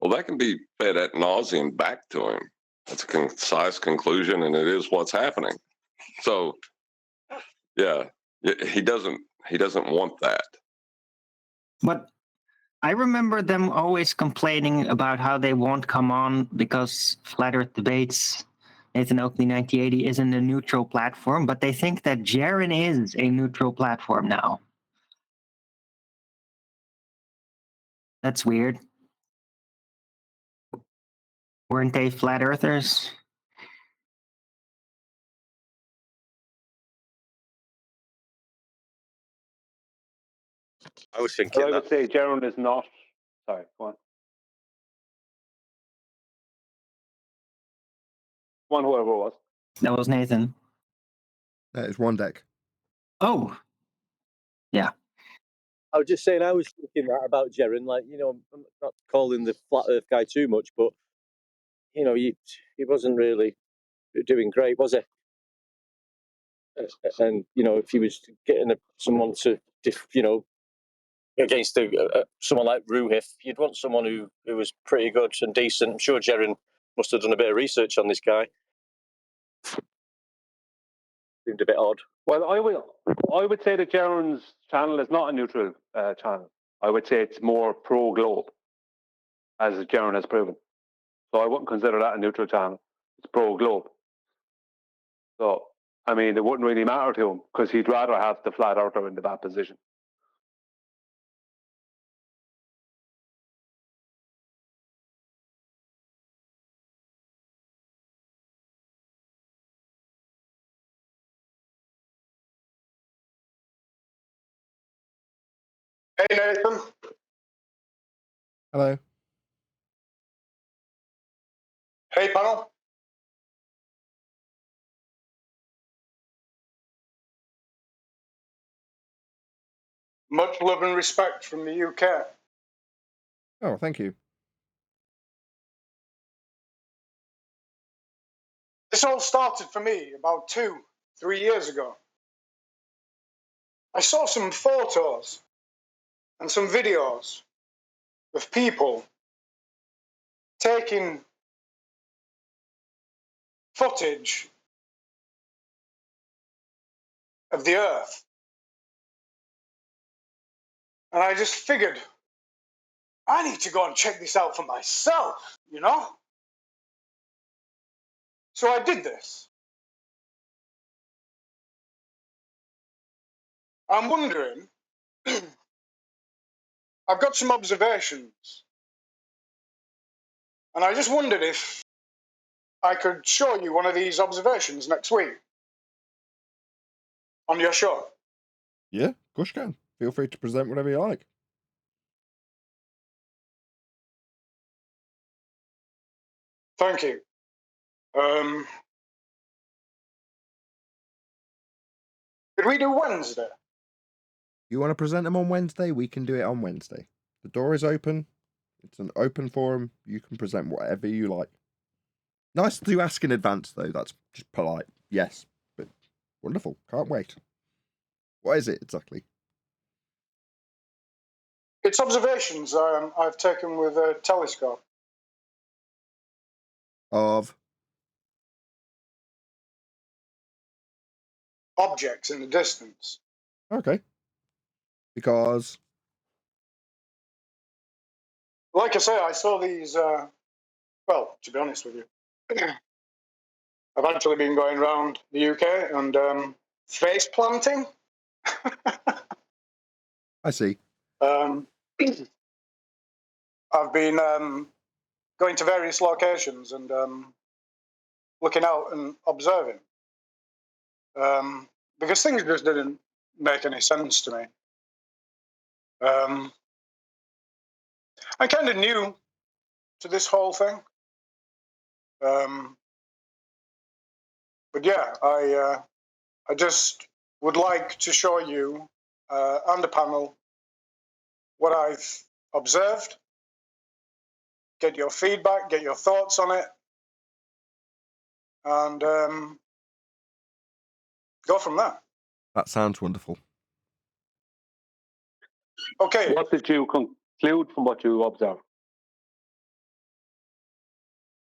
Well, that can be fed ad nauseum back to him. It's a concise conclusion, and it is what's happening. So, yeah, he doesn't want that. But I remember them always complaining about how they won't come on because Flat Earth Debates, Nathan Oakley 1980, isn't a neutral platform, but they think that Jaren is a neutral platform now. That's weird. Weren't they flat earthers? I was thinking I would say Jaren is not. Sorry, go on. Whoever it was. That was Nathan. That is one deck. Oh, yeah. I was just saying, I was thinking that about Jaren. Like, I'm not calling the flat Earth guy too much, but he wasn't really doing great, was he? And if he was getting someone to, against someone like Ruhif, you'd want someone who was pretty good and decent. I'm sure Jaren must have done a bit of research on this guy. Seemed a bit odd. Well, I would say that Jaron's channel is not a neutral channel. I would say it's more pro-globe, as Jaron has proven. So I wouldn't consider that a neutral channel. It's pro-globe. So, I mean, it wouldn't really matter to him because he'd rather have the flat earther in the bad position. Hey, Nathan. Hello. Hey, panel. Much love and respect from the UK. Oh, thank you. This all started for me about 2-3 years ago. I saw some photos and some videos of people taking footage of the Earth. And I just figured, I need to go and check this out for myself, So I did this. I'm wondering, I've got some observations. And I just wondered if I could show you one of these observations next week on your show. Yeah, of course you can. Feel free to present whatever you like. Thank you. Could we do Wednesday? You want to present them on Wednesday? We can do it on Wednesday. The door is open. It's an open forum. You can present whatever you like. Nice to ask in advance, though. That's just polite. Yes, but wonderful. Can't wait. What is it exactly? It's observations I've taken with a telescope. Of? Objects in the distance. Okay. Because? Like I say, I saw these, well, to be honest with you, I've actually been going around the UK and face planting. I see. I've been going to various locations and looking out and observing. Because things just didn't make any sense to me. I kind of new to this whole thing. But yeah, I just would like to show you on the panel what I've observed, get your feedback, get your thoughts on it, and go from there. That sounds wonderful. Okay. What did you conclude from what you observed?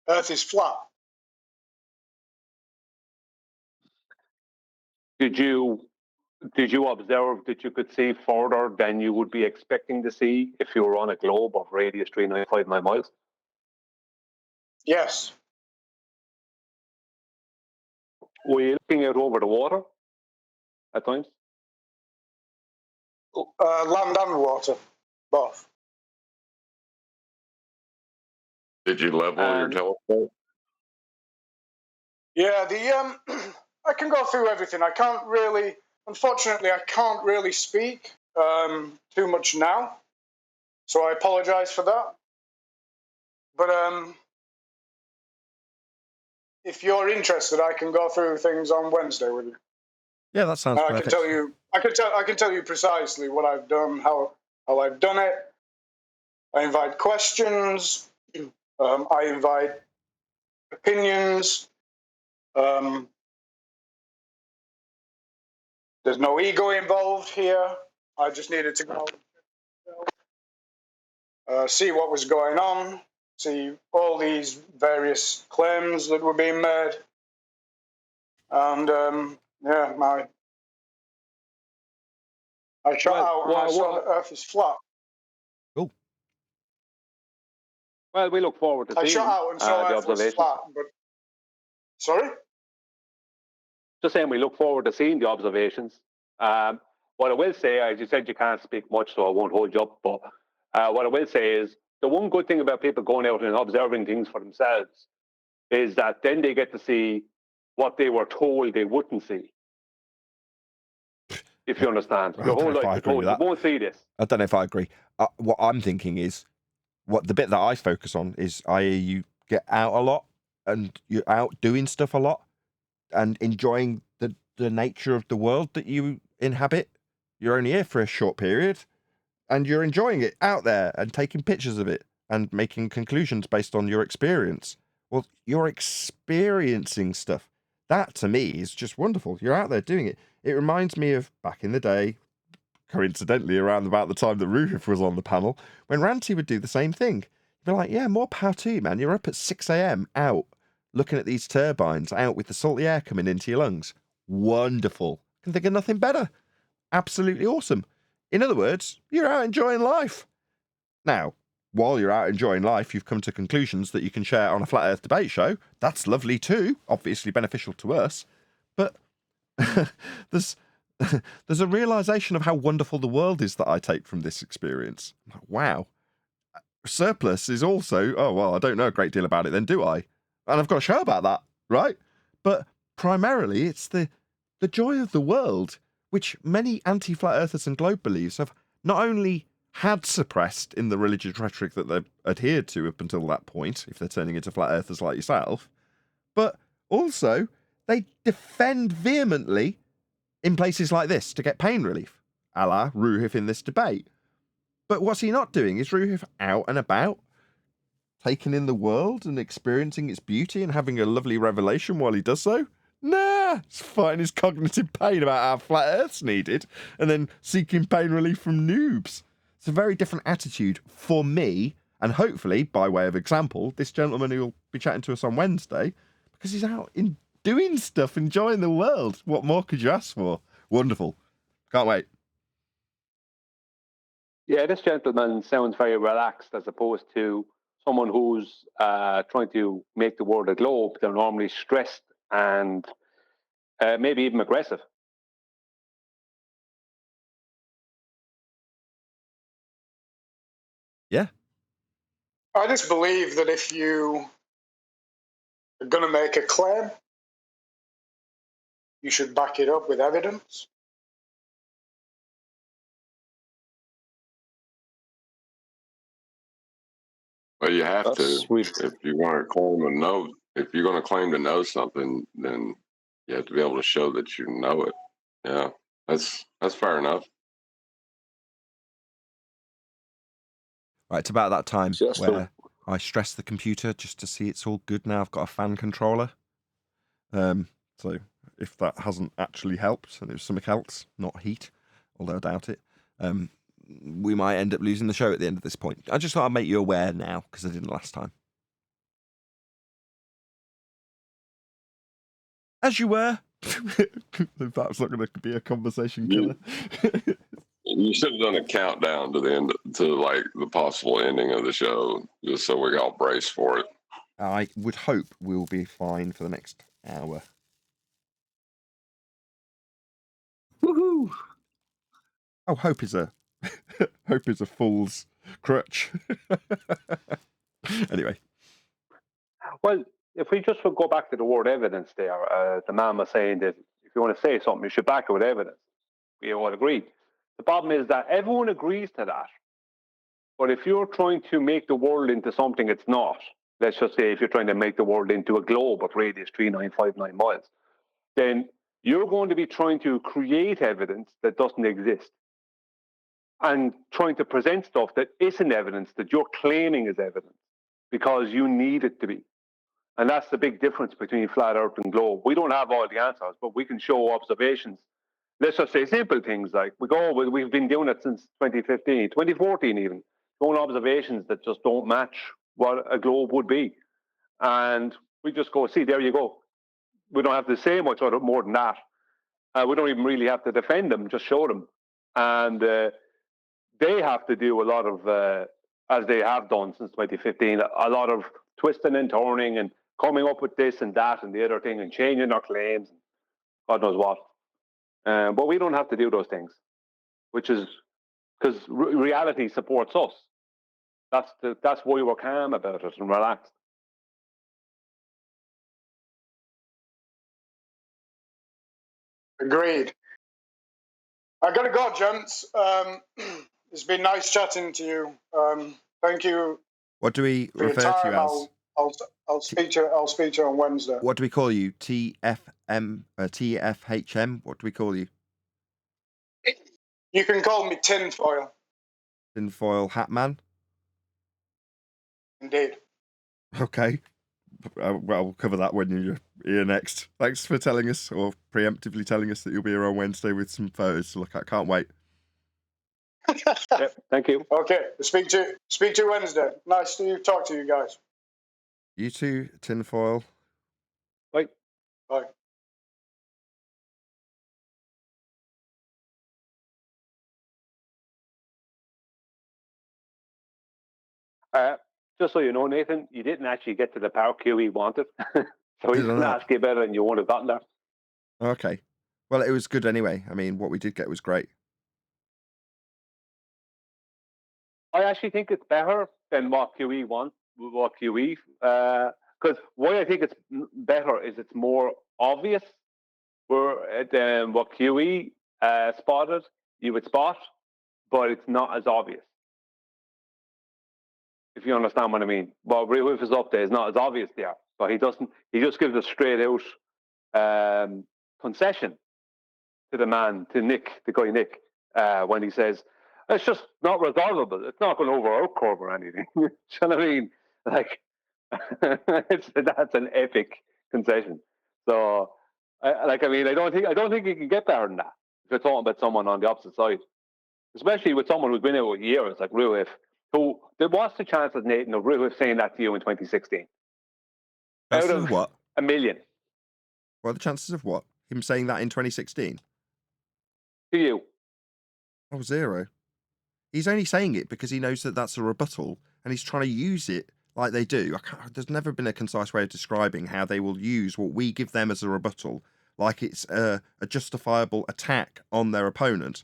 Earth is flat. Did you observe that you could see further than you would be expecting to see if you were on a globe of radius 395 miles? Yes. Were you looking out over the water at times? Land and water, both. Did you level your telescope? Yeah, I can go through everything. I can't really, unfortunately, I can't really speak too much now, so I apologize for that. But if you're interested, I can go through things on Wednesday with you. Yeah, that sounds perfect. I can tell you precisely what I've done, how I've done it. I invite questions. I invite opinions. There's no ego involved here. I just needed to go see what was going on, see all these various claims that were being made, and I shot out and I saw the Earth is flat. Cool. Well, we look forward to I seeing shot out and saw the Earth was observations. flat, but sorry. Just saying, we look forward to seeing the observations. What I will say, as you said, you can't speak much, so I won't hold you up. But what I will say is the one good thing about people going out and observing things for themselves is that then they get to see what they were told they wouldn't see. If you understand, your whole life is told you won't see this. I don't know if I agree. What I'm thinking is, what the bit that I focus on is, i.e., you get out a lot and you're out doing stuff a lot and enjoying the nature of the world that you inhabit. You're only here for a short period and you're enjoying it out there and taking pictures of it and making conclusions based on your experience. Well, you're experiencing stuff. That, to me, is just wonderful. You're out there doing it. It reminds me of back in the day, coincidentally, around about the time that Ruhif was on the panel, when Ranty would do the same thing. He'd be like, yeah, more power to you, man. You're up at 6 a.m. out, looking at these turbines, out with the salty air coming into your lungs. Wonderful. Can think of nothing better. Absolutely awesome. In other words, you're out enjoying life. Now, while you're out enjoying life, you've come to conclusions that you can share on a Flat Earth debate show. That's lovely too, obviously beneficial to us. But there's a realization of how wonderful the world is that I take from this experience. Wow. Surplus is also, oh, well, I don't know a great deal about it then, do I? And I've got a show about that, right? But primarily, it's the joy of the world, which many anti-flat earthers and globe beliefs have not only had suppressed in the religious rhetoric that they've adhered to up until that point, if they're turning into flat earthers like yourself, but also they defend vehemently in places like this to get pain relief, a la Ruhif in this debate. But what's he not doing? Is Ruhif out and about, taking in the world and experiencing its beauty and having a lovely revelation while he does so? Nah, he's fighting his cognitive pain about how flat Earth's needed and then seeking pain relief from noobs. It's a very different attitude for me, and hopefully, by way of example, this gentleman who will be chatting to us on Wednesday, because he's out in doing stuff, enjoying the world. What more could you ask for? Wonderful. Can't wait. Yeah, this gentleman sounds very relaxed as opposed to someone who's trying to make the world a globe. They're normally stressed and maybe even aggressive. Yeah. I just believe that if you are going to make a claim, you should back it up with evidence. Well, you have That's to. we've If you want to claim to know, if you're going to claim to know something, then you have to be able to show that you know it. Yeah, that's fair enough. Right, it's about that time See, that's where I stress the computer just to see it's all good now. I've got a fan controller. So if that hasn't actually helped, and it was something else, not heat, although I doubt it, we might end up losing the show at the end of this point. I just thought I'd make you aware now, because I didn't last time. As you were. That's not going to be a conversation killer. You should have done a countdown to the end, to like the possible ending of the show, just so we got braced for it. I would hope we'll be fine for the next hour. Woohoo! Oh, hope is a fool's crutch. Anyway. Well, if we just go back to the word evidence there, the man was saying that if you want to say something, you should back it with evidence. We all agree. The problem is that everyone agrees to that. But if you're trying to make the world into something it's not, let's just say if you're trying to make the world into a globe of radius 3959 miles, then you're going to be trying to create evidence that doesn't exist and trying to present stuff that isn't evidence that you're claiming is evidence because you need it to be. And that's the big difference between flat earth and globe. We don't have all the answers, but we can show observations let's just say simple things like we've been doing it since 2015, 2014 even, going observations that just don't match what a globe would be. And we just go, see, there you go. We don't have to say much more than that. We don't even really have to defend them, just show them. And they have to do a lot of, as they have done since 2015, a lot of twisting and turning and coming up with this and that and the other thing and changing their claims, God knows what. But we don't have to do those things, which is because reality supports us. That's why we're calm about it and relaxed. Agreed. I gotta go, gents. It's been nice chatting to you. Thank you. What do we for your refer to time. you as? I'll speak to you. I'll speak to you on Wednesday. What do we call you? TFM, TFHM? What do we call you? You can call me Tinfoil. Tinfoil Hat Man? Indeed. Okay. Well, we'll cover that when you're here next. Thanks for telling us, or preemptively telling us, that you'll be here on Wednesday with some photos to look at. Can't wait. Yep, thank you. Okay, speak to you Wednesday. Nice to talk to you guys. You too, Tinfoil. Bye. Bye. Just so you know, Nathan, you didn't actually get to the power QE wanted. So he's Did I going to not? ask you about it and you won't have gotten there. Okay. Well, it was good anyway. I mean, what we did get was great. I actually think it's better than what QE wants, what QE. Because why I think it's better is it's more obvious. Where what QE spotted, you would spot, but it's not as obvious. If you understand what I mean. Well, with his update is not as obvious there. So he doesn't. He just gives a straight out concession to the man, to Nick, the guy Nick, when he says it's just not resolvable. It's not going over our curve or anything. Do you know what I mean? Like, that's an epic concession. So, I don't think you can get better than that if you're talking about someone on the opposite side, especially with someone who's been here for years, like Ruhif. Who there was the chance of Nathan of Ruhif saying that to you in 2016? Chances Out of of what? a million. What are the chances of what? Him saying that in 2016? To you. Oh, 0. He's only saying it because he knows that that's a rebuttal and he's trying to use it like they do. There's never been a concise way of describing how they will use what we give them as a rebuttal like it's a justifiable attack on their opponent.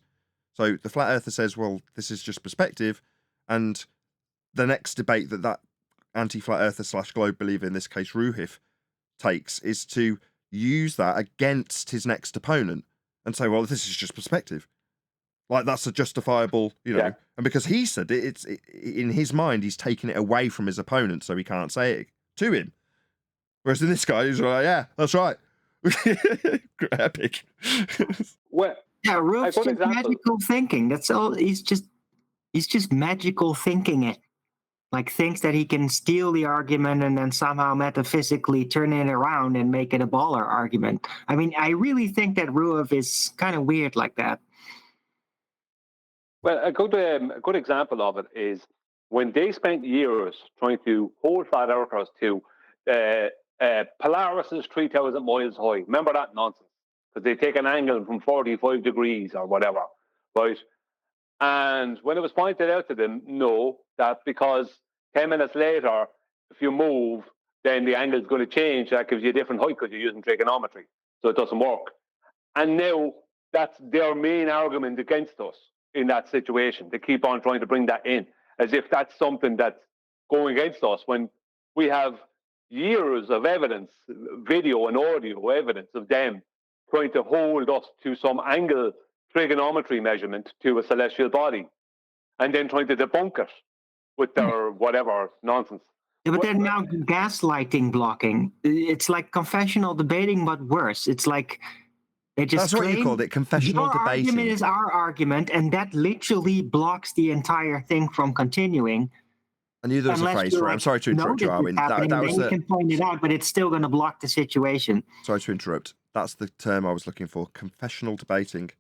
So the flat earther says, well, this is just perspective. And the next debate that anti-flat earther / globe believer, in this case Ruhif, takes is to use that against his next opponent and say, well, this is just perspective. Like, that's a justifiable, Yeah. And because he said it, in his mind, he's taking it away from his opponent, so he can't say it to him. Whereas in this guy, he's like, yeah, that's right. Epic. Well, Yeah, Roof's got just example. magical thinking. That's all. He's just magical thinking it. Like, thinks that he can steal the argument and then somehow metaphysically turn it around and make it a baller argument. I mean, I really think that Ruoff is kind of weird like that. Well, a good example of it is when they spent years trying to hold flat earthers to Polaris is 3,000 miles high. Remember that nonsense? Because they take an angle from 45 degrees or whatever, right? And when it was pointed out to them, no, that because 10 minutes later, if you move, then the angle is going to change. That gives you a different height because you're using trigonometry. So it doesn't work. And now that's their main argument against us in that situation. They keep on trying to bring that in as if that's something that's going against us when we have years of evidence, video and audio evidence of them trying to hold us to some angle trigonometry measurement to a celestial body and then trying to debunk it with their whatever nonsense. Yeah, but they're now gaslighting blocking. It's like confessional debating, but worse. It's like they just That's what you claim called it, confessional your debating. argument is our argument, and that literally blocks the entire thing from continuing. I knew there was a Unless phrase you, for it. I'm sorry to interrupt you, know Arwin. that That was then you can point it out, but it's still going to block the situation. Sorry to interrupt. That's the term I was looking for. Confessional debating.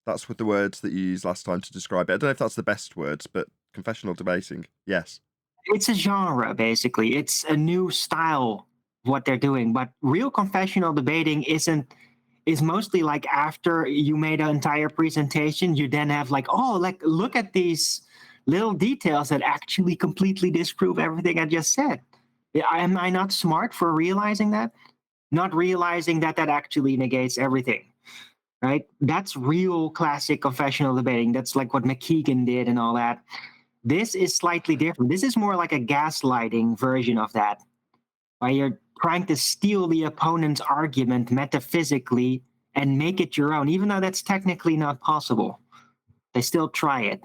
That's with the words that you used last time to describe it. I don't know if that's the best words, but confessional debating, yes. It's a genre, basically. It's a new style of what they're doing. But real confessional debating is mostly like after you made an entire presentation, you then have like, oh, like look at these little details that actually completely disprove everything I just said. Am I not smart for realizing that? Not realizing that that actually negates everything, right? That's real classic confessional debating. That's like what McKeegan did and all that. This is slightly different. This is more like a gaslighting version of that, where you're trying to steal the opponent's argument metaphysically and make it your own, even though that's technically not possible. They still try it.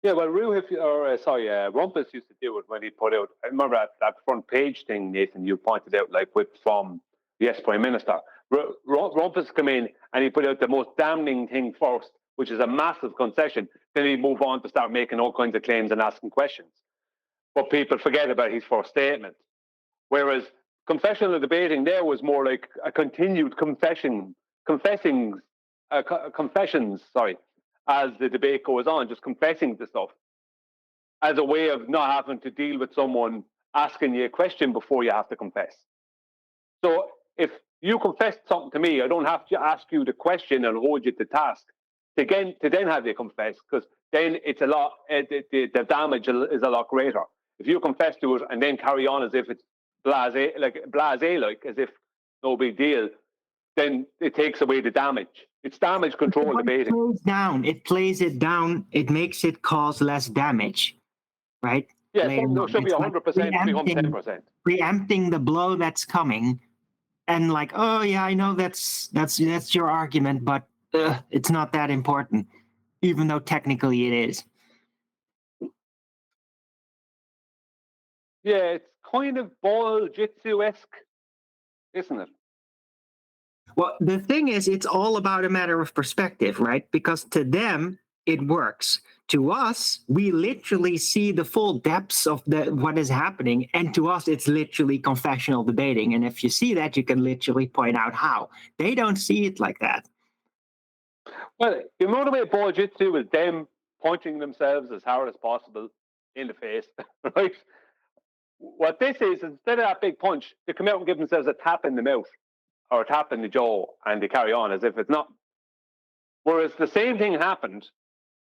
Yeah, well, Rumpus used to do it when he put out. I remember that front page thing, Nathan, you pointed out, like from the ex-prime minister. Rumpus come in and he put out the most damning thing first, which is a massive concession. Then he move on to start making all kinds of claims and asking questions. But people forget about his first statement. Whereas confessional debating there was more like a continued confessions, as the debate goes on, just confessing to stuff as a way of not having to deal with someone asking you a question before you have to confess. So if you confess something to me, I don't have to ask you the question and hold you to task to then have you confess, because then it's a lot, the damage is a lot greater. If you confess to it and then carry on as if it's blasé, like as if no big deal, then it takes away the damage. It's damage control debating. It plays it down. It makes it cause less damage, right? Yeah, so it should be 100%, become 10%. Preempting the blow that's coming, and like, oh yeah, I know that's your argument, but it's not that important, even though technically it is. Yeah, it's kind of ball jitsu-esque, isn't it? Well, the thing is, it's all about a matter of perspective, right? Because to them, it works. To us, we literally see the full depths of what is happening. And to us, it's literally confessional debating. And if you see that, you can literally point out how. They don't see it like that. Well, the motivate ball jitsu is them punching themselves as hard as possible in the face, right? What this is, instead of that big punch, they come out and give themselves a tap in the mouth or a tap in the jaw, and they carry on as if it's not. Whereas the same thing happened,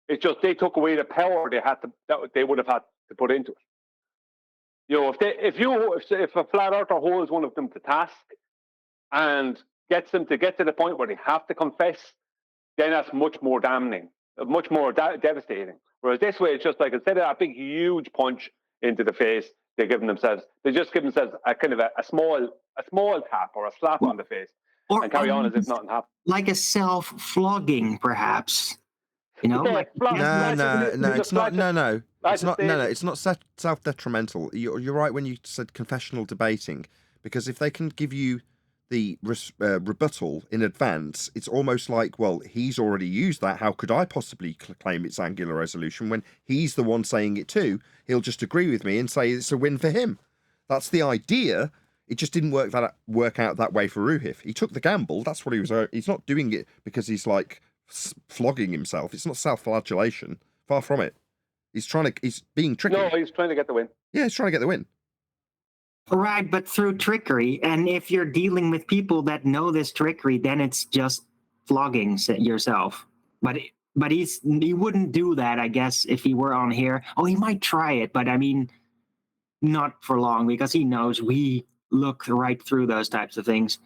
it's just they took away the power that they would have had to put into it. You know, if a flat earther holds one of them to task and gets them to get to the point where they have to confess, then that's much more damning, much more devastating. Whereas this way, it's just like instead of that big, huge punch into the face, they just give themselves a kind of a small tap or a slap on the face and carry on as if nothing happened. Like a self-flogging, perhaps. You know, No, it's not. No, it's not self-detrimental. You're right when you said confessional debating, because if they can give you the rebuttal in advance, it's almost like, well, he's already used that. How could I possibly claim it's angular resolution when he's the one saying it too? He'll just agree with me and say it's a win for him. That's the idea. It just didn't work out that way for Ruhif. He took the gamble. That's what he was. He's not doing it because he's like flogging himself. It's not self-flagellation. Far from it. He's being tricky. No, he's trying to get the win. Yeah, he's trying to get the win. Right, but through trickery. And if you're dealing with people that know this trickery, then it's just flogging yourself. But he wouldn't do that, I guess, if he were on here. Oh, he might try it, but I mean, not for long, because he knows we look right through those types of things.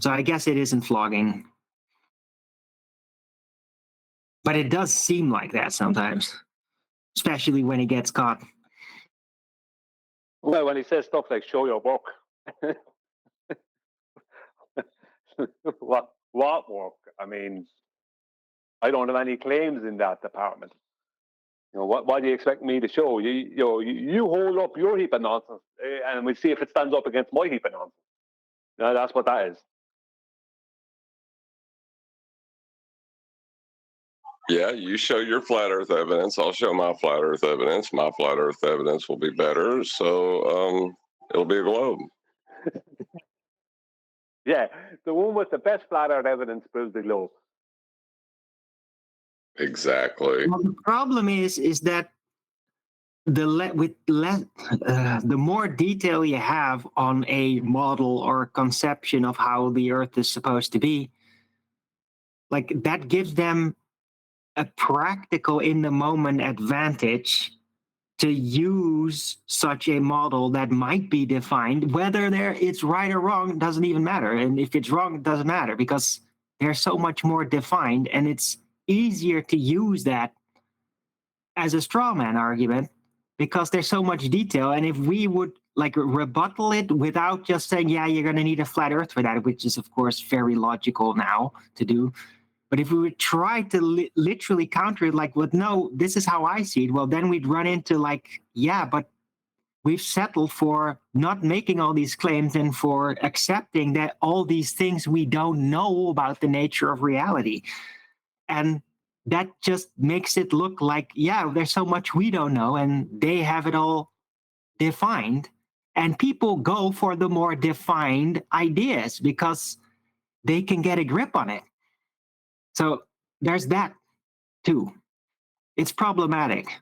So I guess it isn't flogging. But it does seem like that sometimes, especially when he gets caught. Well, when he says stuff like "show your work," what work? I mean, I don't have any claims in that department. You know, what do you expect me to show? You hold up your heap of nonsense, and we'll see if it stands up against my heap of nonsense. No, that's what that is. Yeah, you show your flat Earth evidence. I'll show my flat Earth evidence. My flat Earth evidence will be better. So it'll be a globe. Yeah, the one with the best flat Earth evidence proves the globe. Exactly. Well, the problem is that the more detail you have on a model or conception of how the Earth is supposed to be, like that gives them a practical in the moment advantage to use such a model that might be defined. Whether it's right or wrong doesn't even matter, and if it's wrong, it doesn't matter because they're so much more defined, and it's easier to use that as a straw man argument because there's so much detail. And if we would like rebuttal it without just saying, yeah, you're going to need a flat Earth for that, which is of course very logical now to do. But if we would try to literally counter it, like, well, no, this is how I see it, well, then we'd run into like, yeah, but we've settled for not making all these claims and for accepting that all these things we don't know about the nature of reality. And that just makes it look like, yeah, there's so much we don't know and they have it all defined. And people go for the more defined ideas because they can get a grip on it. So there's that too. It's problematic.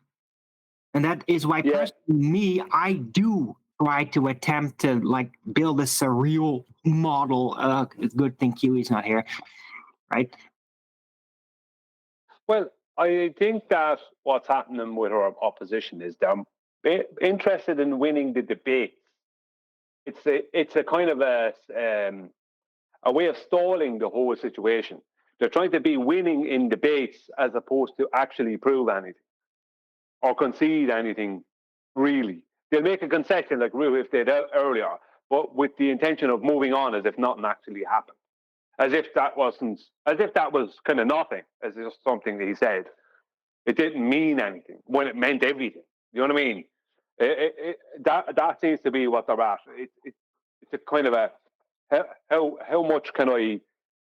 And that is why personally, I do try to attempt to like build a surreal model. It's a good thing Kiwi's not here, right? Well, I think that what's happening with our opposition is they're interested in winning the debate. It's a kind of a way of stalling the whole situation. They're trying to be winning in debates as opposed to actually prove anything or concede anything, really. They'll make a concession like Ruth did earlier, but with the intention of moving on as if nothing actually happened. As if that was kind of nothing, as just something that he said. It didn't mean anything when it meant everything. You know what I mean? That seems to be what they're at. It's a kind of a how much can I?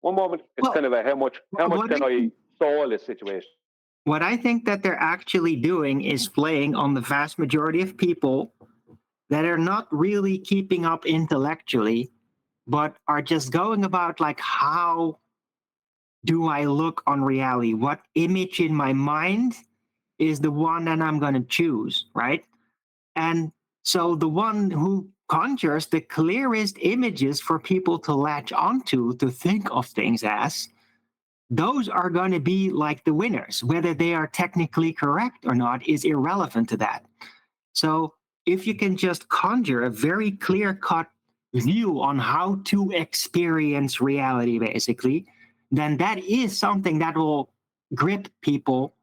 One moment, it's kind of a how much can I stall this situation? What I think that they're actually doing is playing on the vast majority of people that are not really keeping up intellectually, but are just going about like, how do I look on reality? What image in my mind is the one that I'm going to choose, right? And so the one who conjures the clearest images for people to latch onto, to think of things as, those are going to be like the winners. Whether they are technically correct or not is irrelevant to that. So if you can just conjure a very clear-cut view on how to experience reality, basically, then that is something that will grip people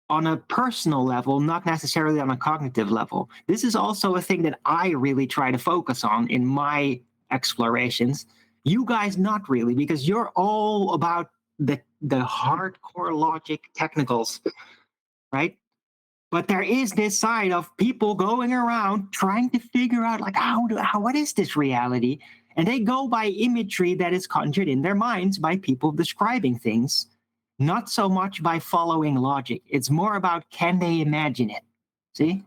on a personal level, not necessarily on a cognitive level. This is also a thing that I really try to focus on in my explorations. You guys not really, because you're all about the hardcore logic technicals, right? But there is this side of people going around trying to figure out like, what is this reality? And they go by imagery that is conjured in their minds by people describing things, not so much by following logic. It's more about, can they imagine it? See?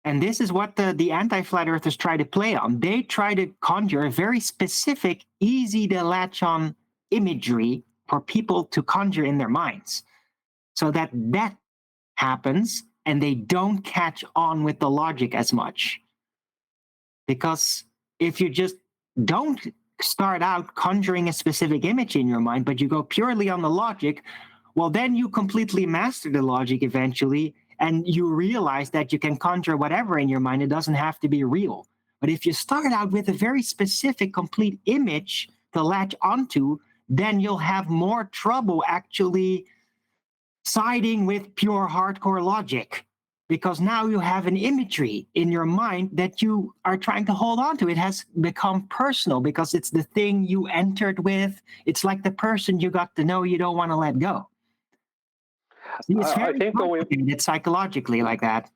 And this is what the anti-flat earthers try to play on. They try to conjure a very specific, easy to latch on imagery for people to conjure in their minds, so that happens and they don't catch on with the logic as much. Because if you just don't start out conjuring a specific image in your mind, but you go purely on the logic, well, then you completely master the logic eventually, and you realize that you can conjure whatever in your mind. It doesn't have to be real. But if you start out with a very specific, complete image to latch onto, then you'll have more trouble actually siding with pure hardcore logic, because now you have an imagery in your mind that you are trying to hold on to. It has become personal because it's the thing you entered with. It's like the person you got to know you don't want to let go. It's very complicated psychologically like that.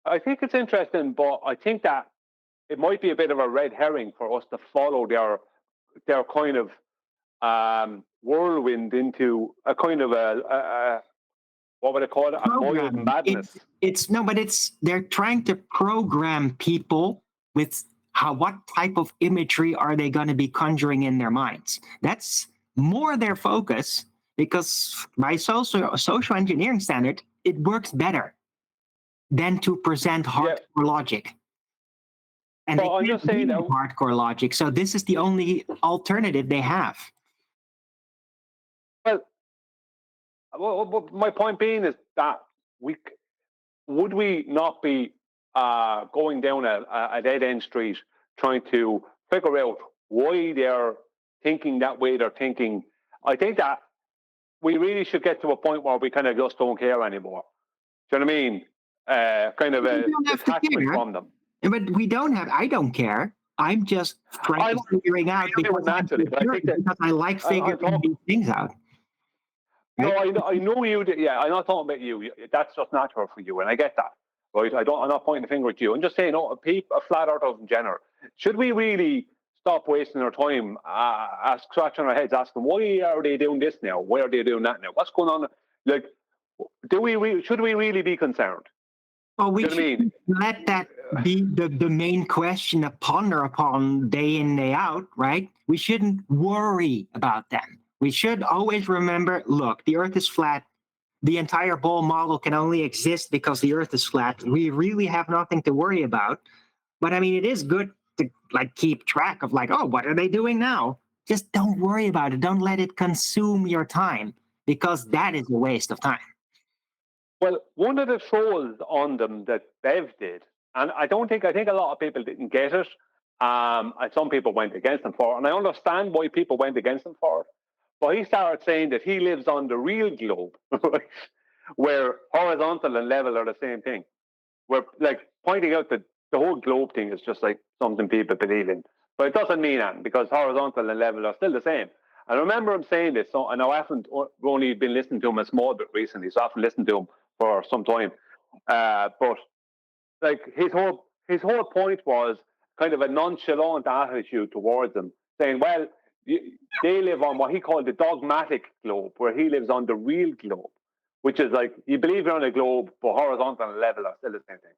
I think it's interesting, but I think that it might be a bit of a red herring for us to follow their kind of whirlwind into a kind of a what would I call it? A mild madness. They're trying to program people with what type of imagery are they going to be conjuring in their minds? That's more their focus, because by social engineering standard, it works better than to present hardcore logic. And Well, I'm they just can't saying do that. hardcore logic, so this is the only alternative they have. Well, my point being is that would we not be going down a dead end street trying to figure out why they're thinking that way they're thinking? I think that we really should get to a point where we kind of just don't care anymore. Do you know what I mean? Kind of a detachment from them. But we don't have. I don't care. I'm just trying to figuring out because I like figuring these things out. Right? No, I know you. Yeah, I'm not talking about you. That's just natural for you, and I get that. Right? I'm not pointing the finger at you. I'm just saying, flat earthers in general. Should we really stop wasting our time scratching our heads, asking why are they doing this now? Why are they doing that now? What's going on? Like, should we really be concerned? Well, we should let that be the main question to ponder upon day in, day out, right? We shouldn't worry about them. We should always remember, look, the Earth is flat. The entire ball model can only exist because the Earth is flat. We really have nothing to worry about. But I mean, it is good to keep track of what are they doing now? Just don't worry about it. Don't let it consume your time, because that is a waste of time. Well, one of the trolls on them that Bev did, and I think a lot of people didn't get it. And some people went against him for it, and I understand why people went against him for it. But he started saying that he lives on the real globe, where horizontal and level are the same thing. We're pointing out that the whole globe thing is just something people believe in, but it doesn't mean that, because horizontal and level are still the same. And I remember him saying this, so, and I haven't only been listening to him a small bit recently, so I haven't listened to him for some time. But his whole point was kind of a nonchalant attitude towards them, saying, well, they live on what he called the dogmatic globe, where he lives on the real globe, which is you believe you're on a globe, but horizontal and level are still the same thing.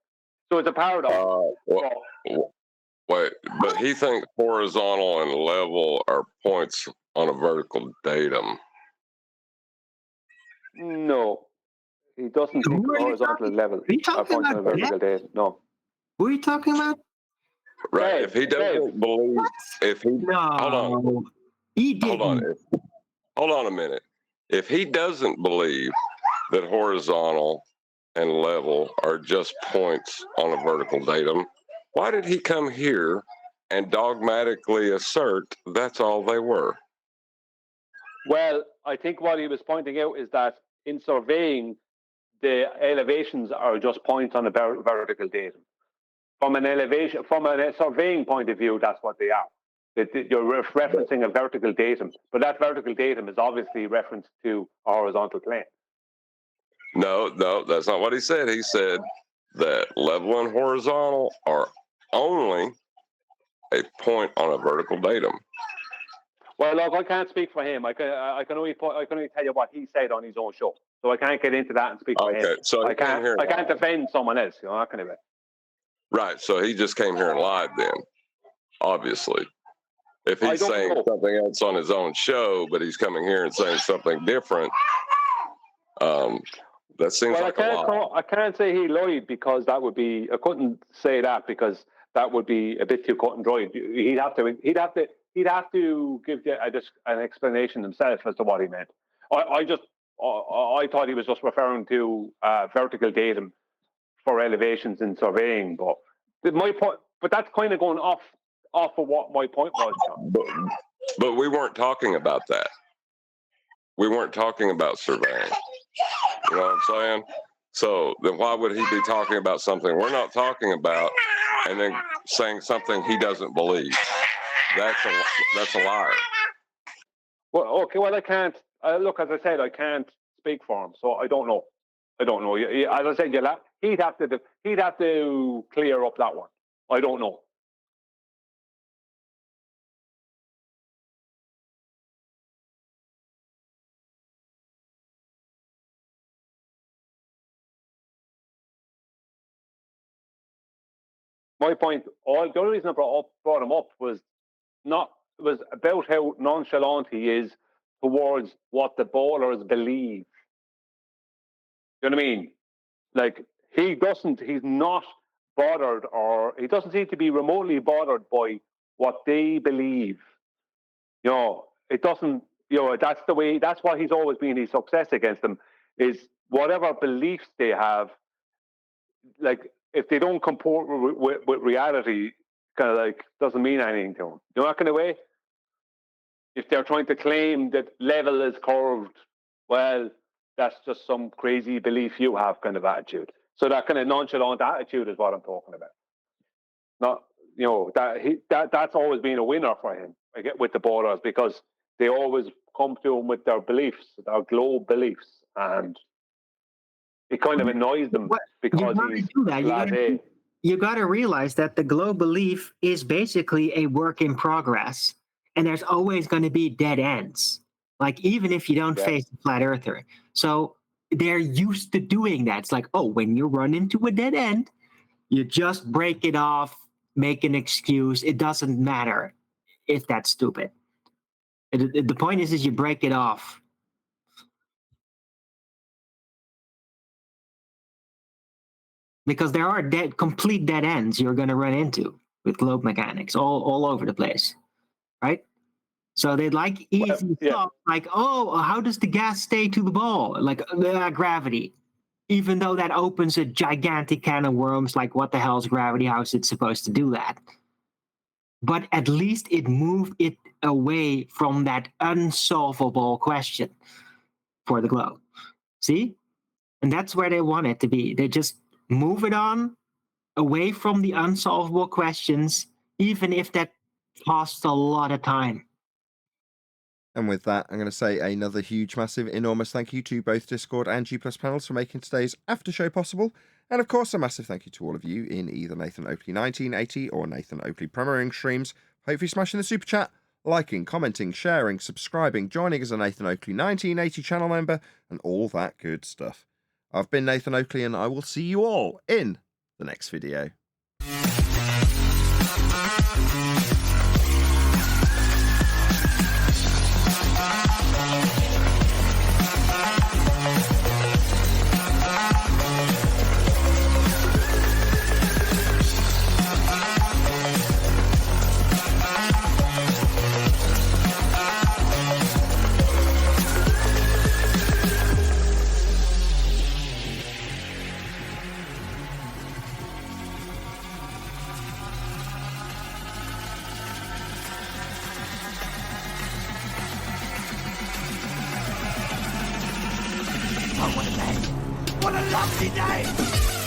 So it's a paradox. Wait, but he thinks horizontal and level are points on a vertical datum. No, he doesn't think horizontal and level are points on a vertical datum. No. Who are you talking about? Right. Dave, if he doesn't believe, hold on a minute. If he doesn't believe that horizontal and level are just points on a vertical datum, why did he come here and dogmatically assert that's all they were? Well, I think what he was pointing out is that in surveying, the elevations are just points on a vertical datum. From a surveying point of view, that's what they are. You're referencing a vertical datum, but that vertical datum is obviously referenced to a horizontal plane. No, that's not what he said. He said that level and horizontal are only a point on a vertical datum. Well, look, I can't speak for him. I can only tell you what he said on his own show. So I can't get into that and speak for him. So I can't defend someone else, that kind of way. Right. So he just came here and lied then, obviously. If he's saying something else on his own show, but he's coming here and saying something different, that seems like a lie. I can't say he lied, because that would be, I couldn't say that, because that would be a bit too cut and dry. He'd have to give you an explanation himself as to what he meant. I thought he was just referring to vertical datum for elevations in surveying, but that's kind of going off of what my point was, John. But we weren't talking about that. We weren't talking about surveying. You know what I'm saying? So then why would he be talking about something we're not talking about and then saying something he doesn't believe? That's a liar. Well, okay. Well, I can't. Look, as I said, I can't speak for him, so I don't know. As I said, he'd have to clear up that one. I don't know. my point, the only reason I brought him up was about how nonchalant he is towards what the ballers believe. You know what I mean? Like, he's not bothered, or he doesn't seem to be remotely bothered by what they believe. You know, it doesn't, you know, that's what he's always been his success against them, is whatever beliefs they have, like, if they don't comport with reality, kind of like doesn't mean anything to him. You know, that kind of way? If they're trying to claim that level is curved, well, that's just some crazy belief you have kind of attitude. So that kind of nonchalant attitude is what I'm talking about. Not, you know, that's always been a winner for him, I get, with the ballers, because they always come to him with their beliefs, their globe beliefs, and it kind of annoys them because he's blasé. You got to realize that the globe belief is basically a work in progress, and there's always going to be dead ends. Like, even if you don't face a flat earther. So they're used to doing that. It's like, oh, when you run into a dead end, you just break it off, make an excuse. It doesn't matter if that's stupid. The point is you break it off. Because there are complete dead ends you're going to run into with globe mechanics all over the place, right? So they like easy stuff, like, oh, how does the gas stay to the ball? Like gravity. Even though that opens a gigantic can of worms, like, what the hell is gravity? How is it supposed to do that? But at least it moved it away from that unsolvable question for the globe. See? And that's where they want it to be. They just move it on away from the unsolvable questions, even if that costs a lot of time. And with that, I'm going to say another huge, massive, enormous thank you to both Discord and G+ panels for making today's after show possible. And of course, a massive thank you to all of you in either Nathan Oakley 1980 or Nathan Oakley premiering streams. Hopefully smashing the super chat, liking, commenting, sharing, subscribing, joining as a Nathan Oakley 1980 channel member, and all that good stuff. I've been Nathan Oakley, and I will see you all in the next video. What a lovely day!